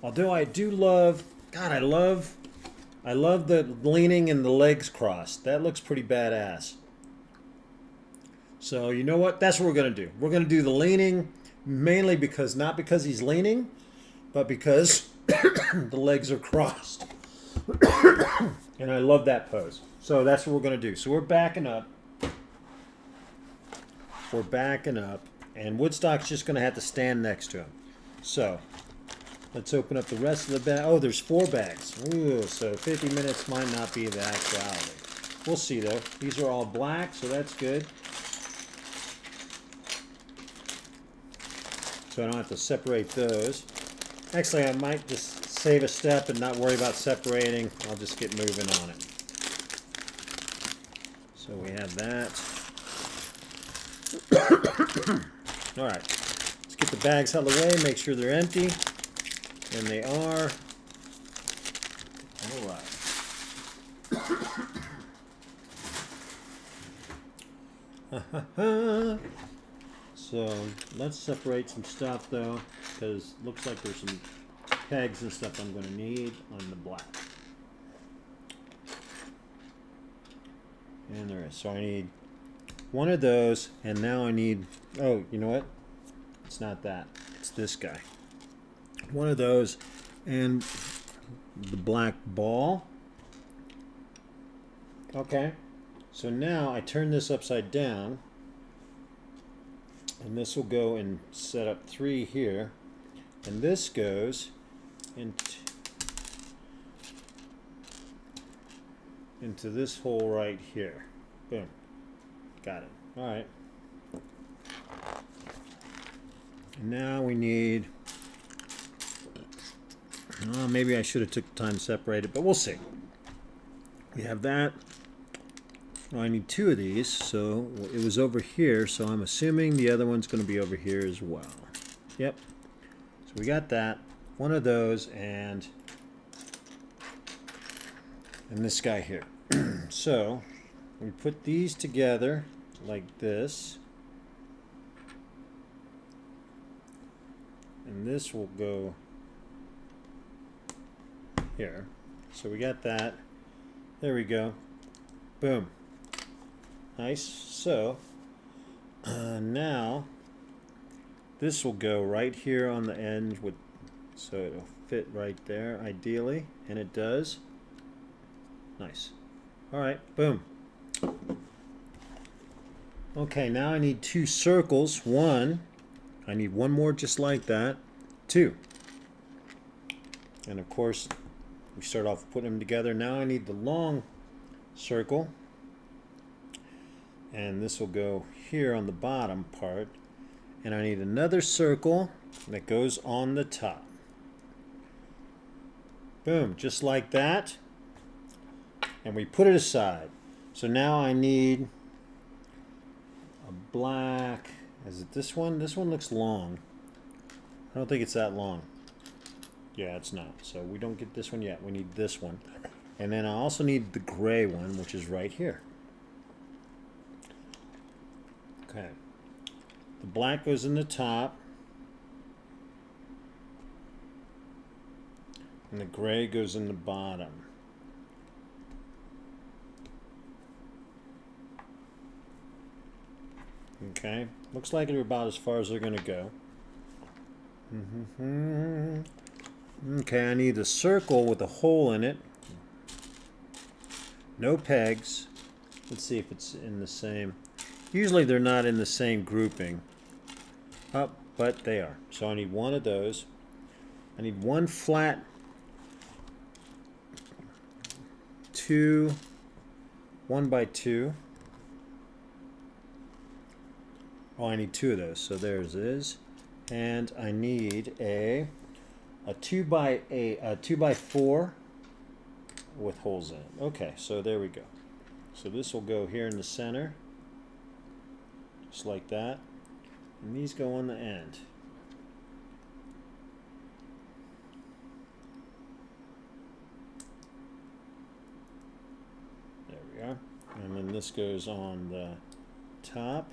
Although I do love, God, I love the leaning and the legs crossed. That looks pretty badass. So you know what? That's what we're going to do. We're going to do the leaning mainly because, not because he's leaning, but because the legs are crossed. And I love that pose. So that's what we're going to do. So we're backing up. We're backing up. And WoodStock's just going to have to stand next to him. So let's open up the rest of the bag. Oh, there's 4 bags. Ooh, so 50 minutes might not be the actuality. We'll see, though. These are all black, so that's good. So I don't have to separate those. Actually, I might just save a step and not worry about separating. I'll just get moving on it. So we have that. All right. Let's get the bags out of the way, make sure they're empty. And they are. All right. So let's separate some stuff though, because it looks like there's some pegs and stuff I'm going to need on the black. And there is. So I need one of those, and now I need, oh, you know what? It's not that. It's this guy. One of those, and the black ball. Okay. So now I turn this upside down. And this will go and set up 3 here. And this goes into this hole right here. Boom. Got it. All right. And now we need, maybe I should have took the time to separate it, but we'll see. We have that. I need 2 of these, so it was over here, so I'm assuming the other one's going to be over here as well. Yep. So we got that. One of those, and this guy here. So we put these together like this. And this will go here. So we got that. There we go. Boom. Nice. So now this will go right here on the end with, so it'll fit right there ideally, and it does. Nice. All right. Boom. Okay, now I need 2 circles. I need one more just like that. 2. And of course, we start off putting them together. Now I need the long circle. And this will go here on the bottom part. And I need another circle that goes on the top. Boom, just like that. And we put it aside. So now I need a black. Is it this one? This one looks long. I don't think it's that long. Yeah, it's not. So we don't get this one yet. We need this one. And then I also need the gray one, which is right here. Okay. The black goes in the top. And the gray goes in the bottom. Okay. Looks like they're about as far as they're going to go. Okay, I need a circle with a hole in it. No pegs. Let's see if it's in the same. Usually they're not in the same grouping. Oh, but they are. So I need one of those. I need one flat 1 by 2. Oh, I need 2 of those. So there's it is. And I need a 2 by 4 with holes in it. Okay, so there we go. So this will go here in the center, just like that. And these go on the end. There we are. And then this goes on the top,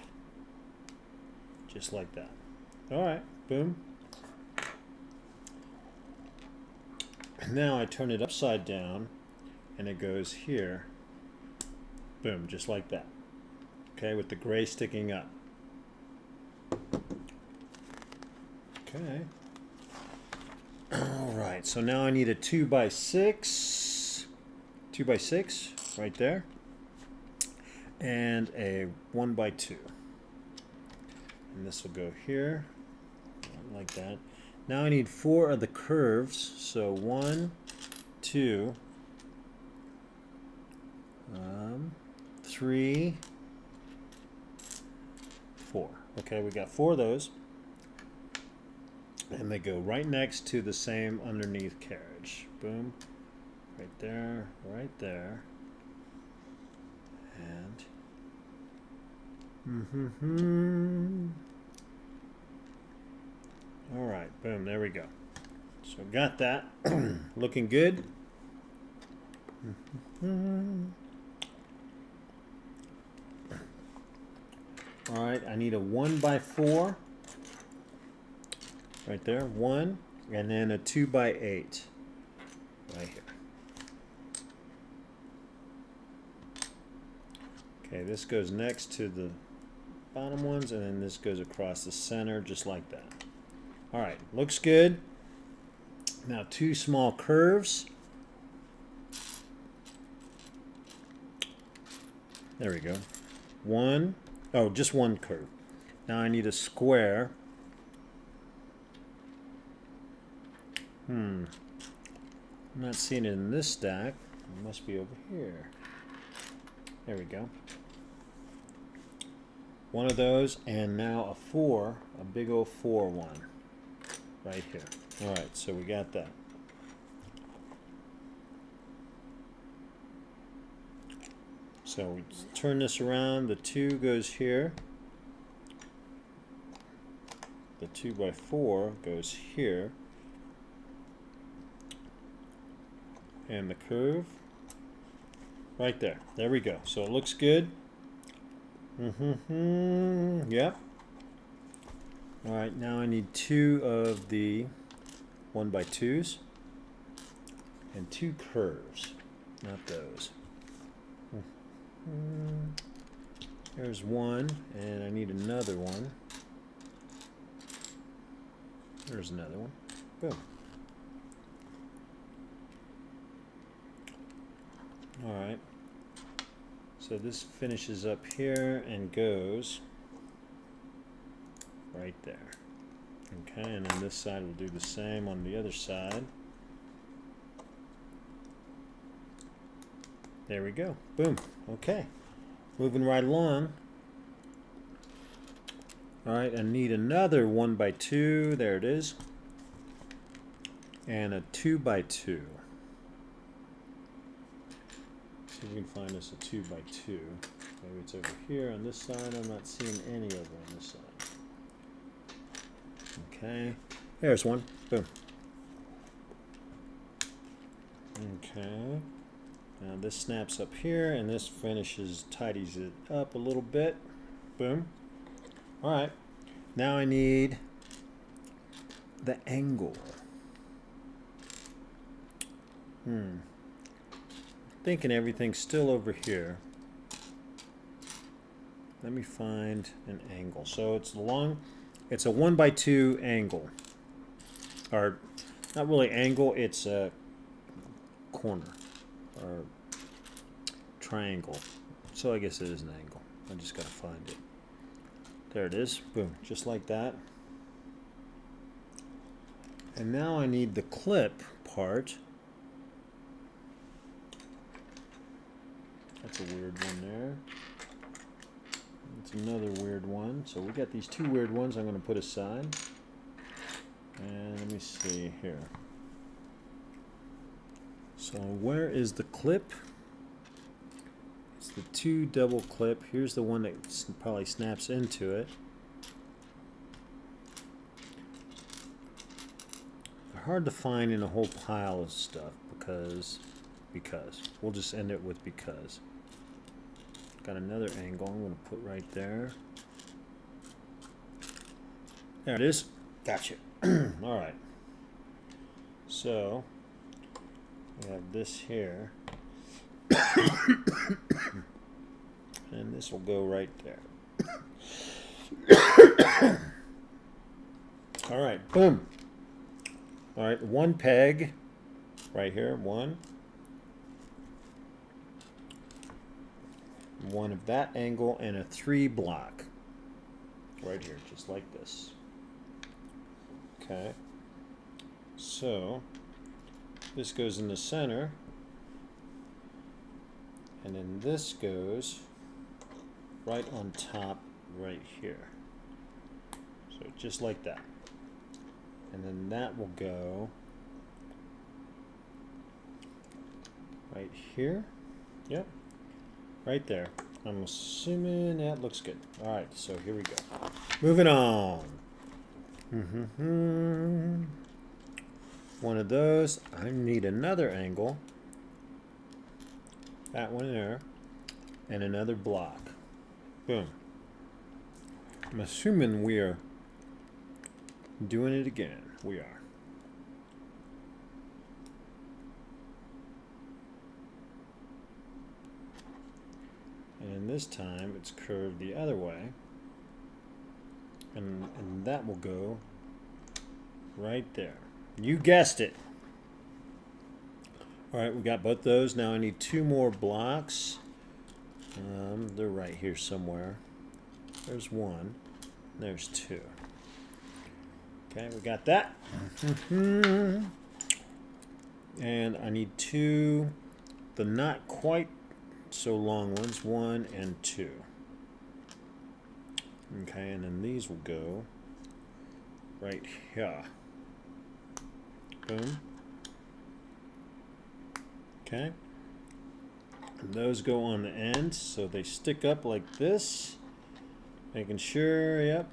just like that. All right, boom. Now I turn it upside down and it goes here. Boom, just like that. Okay, with the gray sticking up. Okay. All right, so now I need a 2 by 6. 2 by 6 right there. And a 1 by 2. And this will go here, like that. Now I need 4 of the curves. So 1, 2, 3, 4. Okay, we got 4 of those. And they go right next to the same underneath carriage. Boom. Right there, right there. And all right, boom, there we go. So got that. Looking good. All right, I need a 1 by 4 right there, 1, and then a 2 by 8 right here. Okay, this goes next to the bottom ones, and then this goes across the center just like that. All right, looks good. Now 2 small curves. There we go. 1, oh, just 1 curve. Now I need a square. I'm not seeing it in this stack. It must be over here. There we go. One of those, and now a 4, a big old 4 one. Right here. Alright, so we got that. So we turn this around, the 2 goes here. The 2x4 goes here. And the curve right there. There we go. So it looks good. Yep. Alright, now I need 2 of the 1x2s and 2 curves, not those. There's one, and I need another one. There's another one. Boom. Alright. So this finishes up here and goes right there. Okay, and then this side will do the same on the other side. There we go. Boom. Okay. Moving right along. Alright, I need another 1x2. There it is. And a 2x2. See if we can find us a 2x2. Maybe it's over here on this side. I'm not seeing any over on this side. Okay. There's one. Boom. Okay. Now this snaps up here, and this finishes, tidies it up a little bit. Boom. Alright. Now I need the angle. Thinking everything's still over here. Let me find an angle. So it's it's a 1x2 angle. Or not really angle, it's a corner or triangle. So I guess it is an angle. I just gotta find it. There it is. Boom. Just like that. And now I need the clip part. That's a weird one there. That's another weird one. So we got these 2 weird ones I'm going to put aside. And let me see here. So where is the clip? It's the 2 double clip. Here's the one that probably snaps into it. They're hard to find in a whole pile of stuff because. We'll just end it with because. Got another angle I'm going to put right there. There it is. Gotcha. Alright. So, we have this here. And this will go right there. Alright, boom. Alright, 1 peg right here. 1 of that angle, and a 3 block right here, just like this. Okay, so this goes in the center, and then this goes right on top right here. So just like that. And then that will go right here. Yep. Right there. I'm assuming that looks good. Alright, so here we go. Moving on. One of those. I need another angle. That one there. And another block. Boom. I'm assuming we are doing it again. We are. And this time it's curved the other way, and that will go right there. You guessed it. Alright, we got both those. Now I need 2 more blocks. They're right here somewhere. There's one. There's 2. Okay, we got that. And I need 2, the not quite so long ones, 1 and 2. Okay, and then these will go right here. Boom. Okay. And those go on the end, so they stick up like this. Making sure, yep.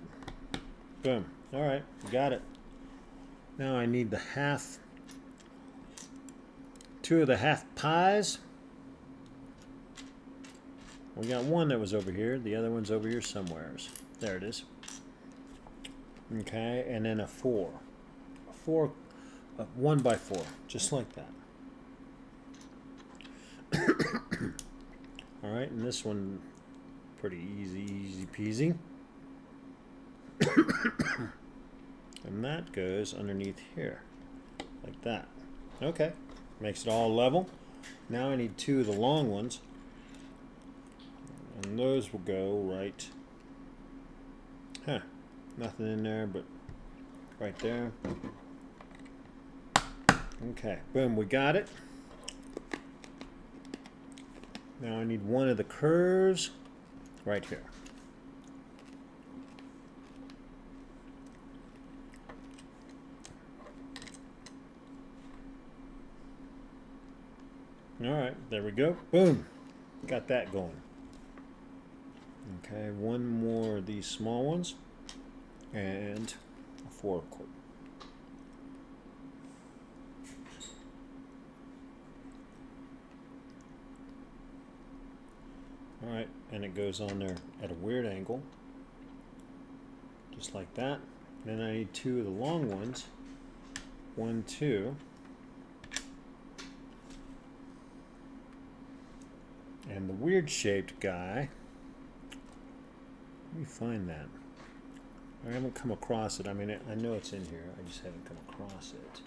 Boom. Alright, got it. Now I need the half, 2 of the half pies. We got one that was over here, the other one's over here somewheres. There it is. Okay, and then a 4. A 1 by 4, just like that. Alright, and this one, pretty easy peasy. And that goes underneath here, like that. Okay, makes it all level. Now I need 2 of the long ones. And those will go right, nothing in there but right there. Okay, boom, we got it. Now I need 1 of the curves right here. Alright, there we go. Boom. Got that going. Okay, 1 more of these small ones. And a 4 quart. Alright, and it goes on there at a weird angle. Just like that. Then I need 2 of the long ones. 1, 2. And the weird shaped guy, let me find that. I haven't come across it. I mean, I know it's in here. I just haven't come across it.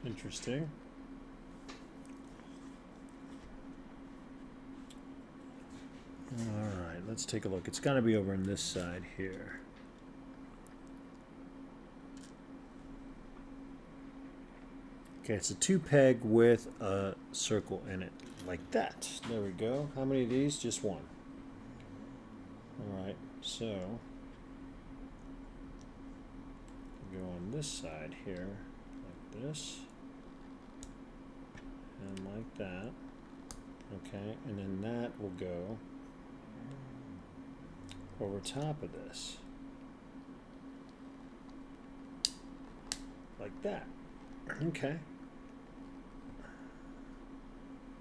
Interesting. All right, let's take a look. It's got to be over on this side here. Okay, it's a 2-peg with a circle in it, like that. There we go. How many of these? Just 1. All right, so go on this side here, like this, and like that. Okay, and then that will go over top of this, like that. Okay.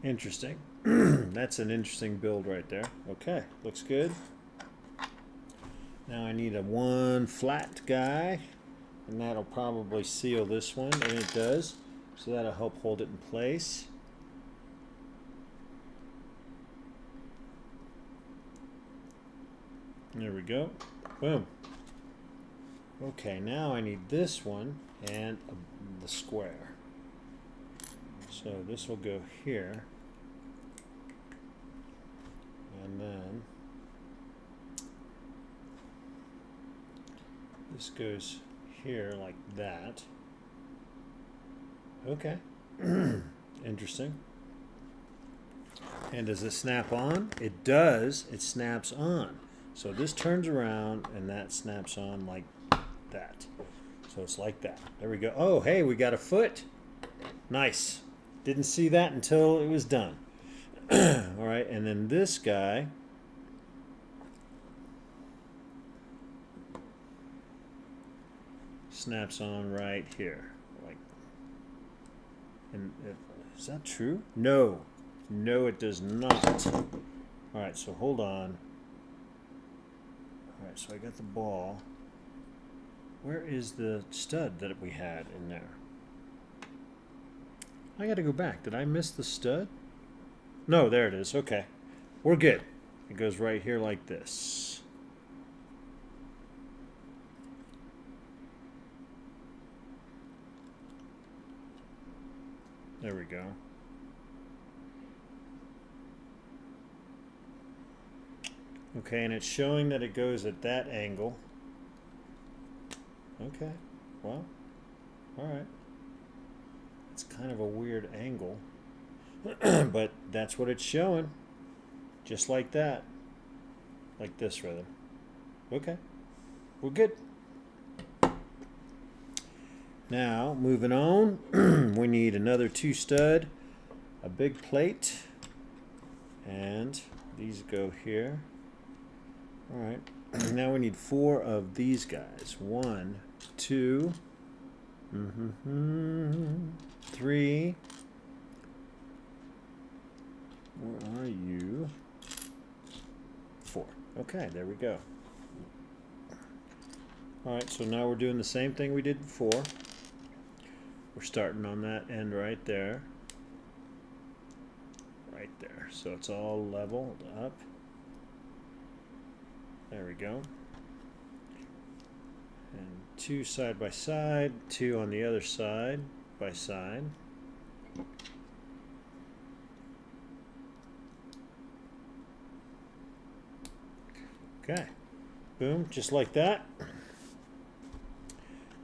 Interesting. That's an interesting build right there. Okay, looks good. Now I need a 1 flat guy, and that'll probably seal this one, and it does. So that'll help hold it in place. There we go. Boom. Okay, now I need this one and the square. So this will go here, and then this goes here like that. Okay. Interesting. And does it snap on? It does. It snaps on. So this turns around and that snaps on like that. So it's like that. There we go. Oh, hey, we got a foot. Nice. Didn't see that until it was done. All right, and then this guy snaps on right here. Like, and is that true? No. No, it does not. All right, so hold on. All right, so I got the ball. Where is the stud that we had in there? I got to go back. Did I miss the stud? No, there it is. Okay. We're good. It goes right here like this. There we go. Okay, and it's showing that it goes at that angle. Okay, well, alright. It's kind of a weird angle, but that's what it's showing. Just like that. Like this, rather. Okay, we're good. Now, moving on, we need another 2 stud, a big plate, and these go here. Alright, now we need 4 of these guys. 1, 2, 3. Where are you? 4. Okay, there we go. Alright, so now we're doing the same thing we did before. We're starting on that end right there. Right there. So it's all leveled up. There we go. And 2 side by side, 2 on the other side by side. Okay. Boom, just like that.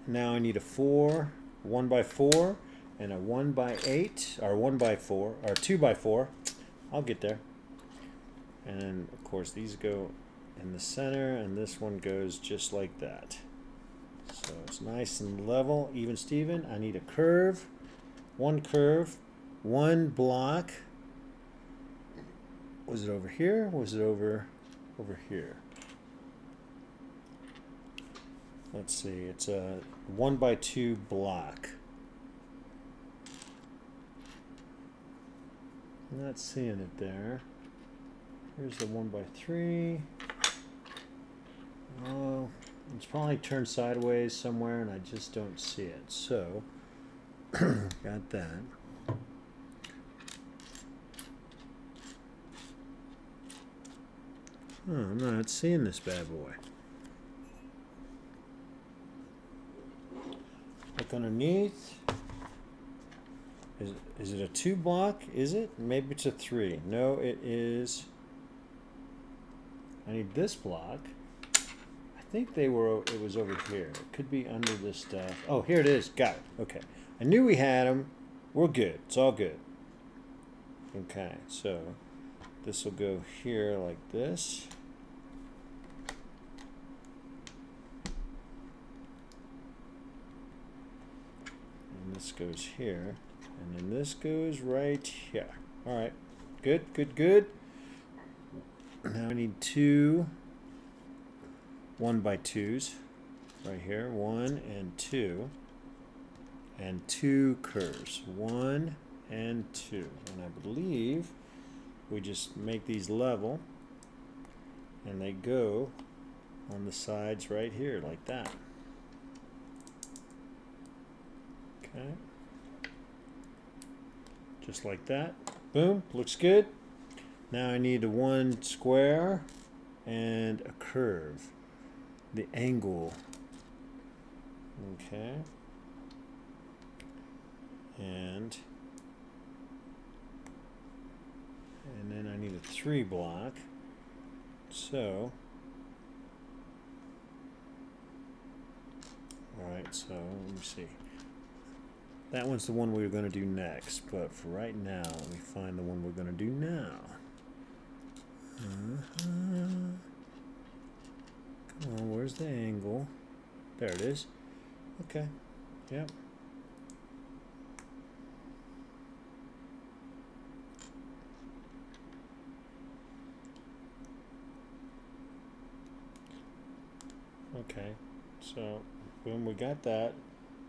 Now I need a 1 by 4 and a 1 by 8, or 1 by 4, or 2 by 4. I'll get there. And of course these go in the center, and this one goes just like that. So it's nice and level, even Steven. I need a curve, 1 block. Was it over here? Was it over here? Let's see, it's a 1 by 2 block. I'm not seeing it there. Here's the 1 by 3. Oh, it's probably turned sideways somewhere and I just don't see it. So, got that. Oh, I'm not seeing this bad boy. Look underneath. Is it a 2 block? Is it? Maybe it's a 3. No, it is. I need this block. I think it was over here. It could be under this stuff. Oh, here it is. Got it. Okay. I knew we had them. We're good. It's all good. Okay, so this will go here like this. And this goes here. And then this goes right here. All right. Good, good, good. Now I need 2 1 by 2s right here. 1 and 2. And 2 curves. 1 and 2. And I believe we just make these level. And they go on the sides right here like that. Okay. Just like that. Boom. Looks good. Now I need a 1 square and a curve. The angle. Okay. And then I need a 3 block. So, alright, so let me see. That one's the one we were going to do next, but for right now, let me find the one we're going to do now. Come on, where's the angle? There it is. Okay, yep. Okay, so boom, we got that,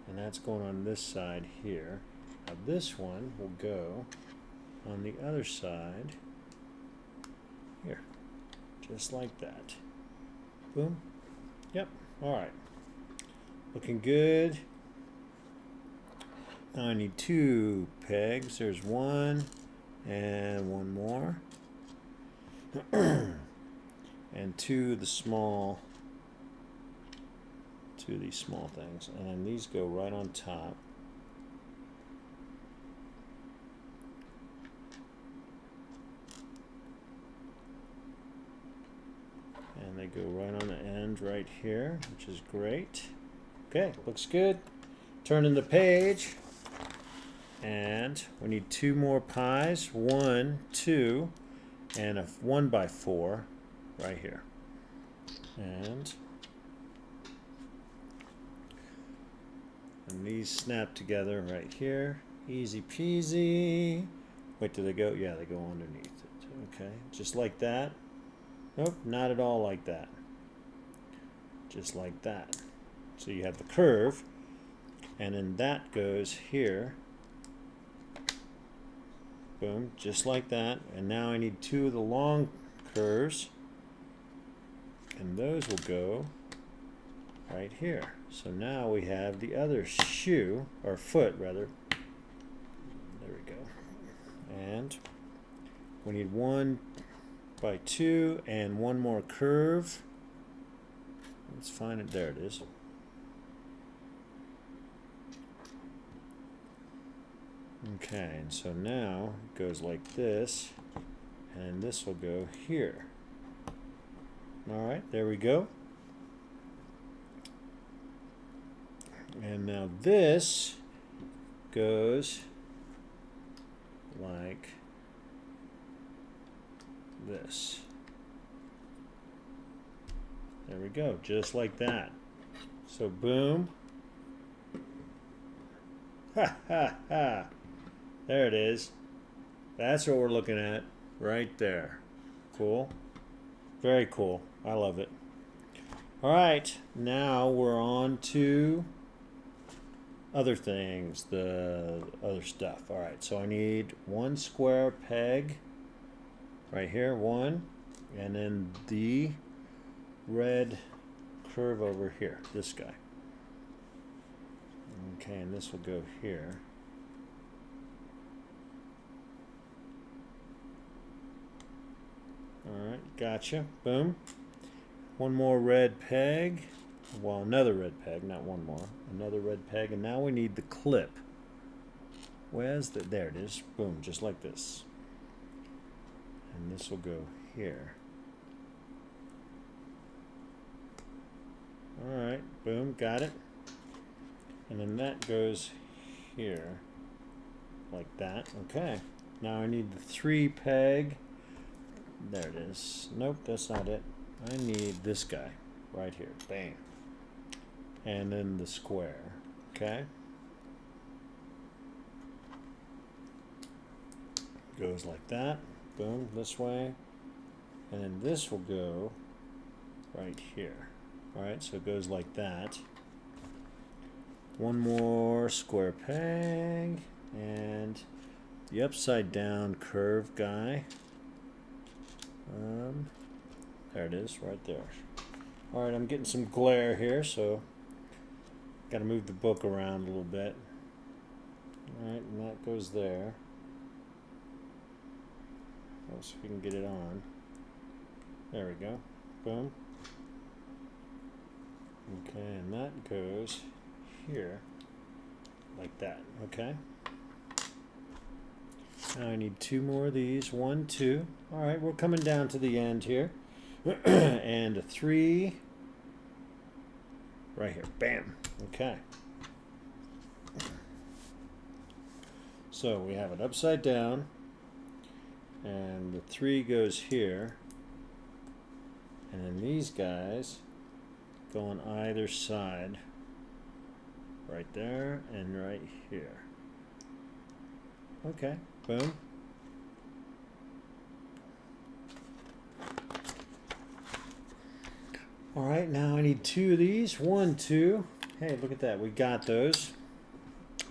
and that's going on this side here. Now this one will go on the other side here, just like that. Boom. Yep. All right. Looking good. Now I need 2 pegs. There's 1 and 1 more, and 2 of the small. 2 of these small things, and then these go right on top. And they go right on the end right here, which is great. Okay, looks good. Turning the page. And we need 2 more pies. 1, 2, and a 1x4 right here. And these snap together right here. Easy peasy. Wait, do they go? Yeah, they go underneath it. Okay, just like that. Nope, not at all like that. Just like that. So you have the curve, and then that goes here. Boom, just like that. And now I need 2 of the long curves, and those will go right here. So now we have the other shoe, or foot rather. There we go. And we need 1x2 and 1 more curve. Let's find it. There it is. Okay, and so now it goes like this, and this will go here. Alright, there we go. And now this goes like this. There we go, just like that. So boom. Ha ha ha. There it is. That's what we're looking at right there. Cool. Very cool. I love it. Alright, now we're on to other things, the other stuff. Alright, so I need 1 square peg right here, 1, and then the red curve over here, this guy. Okay, and this will go here. Alright, gotcha. Boom. 1 more red peg. Well, another red peg, not 1 more. Another red peg, and now we need the clip. Where's the... There it is. Boom, just like this. And this will go here. Alright, boom, got it. And then that goes here. Like that. Okay. Now I need the 3 peg. There it is. Nope, that's not it. I need this guy right here. Bang. And then the square. Okay. Goes like that. Boom, this way. And then this will go right here. Alright, so it goes like that. 1 more square peg. And the upside down curve guy. There it is, right there. Alright, I'm getting some glare here, so got to move the book around a little bit. Alright, and that goes there. Let's see if we can get it on. There we go. Boom. Okay, and that goes here, like that. Okay. Now I need 2 more of these. 1, 2. Alright, we're coming down to the end here. And a 3 right here. Bam. Okay. So we have it upside down, and the 3 goes here, and then these guys go on either side, right there and right here. Okay, boom. Alright, now I need 2 of these. 1, 2. Hey, look at that. We got those.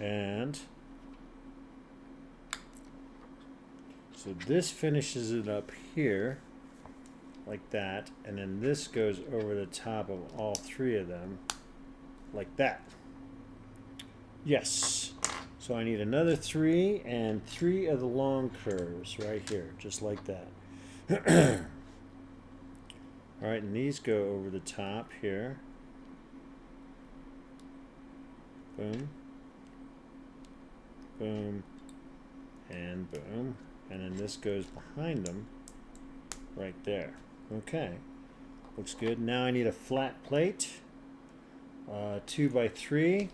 And so this finishes it up here, like that. And then this goes over the top of all 3 of them, like that. Yes. So I need another 3 and 3 of the long curves right here, just like that. Alright, and these go over the top here. Boom. Boom. And boom. And then this goes behind them right there. Okay. looks good. Now I need a flat plate, 2 by 3,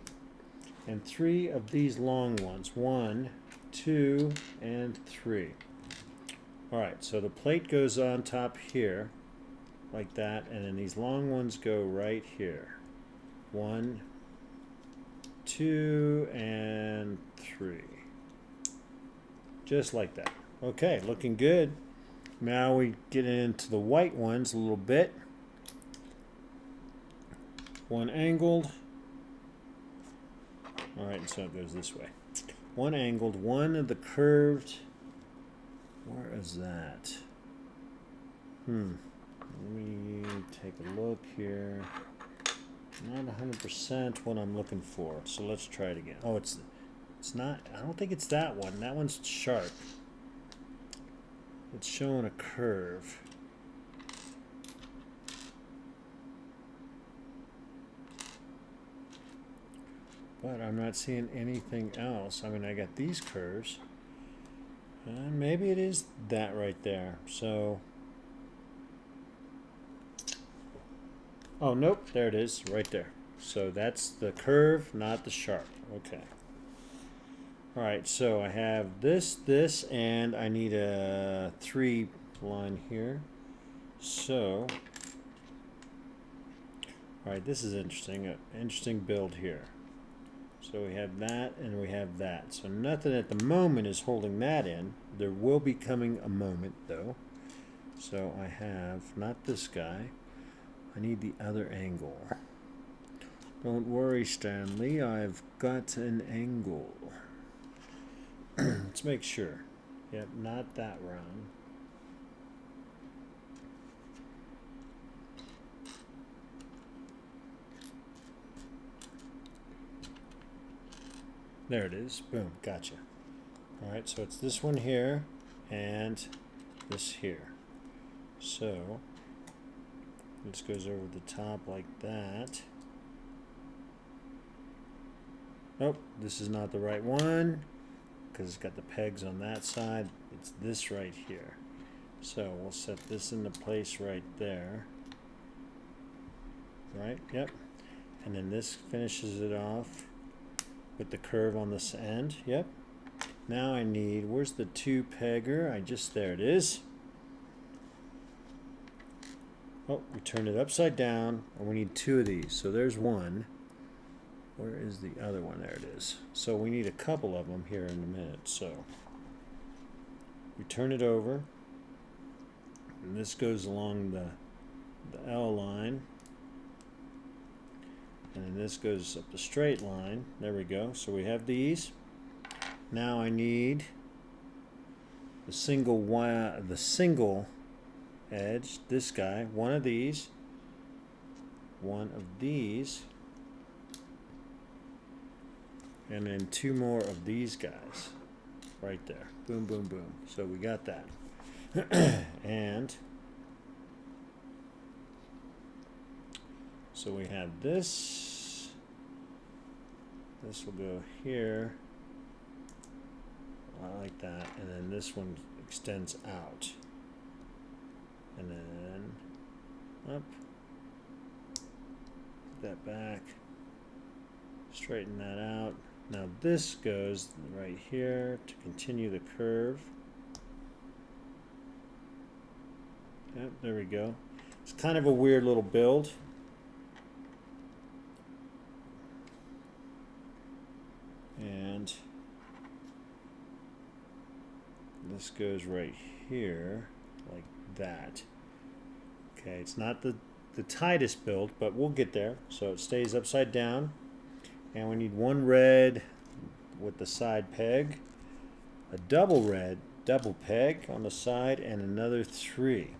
and 3 of these long ones. 1, 2, and 3. Alright, so the plate goes on top here, like that, and then these long ones go right here. 1, 2, and 3. Just like that. Okay, looking good. Now we get into the white ones a little bit. One angled. Alright, so it goes this way. One angled, one of the curved. Where is that? Let me take a look here. Not 100% what I'm looking for. So let's try it again. Oh, it's not. I don't think it's that one. That one's sharp. It's showing a curve. But I'm not seeing anything else. I mean, I got these curves. And maybe it is that right there. So, oh, nope, there it is, right there. So that's the curve, not the sharp. Okay. All right, so I have this, and I need a 3 line here. So, all right, this is interesting. An interesting build here. So we have that and we have that. So nothing at the moment is holding that in. There will be coming a moment though. So I have not this guy. I need the other angle. Don't worry, Stanley. I've got an angle. Let's make sure. Yep, not that round. There it is. Boom. Gotcha. Alright, so it's this one here and this here. So this goes over the top like that. Nope, this is not the right one because it's got the pegs on that side. It's this right here. So we'll set this into place right there. Right? Yep. And then this finishes it off with the curve on this end. Yep. Now I need, where's the 2 pegger? There it is. Oh, we turned it upside down, and we need 2 of these. So there's one. Where is the other one? There it is. So we need a couple of them here in a minute. So we turn it over, and this goes along the L line. And then this goes up the straight line. There we go. So we have these. Now I need the single edge, this guy, one of these, one of these, and then 2 more of these guys right there. Boom, boom, boom. So we got that. And so we have this. This will go here. I like that. And then this one extends out. And then up. Put that back. Straighten that out. Now this goes right here to continue the curve. Yep, there we go. It's kind of a weird little build. And this goes right here like that. Okay, it's not the tightest build, but we'll get there. So it stays upside down, and we need 1 red with the side peg, a double peg on the side, and another 3.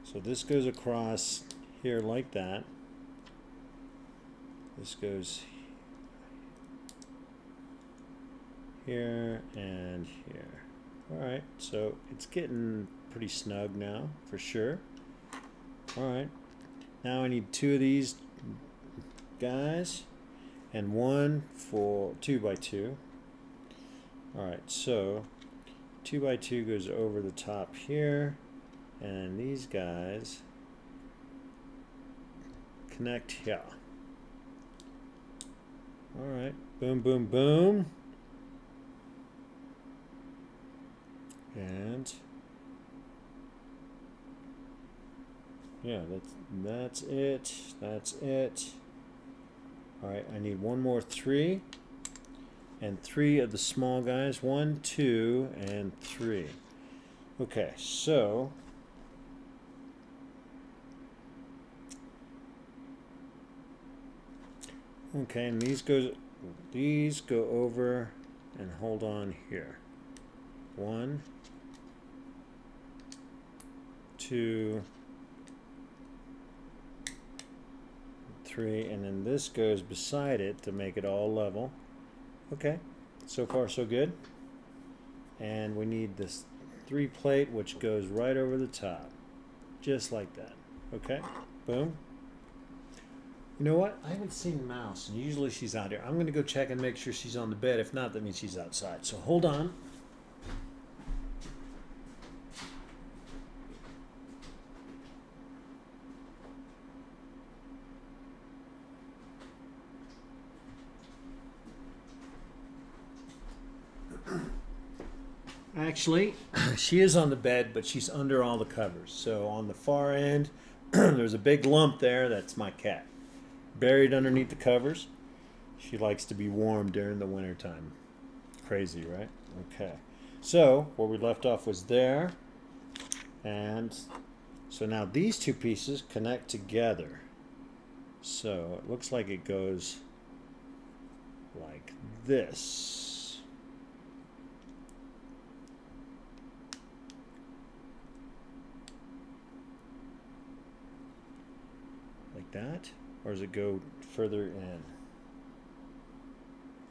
So this goes across here like that. This goes here and here. Alright, so it's getting pretty snug now, for sure. Alright, now I need 2 of these guys and one for 2 by 2. Alright, so 2x2 goes over the top here, and these guys connect here. All right, boom, boom, boom. And yeah, that's it. That's it. All right, I need one more 3 and 3 of the small guys. 1, 2, and 3. Okay, so okay, and these go over and hold on here. 1, 2, 3, and then this goes beside it to make it all level. Okay, so far so good. And we need this 3 plate, which goes right over the top, just like that. Okay, boom. You know what? I haven't seen Mouse, and usually she's out here. I'm going to go check and make sure she's on the bed. If not, that means she's outside. So hold on. Actually, she is on the bed, but she's under all the covers. So on the far end, there's a big lump there. That's my cat. Buried underneath the covers. She likes to be warm during the winter time. Crazy, right? Okay. So where we left off was there. And so now these 2 pieces connect together. So it looks like it goes like this. Like that? Or does it go further in?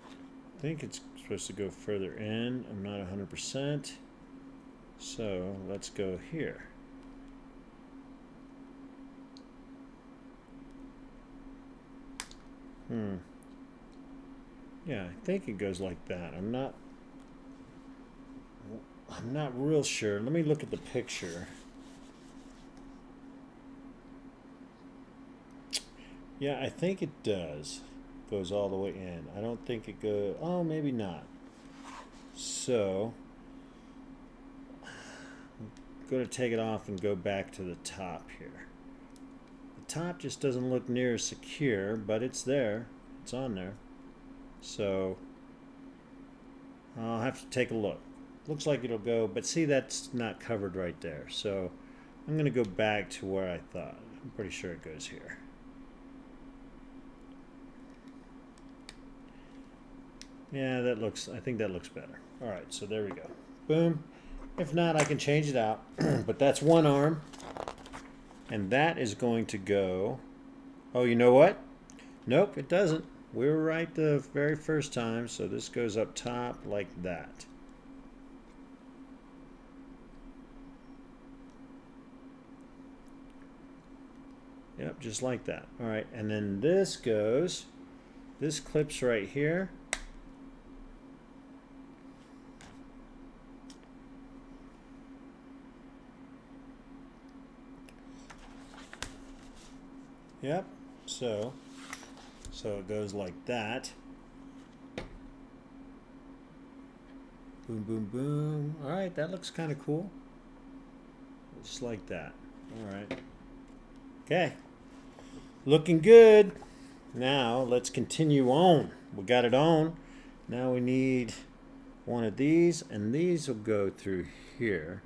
I think it's supposed to go further in. I'm not 100%. So let's go here. Yeah, I think it goes like that. I'm not real sure. Let me look at the picture. Yeah, I think it does. Goes all the way in. I don't think it goes. Oh, maybe not. So I'm going to take it off and go back to the top here. The top just doesn't look near as secure, but it's there. It's on there. So I'll have to take a look. Looks like it'll go, but see, that's not covered right there. So I'm going to go back to where I thought. I'm pretty sure it goes here. Yeah, I think that looks better. All right, so there we go. Boom. If not, I can change it out. But that's one arm. And that is going to go. Oh, you know what? Nope, it doesn't. We were right the very first time. So this goes up top like that. Yep, just like that. All right, and then this clips right here. Yep, so it goes like that. Boom, boom, boom. All right, that looks kind of cool. Just like that. All right. Okay. Looking good. Now let's continue on. We got it on. Now we need one of these, and these will go through here.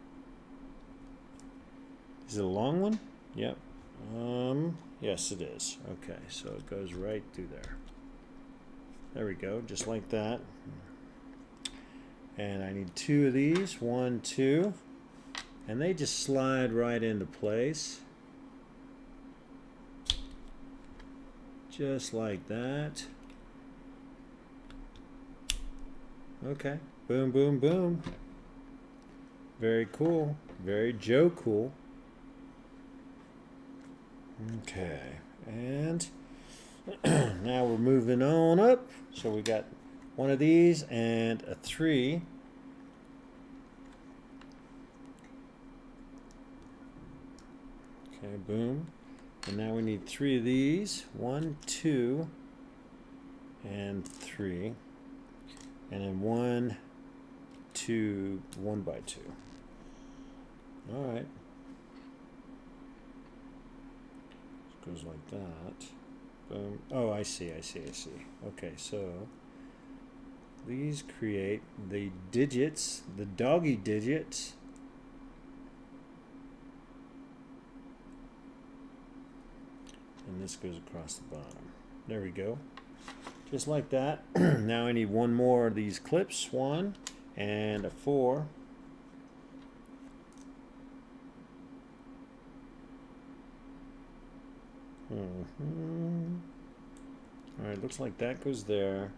Is it a long one? Yep. Yes, it is. Okay, so it goes right through there. There we go, just like that. And I need 2 of these. 1, 2. And they just slide right into place. Just like that. Okay. Boom, boom, boom. Very cool. Very Joe Cool. Okay. And now we're moving on up. So we got one of these and a 3. Okay, boom. And now we need 3 of these. 1, 2, and 3. And then 1, 2, 1 by 2. All right. It goes like that. Boom. Oh, I see. Okay, so these create the digits, the doggy digits. And this goes across the bottom. There we go. Just like that. Now I need 1 more of these clips. 1 and a 4. Alright, looks like that goes there,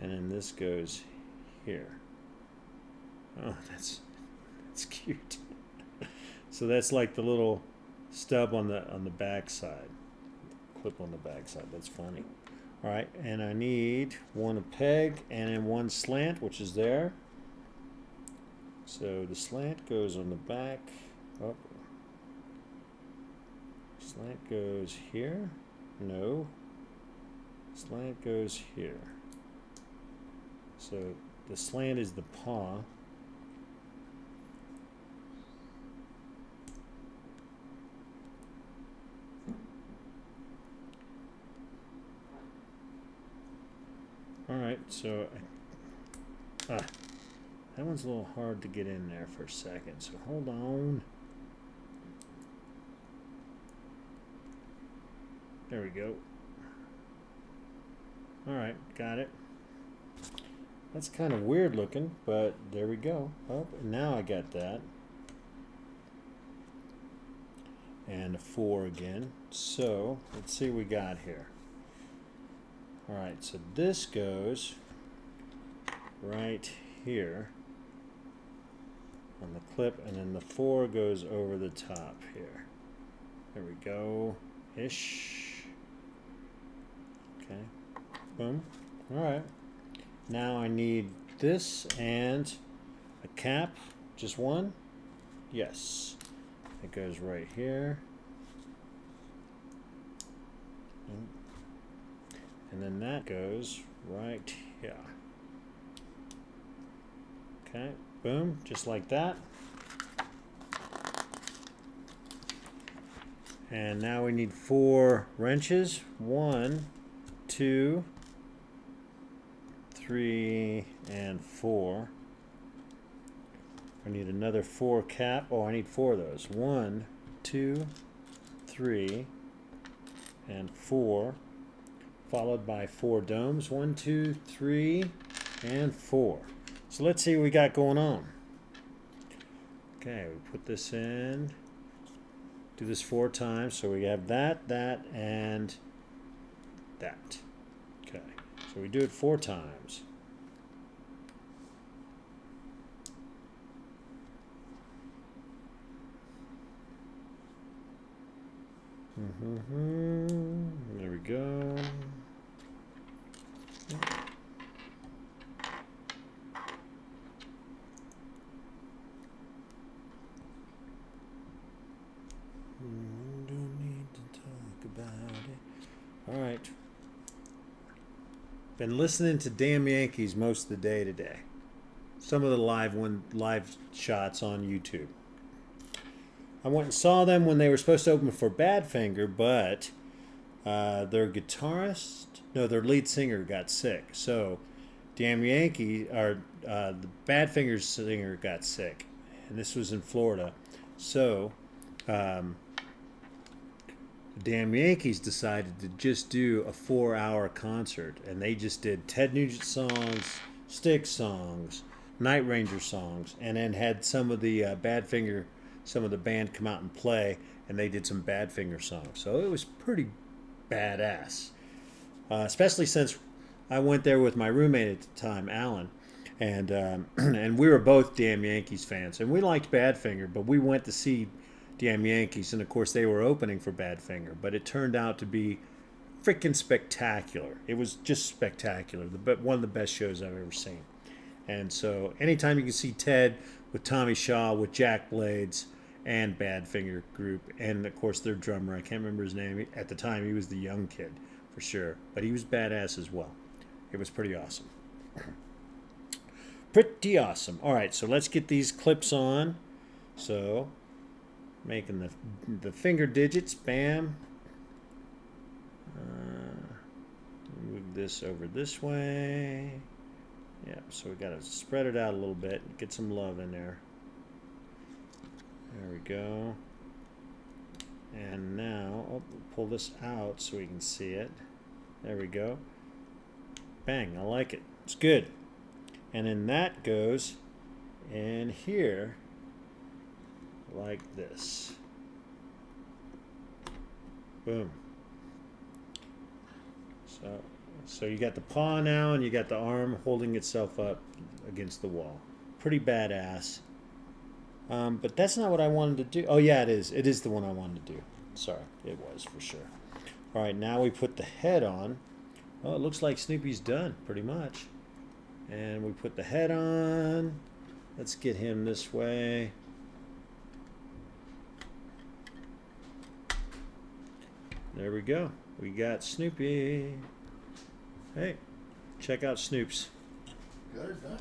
and then this goes here. Oh, that's cute. So that's like the little stub on the back side. Clip on the back side. That's funny. Alright, and I need 1 a peg and then 1 slant, which is there. So the slant goes on the back. Oh. Slant goes here. No. Slant goes here. So the slant is the paw. Alright, so that one's a little hard to get in there for a second, so hold on. There we go. Alright, got it. That's kind of weird looking, but there we go. Oh, and now I got that. And a 4 again. So, let's see what we got here. Alright, so this goes right here on the clip, and then the 4 goes over the top here. There we go. Ish. Okay. Boom. Alright. Now I need this and a cap. Just 1? Yes. It goes right here. And then that goes right here. Okay. Boom. Just like that. And now we need 4 wrenches. 1, 2, 3, and 4. I need another 4 cap. Oh, I need 4 of those. 1, 2, 3, and 4. Followed by 4 domes. 1, 2, 3, and 4. So let's see what we got going on. Okay, we put this in. Do this 4 times. So we have that, that, and that. Okay, so we do it 4 times. There we go. Don't need to talk about it. All right. Been listening to Damn Yankees most of the day today. Some of the live shots on YouTube. I went and saw them when they were supposed to open for Badfinger, but their lead singer got sick. So, Damn Yankee, or the Badfinger's singer got sick, and this was in Florida. So, the Damn Yankees decided to just do a 4-hour concert, and they just did Ted Nugent songs, Styx songs, Night Ranger songs, and then had some of the Badfinger. Some of the band come out and play, and they did some Badfinger songs. So it was pretty badass. Especially since I went there with my roommate at the time, Alan, and and we were both Damn Yankees fans, and we liked Badfinger, but we went to see Damn Yankees, and of course they were opening for Badfinger, but it turned out to be freaking spectacular. It was just spectacular. One of the best shows I've ever seen. And so anytime you can see Ted with Tommy Shaw, with Jack Blades, and Badfinger group, and of course their drummer. I can't remember his name at the time. He was the young kid for sure, but he was badass as well. It was pretty awesome. Pretty awesome. All right, so let's get these clips on. So making the finger digits. Bam. Move this over this way. Yeah, so we got to spread it out a little bit. Get some love in there. There we go. And now, pull this out so we can see it. There we go. Bang, I like it. It's good. And then that goes in here like this. Boom. So you got the paw now, and you got the arm holding itself up against the wall. Pretty badass. But that's not what I wanted to do. Oh yeah, it is. It is the one I wanted to do. Sorry, it was for sure. All right, now we put the head on. Oh, it looks like Snoopy's done, pretty much. And we put the head on. Let's get him this way. There we go. We got Snoopy. Hey, check out Snoops. Got it done?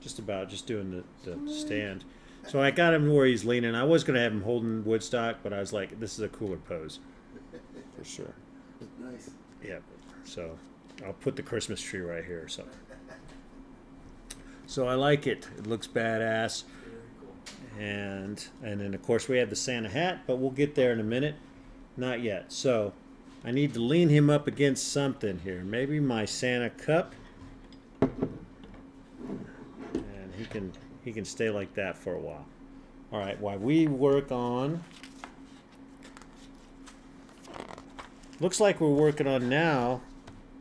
Just about. Just doing the stand. So I got him where he's leaning. I was going to have him holding WoodStock, but I was like, this is a cooler pose. For sure. Nice. Yeah. So I'll put the Christmas tree right here or something. So I like it. It looks badass. Very cool. And then of course we have the Santa hat, but we'll get there in a minute. Not yet. So I need to lean him up against something here. Maybe my Santa cup. And he can stay like that for a while. All right, while we work on, looks like we're working on now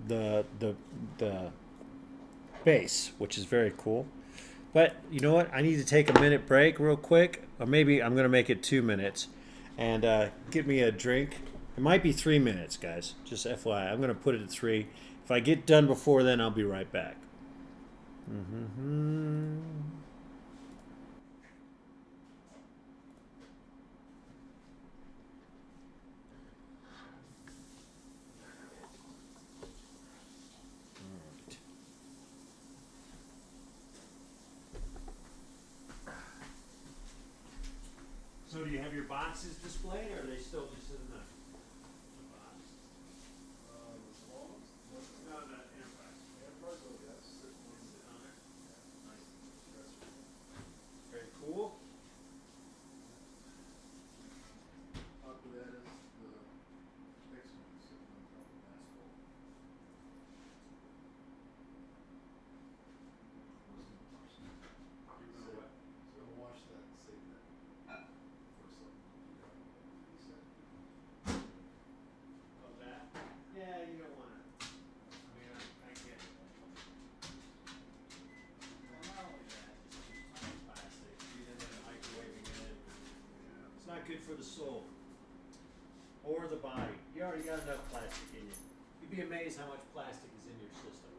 the base, which is very cool. But you know what? I need to take a minute break real quick, or maybe I'm going to make it 2 minutes, and get me a drink. It might be 3 minutes, guys. Just FYI, I'm going to put it at 3. If I get done before then, I'll be right back. So do you have your boxes displayed, or are they still just in the box? The small ones? No, the Enterprise. Enterprise, oh, yes. Sit on there. Nice. That's Very cool. Up to that is the next one sitting on top of asphalt. You're gonna what? So I'll wash that and save that for some. He said. Oh, that? Yeah, you don't want to. I mean, I get it. Well, not only that, just tiny plastic. You end up microwaving it. It's not good for the soul or the body. You already got enough plastic in you. You'd be amazed how much plastic is in your system.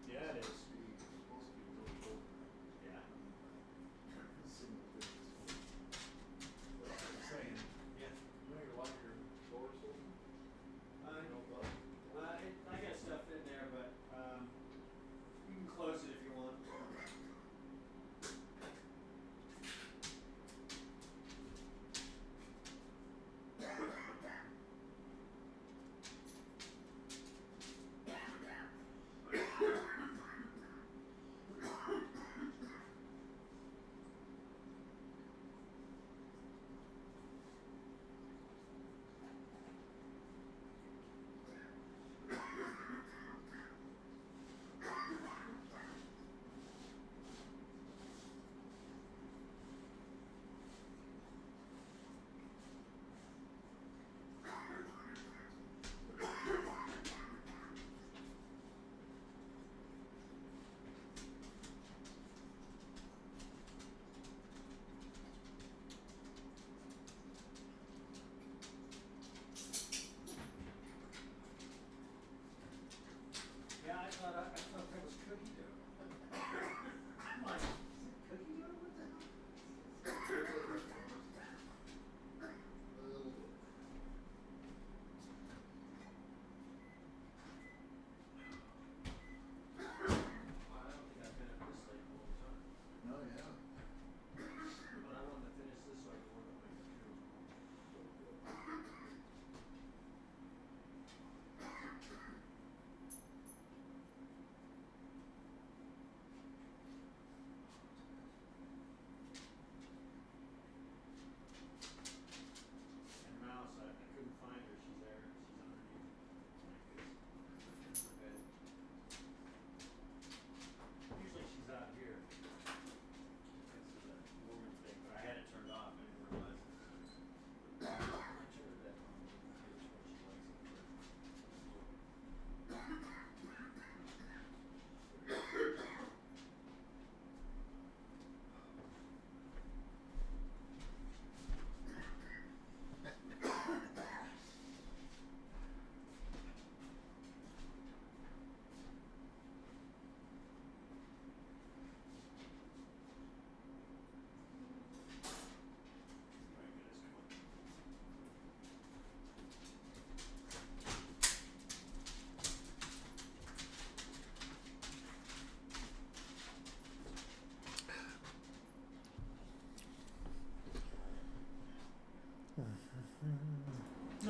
Yeah, it is. Supposed to be really cold. Yeah. Single digits. But I'm saying, Yeah. you know you lock your doors open? You know, but I got stuff in there, but you can close it if you want.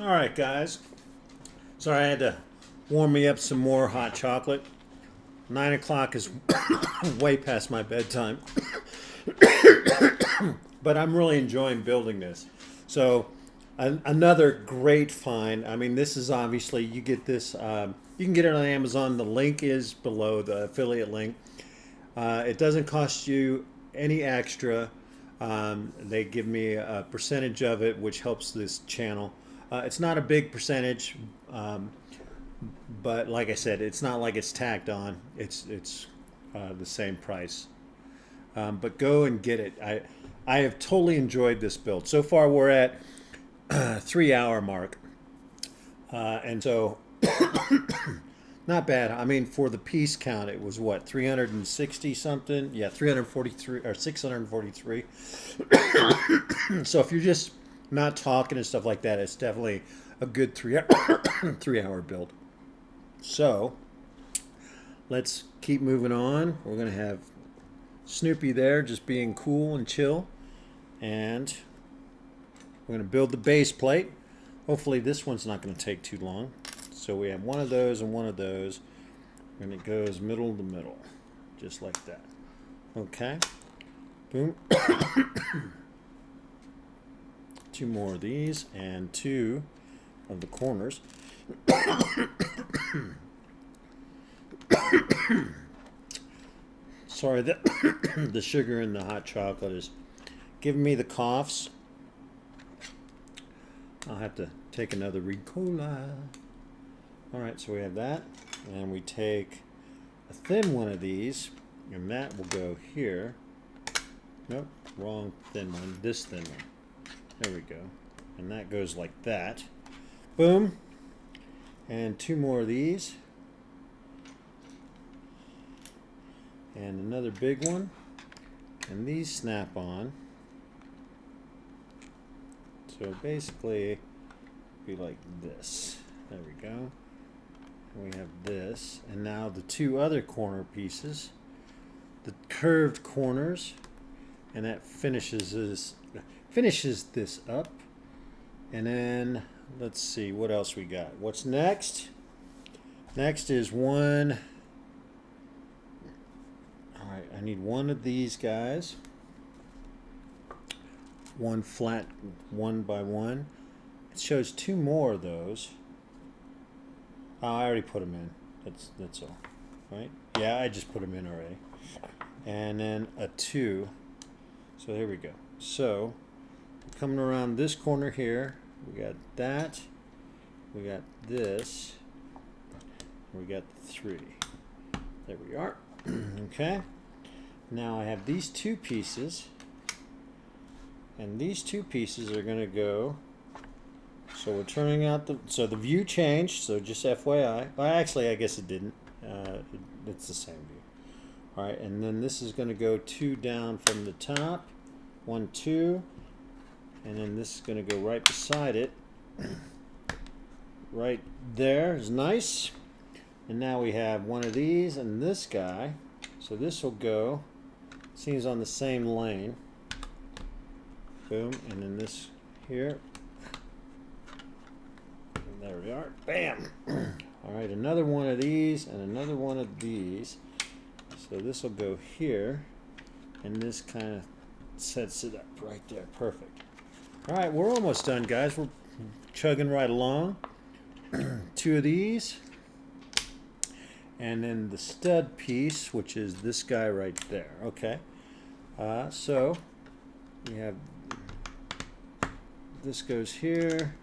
All right, guys. Sorry, I had to warm me up some more hot chocolate. 9 o'clock is way past my bedtime. But I'm really enjoying building this. So, another great find. I mean, this is obviously, you get this, you can get it on Amazon. The link is below, the affiliate link. It doesn't cost you any extra. They give me a percentage of it, which helps this channel. It's not a big percentage, but like I said, it's not like it's tacked on. It's the same price. But go and get it. I have totally enjoyed this build. So far, we're at 3-hour mark, and so not bad. I mean, for the piece count, it was what, 360 something? Yeah, 343 or 643. So if you're just not talking and stuff like that, it's definitely a good 3-hour build. So let's keep moving on. We're gonna have Snoopy there, just being cool and chill, and we're gonna build the base plate. Hopefully this one's not gonna take too long. So we have one of those and one of those, and it goes middle to middle, just like that. Okay, boom. 2 more of these and 2 of the corners. Sorry, the sugar in the hot chocolate is giving me the coughs. I'll have to take another Ricola. Alright, so we have that, and we take a thin one of these, and that will go here. Nope, wrong thin one, this thin one. There we go. And that goes like that. Boom. And 2 more of these. And another big one. And these snap on. So basically, be like this. There we go. We have this, and now the 2 other corner pieces, the curved corners, and that finishes this up. And then let's see what else we got. What's next? Next is one. All right, I need one of these guys. One flat 1 by 1. It shows 2 more of those. Oh, I already put them in. That's all, right? Yeah, I just put them in already. And then a 2. So here we go. So coming around this corner here, we got that. We got this. We got the 3. There we are. Okay. Now I have these 2 pieces, and these 2 pieces are going to go. So we're turning out so the view changed, so just FYI. Well, actually, I guess it didn't. It's the same view. All right, and then this is going to go 2 down from the top. 1, 2. And then this is going to go right beside it. Right there is nice. And now we have one of these and this guy. So this will go, seems on the same lane. Boom, and then this here. There we are. Bam! All right, another one of these and another one of these. So this will go here, and this kind of sets it up right there. Perfect. All right, we're almost done, guys. We're chugging right along. 2 of these, and then the stud piece, which is this guy right there. Okay. So we have this goes here.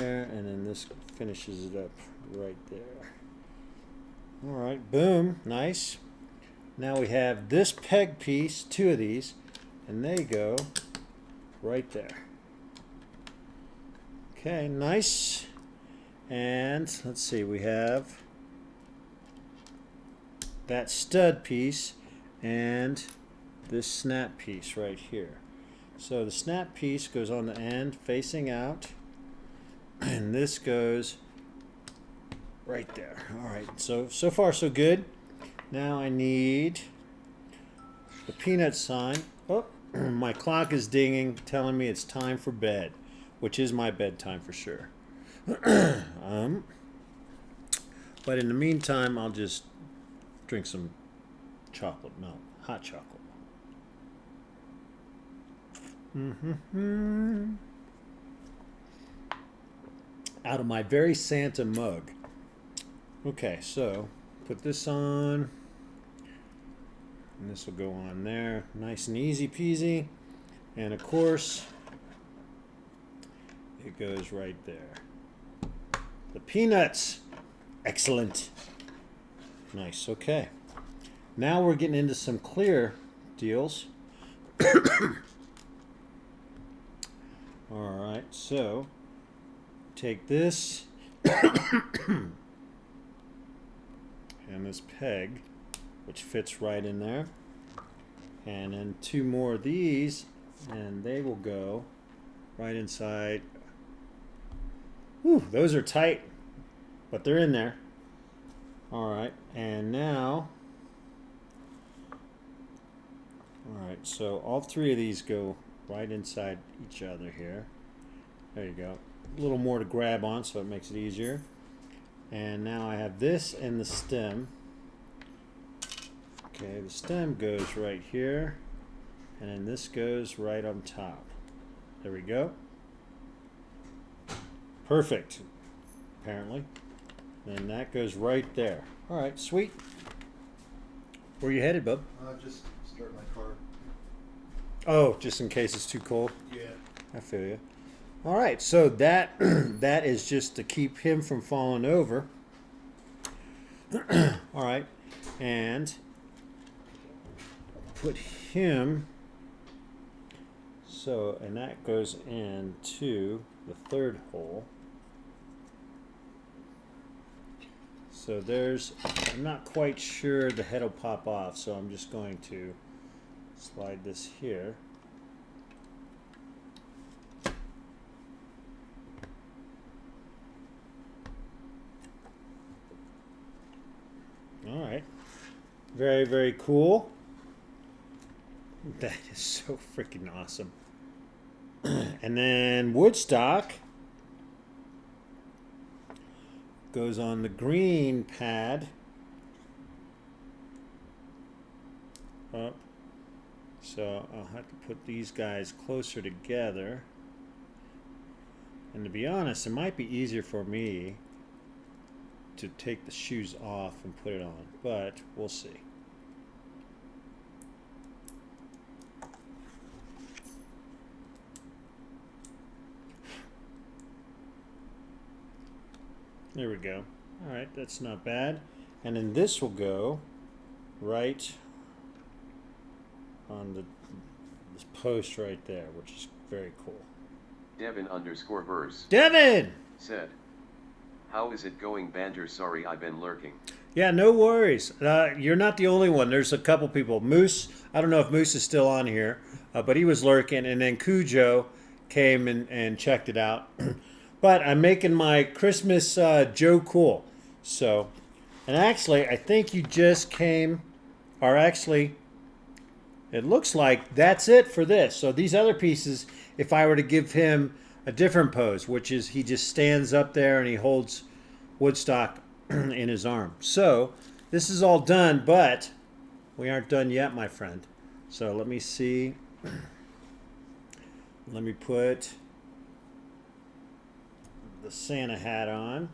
Here, and then this finishes it up right there. All right, boom, nice. Now we have this peg piece, 2 of these, and they go right there. Okay, nice. And let's see, we have that stud piece and this snap piece right here. So the snap piece goes on the end facing out, and this goes right there. All right, so far so good. Now I need the peanut sign. Oh, my clock is dinging, telling me it's time for bed. which is my bedtime for sure. But in the meantime, I'll just drink some chocolate milk, hot chocolate. Out of my very Santa mug. Okay, so put this on. And this will go on there. Nice and easy peasy. And of course, it goes right there. The peanuts. Excellent. Nice, okay. Now we're getting into some clear deals. Alright, so take this and this peg, which fits right in there, and then two more of these, and they will go right inside. Whew, those are tight, but they're in there. Alright, and now, alright, so all three of these go right inside each other here. There you go. A little more to grab on, so it makes it easier. And now I have this and the stem. Okay, the stem goes right here, and then this goes right on top. There we go. Perfect, apparently. And that goes right there. All right, sweet. Where you headed, bub? Just start my car. Oh, just in case it's too cold. Yeah. I feel you. All right, so that that is just to keep him from falling over. All right, and put him. So, and that goes into the third hole. So there's, I'm not quite sure the head will pop off, so I'm just going to slide this here. All right, very, very cool. That is so freaking awesome. And then WoodStock goes on the green pad up. So I'll have to put these guys closer together. And to be honest, it might be easier for me to take the shoes off and put it on, but we'll see. There we go. All right, that's not bad. And then this will go right on this post right there, which is very cool. Devin_verse Devin! said, "How is it going, Banter? Sorry, I've been lurking." Yeah, no worries. You're not the only one. There's a couple people. Moose, I don't know if Moose is still on here, but he was lurking. And then Cujo came and checked it out. But I'm making my Christmas Joe Cool. So, and actually, I think you just came, or actually, it looks like that's it for this. So these other pieces, if I were to give him a different pose, which is he just stands up there and he holds WoodStock in his arm. So this is all done, but we aren't done yet, my friend. So let me see. Let me put the Santa hat on.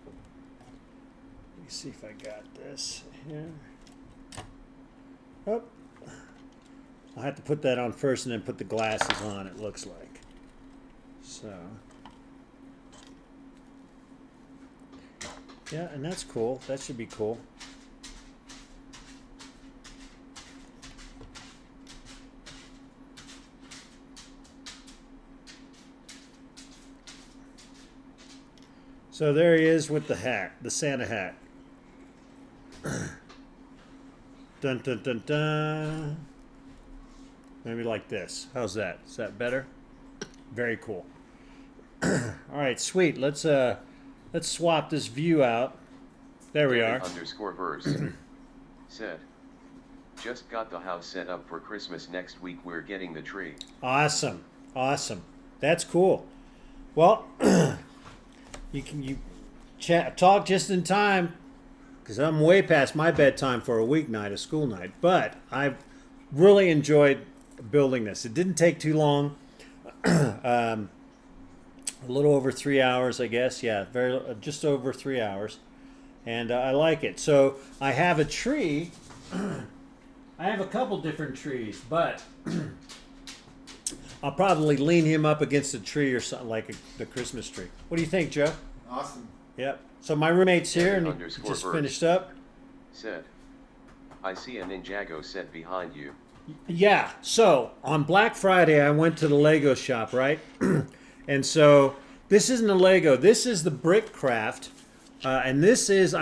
Let me see if I got this here. Oh, I'll have to put that on first and then put the glasses on, it looks like. So, yeah, and that's cool. That should be cool. So there he is with the hat, the Santa hat. Dun dun dun dun. Maybe like this. How's that? Is that better? Very cool. All right, sweet. Let's swap this view out. There we are. Devin_verse said, Just got the house set up for Christmas. Next week we're getting the tree. Awesome. Awesome. That's cool. Well, you talk just in time because I'm way past my bedtime for a weeknight, a school night. But I've really enjoyed building this. It didn't take too long. A little over 3 hours, I guess. Yeah, just over 3 hours. And I like it. So I have a tree. I have a couple different trees, but I'll probably lean him up against a tree or something like the Christmas tree. What do you think, Joe? Awesome. Yep. So my roommate's here and he Underscore just verse. finished up. Said, I see a Ninjago set behind you. Yeah. So on Black Friday, I went to the Lego shop, right? And so this isn't a Lego. This is the Brickcraft, and this is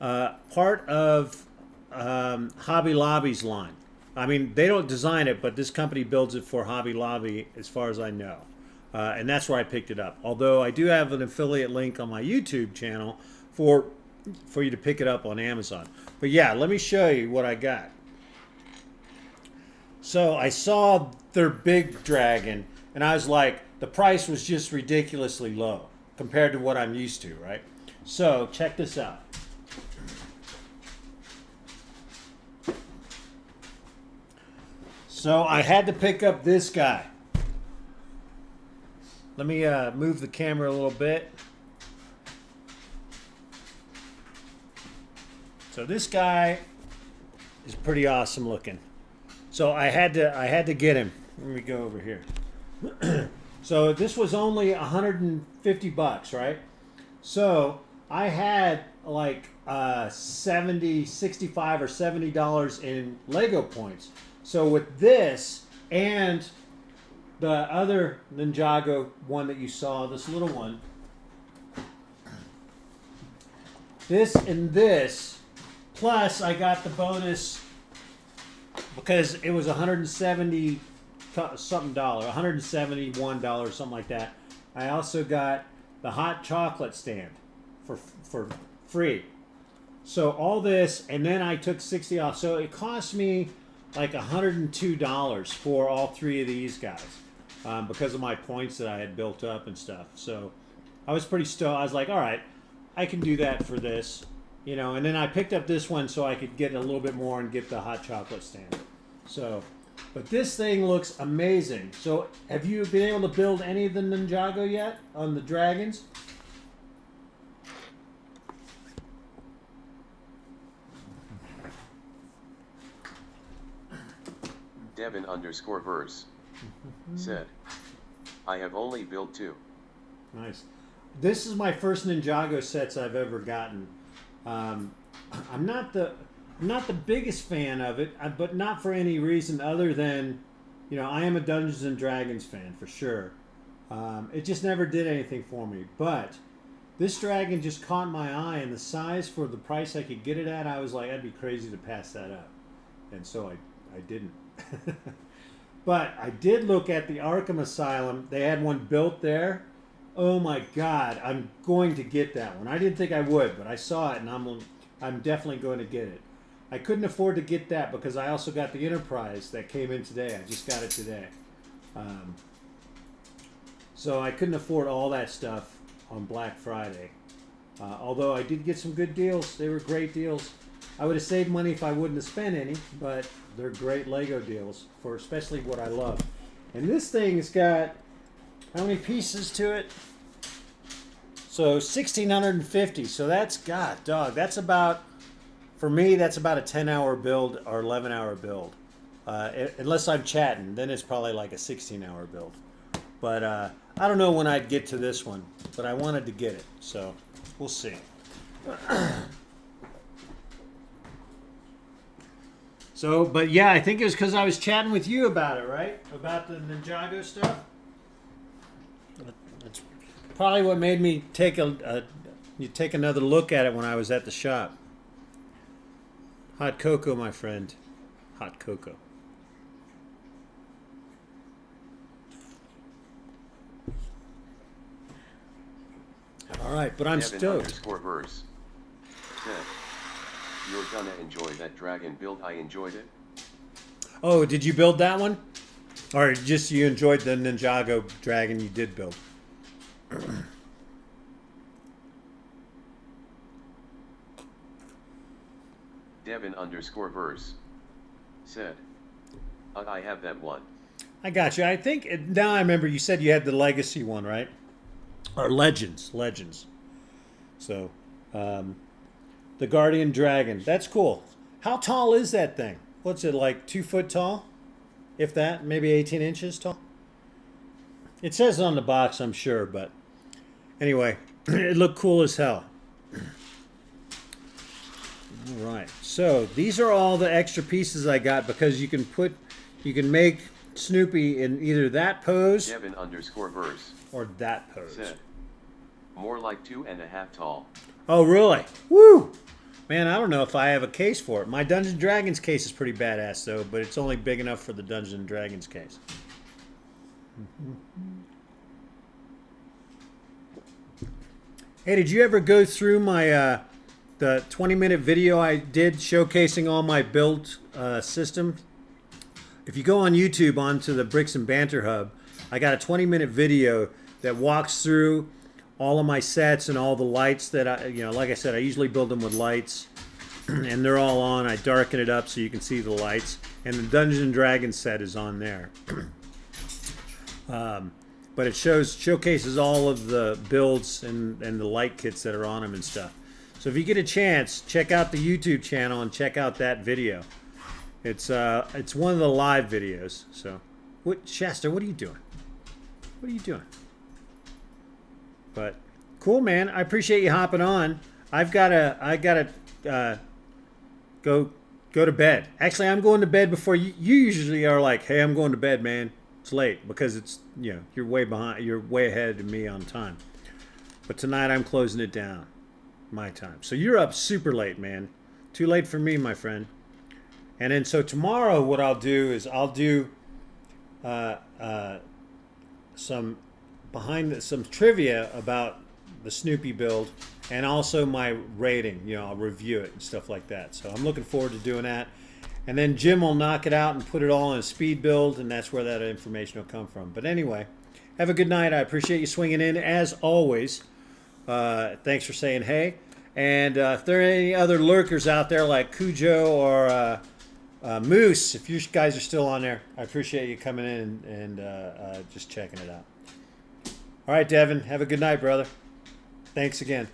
part of Hobby Lobby's line. I mean, they don't design it, but this company builds it for Hobby Lobby, as far as I know. And that's where I picked it up. Although I do have an affiliate link on my YouTube channel for you to pick it up on Amazon. But yeah, let me show you what I got. So I saw their big dragon, and I was like, the price was just ridiculously low compared to what I'm used to, right? So check this out. So I had to pick up this guy. Let me move the camera a little bit. So this guy is pretty awesome looking. So I had to get him. Let me go over here. So this was only $150, right? So I had like 65 or $70 in Lego points. So with this and the other Ninjago one that you saw, this little one, this and this, plus I got the bonus because it was $170 something $171, something like that. I also got the hot chocolate stand for free. So all this, and then I took 60 off. So it cost me like $102 for all three of these guys because of my points that I had built up and stuff. So I was pretty stoked. I was like, all right, I can do that for this, you know. And then I picked up this one so I could get a little bit more and get the hot chocolate stand. So, but this thing looks amazing. So have you been able to build any of the Ninjago yet on the dragons? Devin underscore verse said, I have only built 2. Nice. This is my first Ninjago sets I've ever gotten. I'm not the biggest fan of it, but not for any reason other than, you know, I am a Dungeons and Dragons fan for sure. It just never did anything for me. But this dragon just caught my eye, and the size for the price I could get it at, I was like, I'd be crazy to pass that up. And so I didn't. But I did look at the Arkham Asylum. They had one built there. Oh my God, I'm going to get that one. I didn't think I would, but I saw it, and I'm definitely going to get it. I couldn't afford to get that because I also got the Enterprise that came in today. I just got it today. So I couldn't afford all that stuff on Black Friday. Although I did get some good deals. They were great deals. I would have saved money if I wouldn't have spent any, but they're great Lego deals for especially what I love. And this thing's got how many pieces to it? So 1,650. So that's, God, dog, that's about, for me, that's about a 10-hour build or 11-hour build. Unless I'm chatting, then it's probably like a 16-hour build. But I don't know when I'd get to this one, but I wanted to get it. So we'll see. So, but yeah, I think it was because I was chatting with you about it, right? About the Ninjago stuff. That's probably what made me take another look at it when I was at the shop. Hot cocoa, my friend. Hot cocoa. All right, but I'm Devin stoked. underscore verse said, You're gonna enjoy that dragon build. I enjoyed it. Oh, did you build that one? Or just you enjoyed the Ninjago dragon you did build? Devin_verse said, I have that one. I got you. I think now I remember you said you had the legacy one, right? Or legends. So, the guardian dragon. That's cool. How tall is that thing? What's it, like 2 foot tall? If that, maybe 18 inches tall? It says on the box, I'm sure, but anyway, it looked cool as hell. All right, so these are all the extra pieces I got because you can make Snoopy in either that pose Devin_verse or that pose. said, more like 2.5 tall. Oh, really? Woo! Man, I don't know if I have a case for it. My Dungeons & Dragons case is pretty badass, though, but it's only big enough for the Dungeons & Dragons case. Hey, did you ever go through my the 20-minute video I did showcasing all my build systems? If you go on YouTube onto the Bricks and Banter Hub, I got a 20-minute video that walks through all of my sets and all the lights that like I said, I usually build them with lights and they're all on. I darken it up so you can see the lights, and the Dungeons & Dragons set is on there. But it showcases all of the builds and the light kits that are on them and stuff. So if you get a chance, check out the YouTube channel and check out that video. It's one of the live videos. So, Shasta, what are you doing? What are you doing? But cool, man. I appreciate you hopping on. I gotta go to bed. Actually, I'm going to bed before you. You usually are like, hey, I'm going to bed, man. It's late because it's you're way behind. You're way ahead of me on time. But tonight I'm closing it down, my time. So you're up super late, man. Too late for me, my friend. And then so tomorrow, what I'll do is I'll do some trivia about the Snoopy build and also my rating. I'll review it and stuff like that. So I'm looking forward to doing that. And then Jim will knock it out and put it all in a speed build, and that's where that information will come from. But anyway, have a good night. I appreciate you swinging in as always. Thanks for saying hey. And if there are any other lurkers out there like Cujo or Moose, if you guys are still on there, I appreciate you coming in and just checking it out. All right, Devin, have a good night, brother. Thanks again.